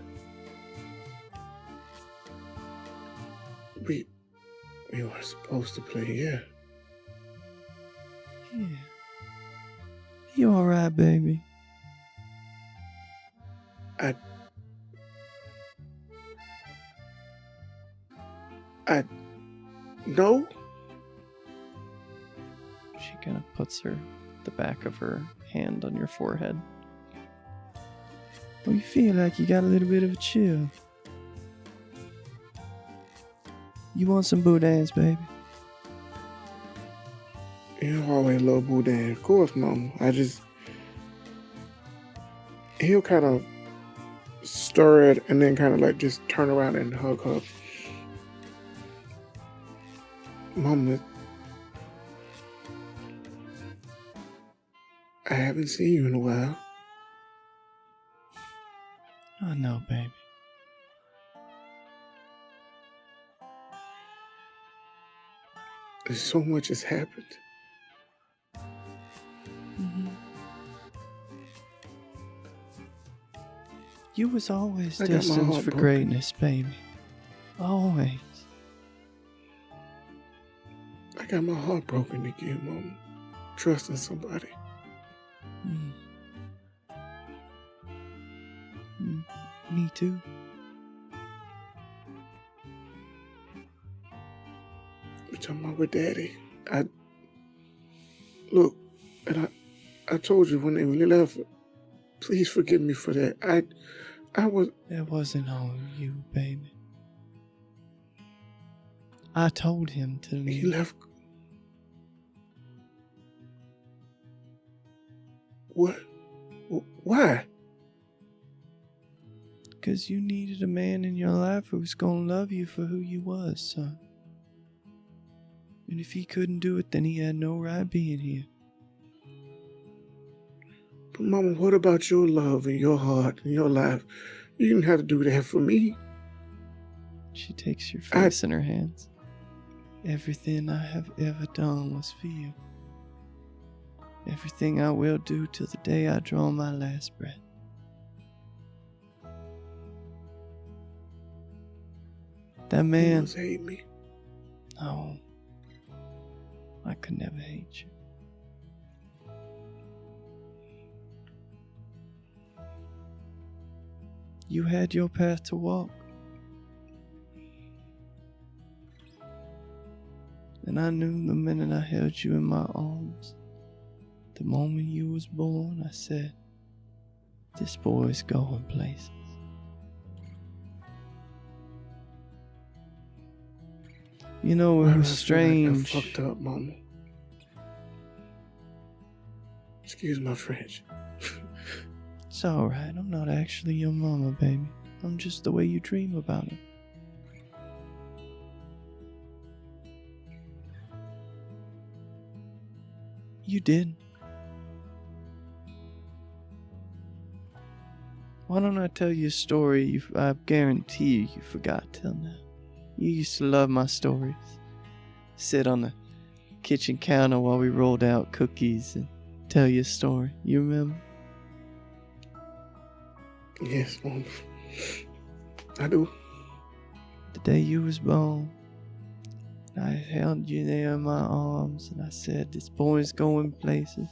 We were supposed to play, yeah. Yeah. You alright, baby? No? She kind of puts the back of her hand on your forehead. Oh, you feel like you got a little bit of a chill. You want some boudins, baby? You always love boudin. Of course, Mom. He'll kind of stir it and then kind of like just turn around and hug her. Mom, I haven't seen you in a while. I know, baby. So much has happened. Mm-hmm. You was always I got my destined heart for broken. greatness, baby. Always. I got my heart broken again, Mama. Trusting somebody. Mm. Me too. You're talking about with Daddy. Look, and I told you when they left, please forgive me for that. I was... It wasn't on you, baby. I told him to leave. He left... What? Why? Because you needed a man in your life who was going to love you for who you was, son. And if he couldn't do it, then he had no right being here. But Mama, what about your love and your heart and your life? You didn't have to do that for me. She takes your face in her hands. Everything I have ever done was for you. Everything I will do till the day I draw my last breath. That man... You must hate me. No. I could never hate you. You had your path to walk. And I knew the minute I held you in my arms, the moment you was born, I said, this boy's going places. You know, it was strange. I fucked up, Mama. Excuse my French. It's alright, I'm not actually your mama, baby. I'm just the way you dream about it. You did. Why don't I tell you a story I guarantee you forgot till now. You used to love my stories. Sit on the kitchen counter while we rolled out cookies and tell you a story. You remember? Yes, Mom. I do. The day you was born, I held you there in my arms and I said, this boy's going places.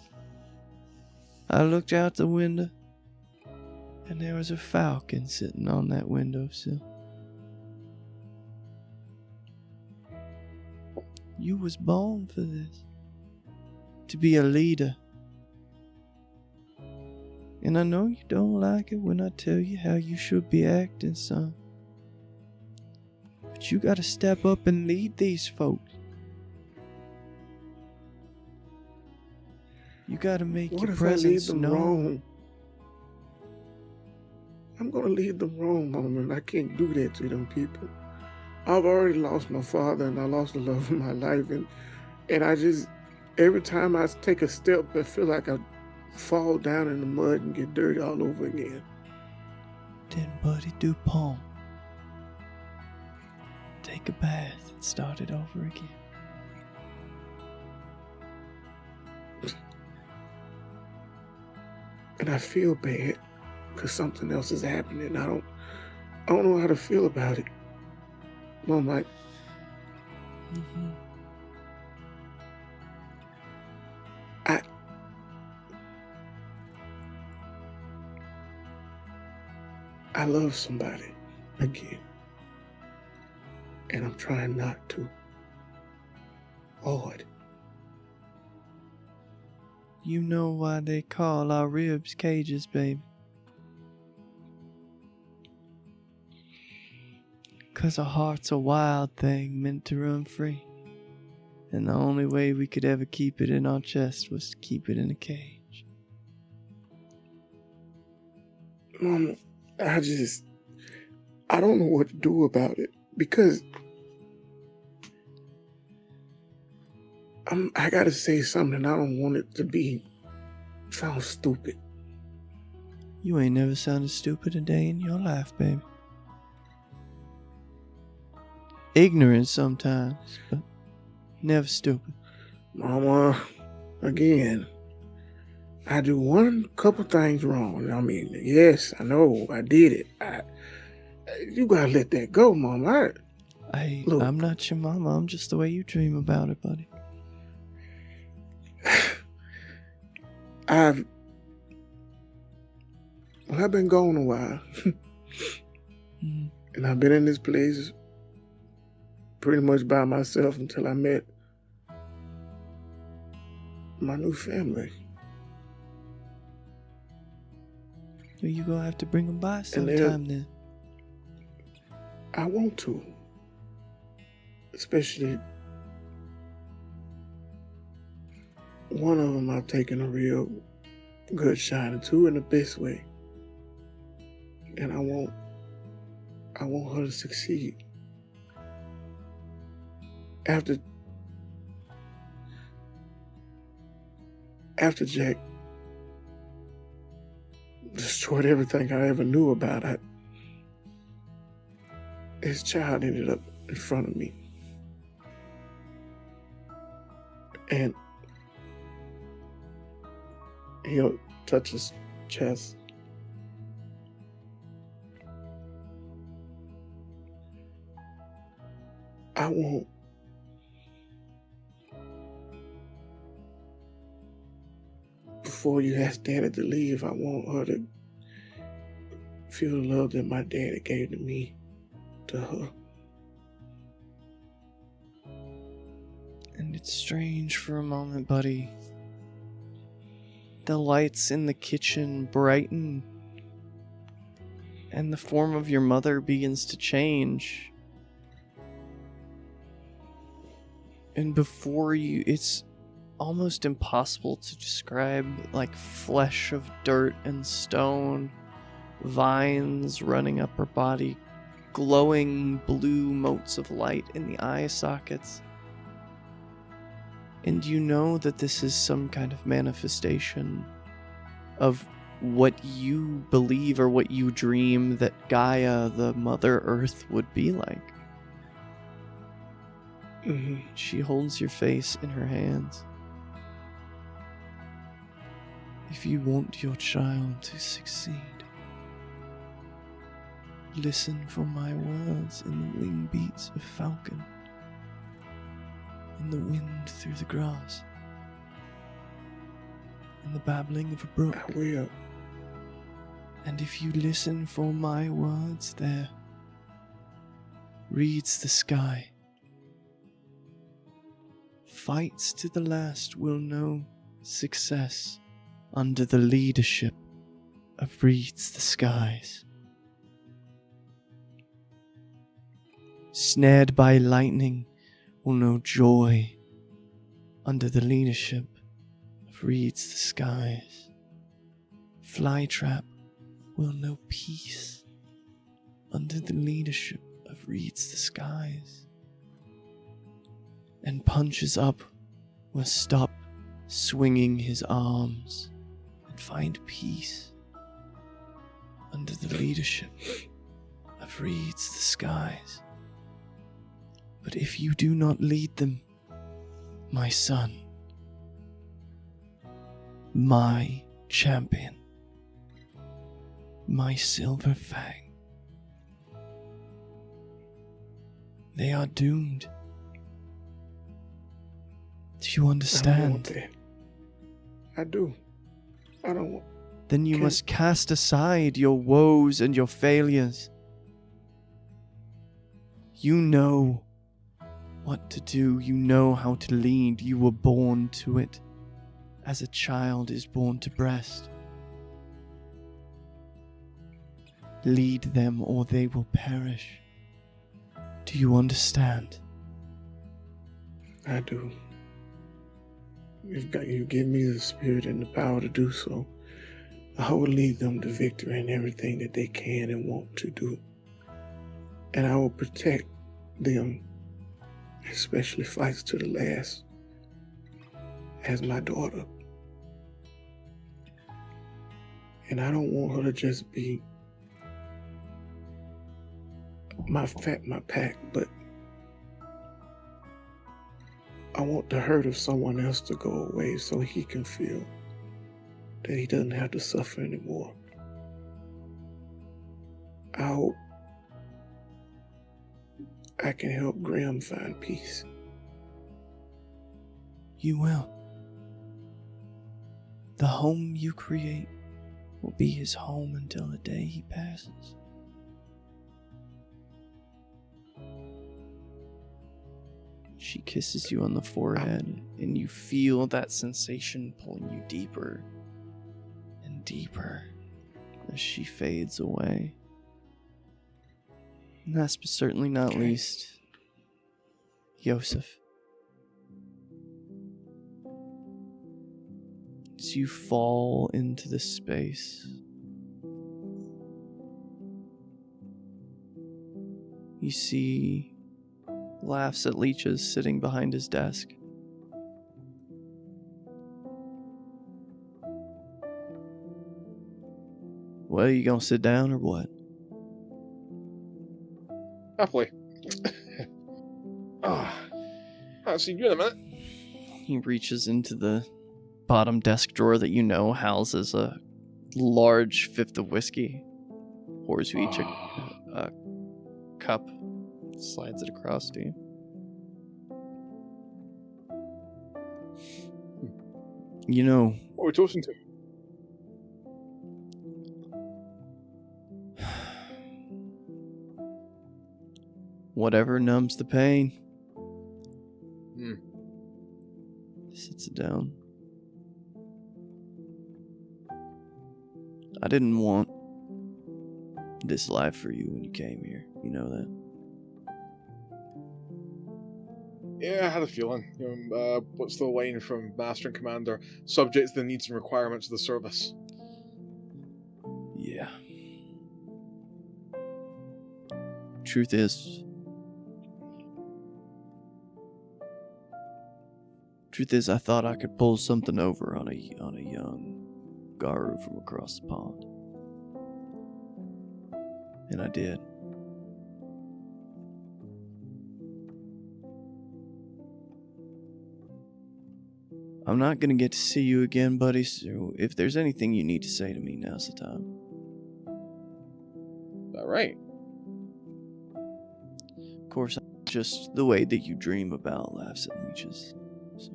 I looked out the window and there was a falcon sitting on that windowsill. You was born for this. To be a leader. And I know you don't like it when I tell you how you should be acting, son. But you gotta step up and lead these folks. You gotta make What your if I lead presence them known. wrong? I'm gonna lead them wrong, Mama, and I can't do that to them people. I've already lost my father and I lost the love of my life, and I just, every time I take a step, I feel like I fall down in the mud and get dirty all over again. Then, buddy, do palm. Take a bath and start it over again. And I feel bad because something else is happening. I don't know how to feel about it. Mom, I love somebody again. And I'm trying not to. Lord. You know why they call our ribs cages, baby. 'Cause our heart's a wild thing meant to run free. And the only way we could ever keep it in our chest was to keep it in a cage. Mama, I don't know what to do about it because I gotta say something. I don't want it to sound stupid. You ain't never sounded stupid a day in your life, baby. Ignorant sometimes, but Never stupid. Mama, again, I do one couple things wrong. I mean, yes, I know I did it. You gotta let that go, Mama. Look. I'm not your mama. I'm just the way you dream about it, buddy. I've been gone a while. And I've been in this place pretty much by myself until I met my new family. Well, you gonna have to bring them by sometime then. I want to. Especially one of them I've taken a real good shine to in the best way. And I want her to succeed. After Jack destroyed everything I ever knew about it, his child ended up in front of me. And he'll touch his chest. I want before you ask Daddy to leave, I want her to feel the love that my daddy gave to me, to her. And it's strange for a moment, buddy. The lights in the kitchen brighten, and the form of your mother begins to change. And before you, it's almost impossible to describe, like flesh of dirt and stone, vines running up her body, glowing blue motes of light in the eye sockets. And you know that this is some kind of manifestation of what you believe or what you dream that Gaia, the Mother Earth, would be like. Mm-hmm. She holds your face in her hands. If you want your child to succeed, listen for my words in the wing beats of falcon, in the wind through the grass, in the babbling of a brook. I will. And if you listen for my words, there reads the sky. Fights to the last will know success under the leadership of reads the skies. Snared by lightning will know joy under the leadership of reads the skies. Flytrap will know peace under the leadership of reads the skies. And Punches Up will stop swinging his arms and find peace under the leadership of reads the skies. But if you do not lead them, my son, my champion, my Silver Fang, they are doomed. Do you understand? I don't want that. I do. I don't want... Then you must cast aside your woes and your failures. You know what to do. You know how to lead. You were born to it, as a child is born to breast. Lead them or they will perish. Do you understand? I do. You give me the spirit and the power to do so. I will lead them to victory in everything that they can and want to do. And I will protect them, especially fights to the last, as my daughter. And I don't want her to just be my pack, but I want the hurt of someone else to go away so he can feel that he doesn't have to suffer anymore. I hope I can help Wyrm find peace. You will. The home you create will be his home until the day he passes. She kisses you on the forehead, and you feel that sensation pulling you deeper and deeper as she fades away. And last but certainly not least, Yosef. As you fall into the space, you see Laughs at Leeches sitting behind his desk. Well, you gonna sit down or what? Happily. I haven't seen you in a minute. He reaches into the bottom desk drawer that you know houses a large fifth of whiskey. Pours you each a cup. Slides it across to you. You know, What are we toasting to? whatever numbs the pain. Hmm. Sits it down. I didn't want this life for you when you came here. You know that. Yeah, I had a feeling. What's the line from Master and Commander? Subject to the needs and requirements of the service. Yeah. Truth is, I thought I could pull something over on a young Garu from across the pond. And I did. I'm not gonna get to see you again, buddy, so if there's anything you need to say to me, now's the time. All right. Of course, just the way that you dream about Laughs at Leeches. So.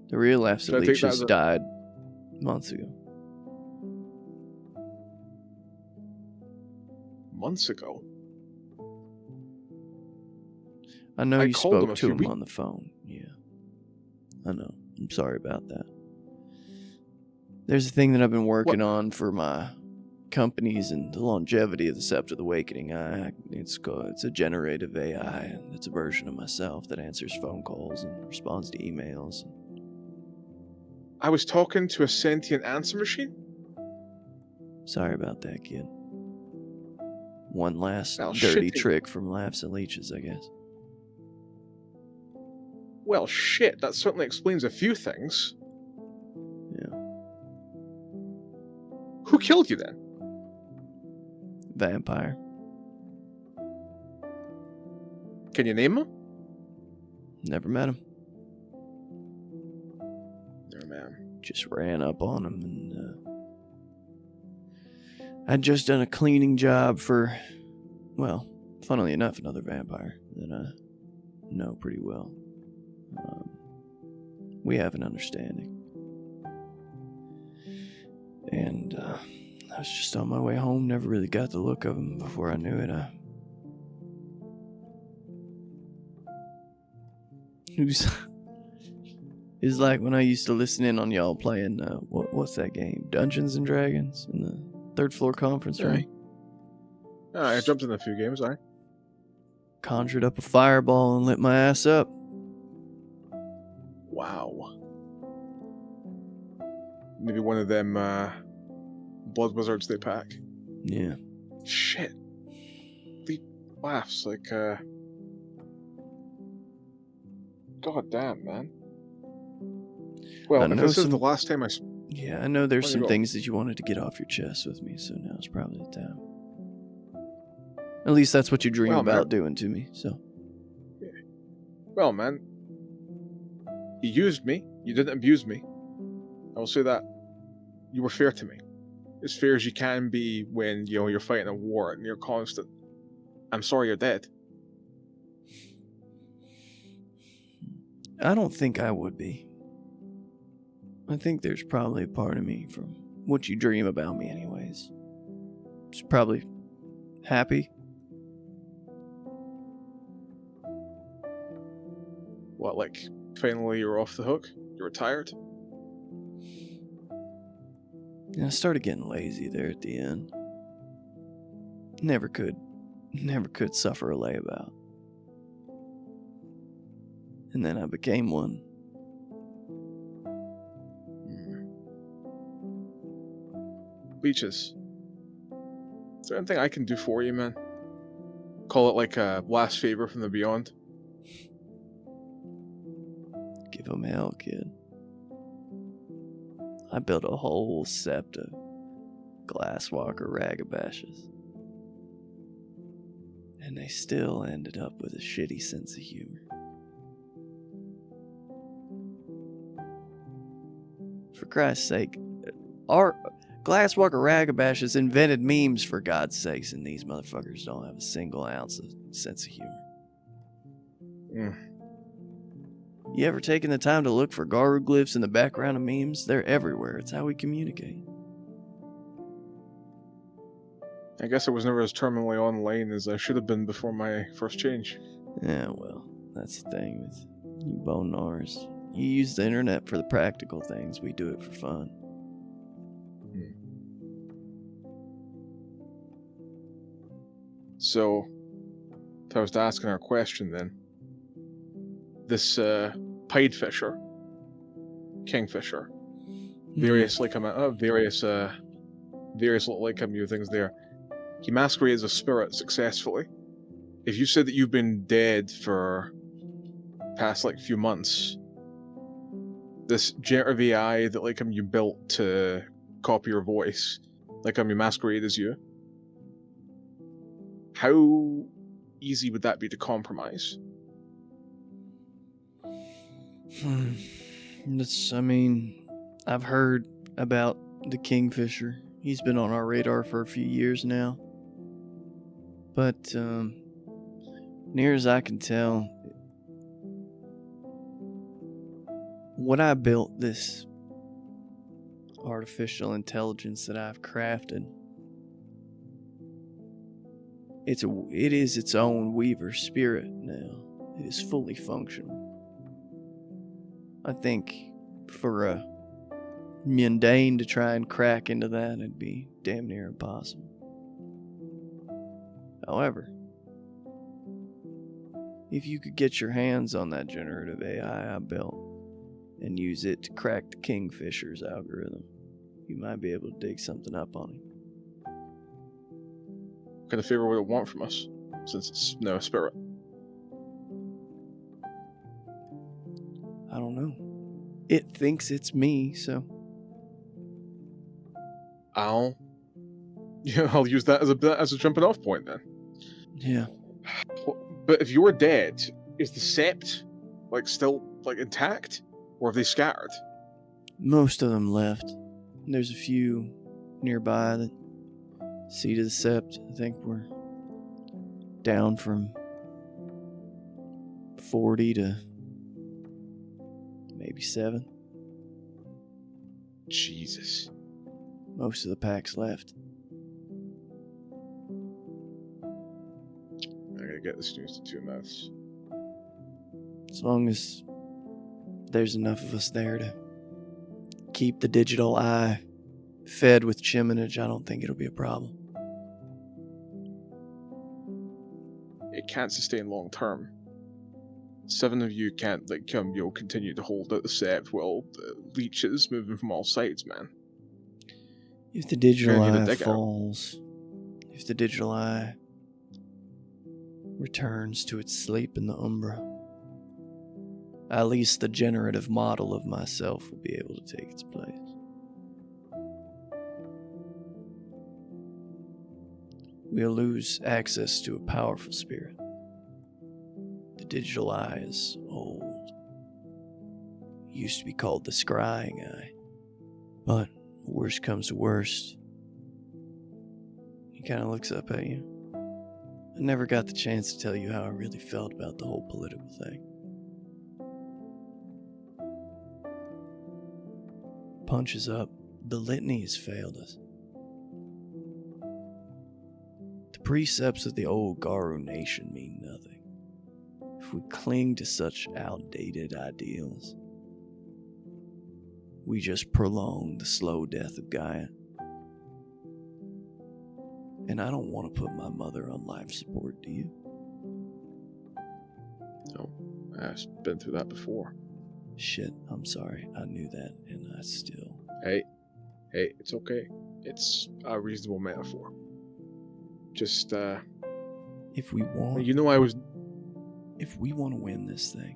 The real Laughs Should at I take that Leeches as a- died months ago. Months ago. I know I you called him spoke a to few him weeks- on the phone. Yeah. I know. I'm sorry about that. There's a thing that I've been working on for my companies and the longevity of the Scepter of the Awakening. It's a generative AI, and it's a version of myself that answers phone calls and responds to emails. I was talking to a sentient answer machine? Sorry about that, kid. One last Well, dirty shit. trick from Laughs at Leeches, I guess. Well, shit, that certainly explains a few things. Yeah. Who killed you then? Vampire. Can you name him? Never met him. No, man. Just ran up on him, and I'd just done a cleaning job for, well, funnily enough, another vampire that I know pretty well. We have an understanding. And I was just on my way home, never really got the look of him. Before I knew it, it was like when I used to listen in on y'all playing, what's that game? Dungeons and Dragons in the third floor conference room. I jumped in a few games, I. Conjured up a fireball and lit my ass up. Wow. Maybe one of them blood wizards they pack. Yeah. Shit. The laughs like God damn, man. Well, I if know this is some- the last time Yeah, I know there's Where you some go? things that you wanted to get off your chest with me, so now's probably the time. At least that's what you dream Well, about doing to me, so. Well, man, you used me. You didn't abuse me. I will say that. You were fair to me. As fair as you can be when, you're fighting a war and you're constant. I'm sorry you're dead. I don't think I would be. I think there's probably a part of me from what you dream about me anyways. It's probably happy. What, like, finally you're off the hook? You're retired? And I started getting lazy there at the end. Never could suffer a layabout. And then I became one. Leeches. Is there anything I can do for you, man? Call it like a last favor from the beyond? Give him hell, kid. I built a whole sept of glasswalker ragabashes. And they still ended up with a shitty sense of humor. For Christ's sake, our glasswalker ragabashes invented memes, for God's sakes, and these motherfuckers don't have a single ounce of sense of humor. You ever taken the time to look for garglyphs in the background of memes? They're everywhere. It's how we communicate. I guess I was never as terminally online as I should have been before my first change. Yeah, well, that's the thing with you bone gnars. You use the internet for the practical things. We do it for fun. So, if I was to ask our question then, this pied fisher, kingfisher, various various little things there. He masquerades as a spirit successfully. If you said that you've been dead for past few months, this generative AI that you built to copy your voice, you masquerade as you. How easy would that be to compromise? I've heard about the kingfisher. He's been on our radar for a few years now. But, near as I can tell, what I built, this artificial intelligence that I've crafted, it is its own weaver spirit now. It is fully functional. I think for a mundane to try and crack into that, it'd be damn near impossible. However, if you could get your hands on that generative AI I built and use it to crack the kingfisher's algorithm, you might be able to dig something up on him. What kind of favor would it want from us, since it's no spirit? I don't know. It thinks it's me, so... I'll use that as a jumping off point then. Yeah. But if you're dead, is the sept still intact, or have they scattered? Most of them left. There's a few nearby that see to the sept. I think we're down from 40 to maybe 7. Jesus. Most of the pack's left. I gotta get this news to 2 mouths. As long as there's enough of us there to keep the digital eye fed with chiminage, I don't think it'll be a problem. It can't sustain long term. 7 of you can't continue to hold out the sept while the leeches moving from all sides, man. If the digital eye falls, if the digital eye returns to its sleep in the Umbra, at least the generative model of myself will be able to take its place. We'll lose access to a powerful spirit. The digital eye is old. Used to be called the scrying eye. But worst comes to worst. He kind of looks up at you. I never got the chance to tell you how I really felt about the whole political thing. Punches up. The litany has failed us. The precepts of the old Garu nation mean nothing if we cling to such outdated ideals. We just prolong the slow death of Gaia. And I don't want to put my mother on life support, do you? No, I've been through that before. Shit, I'm sorry. I knew that, and I still... Hey, it's okay. It's a reasonable metaphor. Just, If we want... you know I was... If we want to win this thing,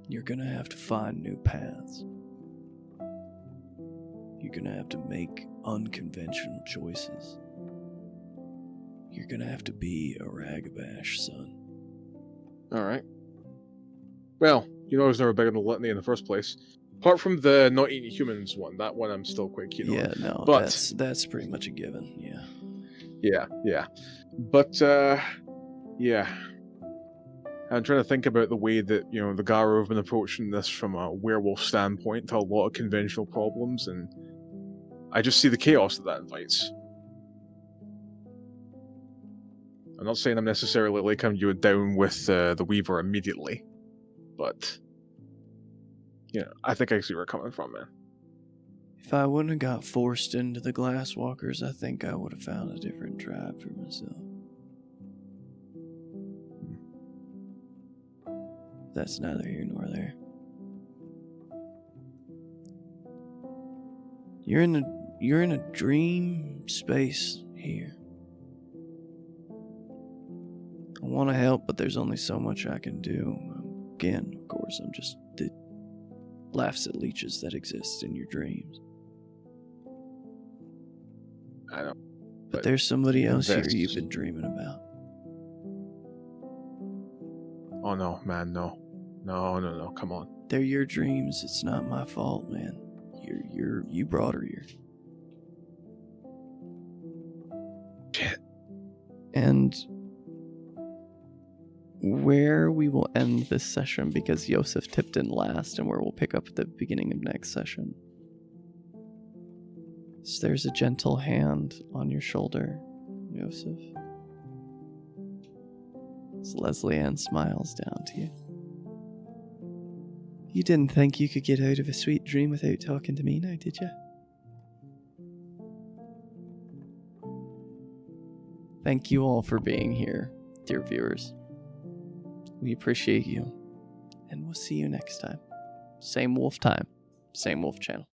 you're gonna have to find new paths. You're gonna have to make unconventional choices. You're gonna have to be a Ragabash, son. Alright. Well, you know I was never big on the litany in the first place. Apart from the not eating humans one, that one I'm still quite keen on. Yeah, no, But that's pretty much a given, yeah. Yeah. But, yeah. I'm trying to think about the way that, you know, the Garu have been approaching this from a werewolf standpoint to a lot of conventional problems, and I just see the chaos that invites. I'm not saying I'm necessarily like you down with the Weaver immediately, but, you know, I think I see where you're coming from, man. If I wouldn't have got forced into the Glasswalkers, I think I would have found a different tribe for myself. That's neither here nor there. You're in a dream space here. I want to help, but there's only so much I can do. Again, of course, I'm just the laughs at leeches that exist in your dreams. I know. But there's somebody else here invest. you've been dreaming about. Oh no, man, no. No, come on. They're your dreams. It's not my fault, man. You brought her here. Shit. And where we will end this session, because Yosef tipped in last, and where we'll pick up at the beginning of next session. So there's a gentle hand on your shoulder, Yosef. As Leslie Ann smiles down to you. You didn't think you could get out of a sweet dream without talking to me now, did you? Thank you all for being here, dear viewers. We appreciate you, and we'll see you next time. Same wolf time, same wolf channel.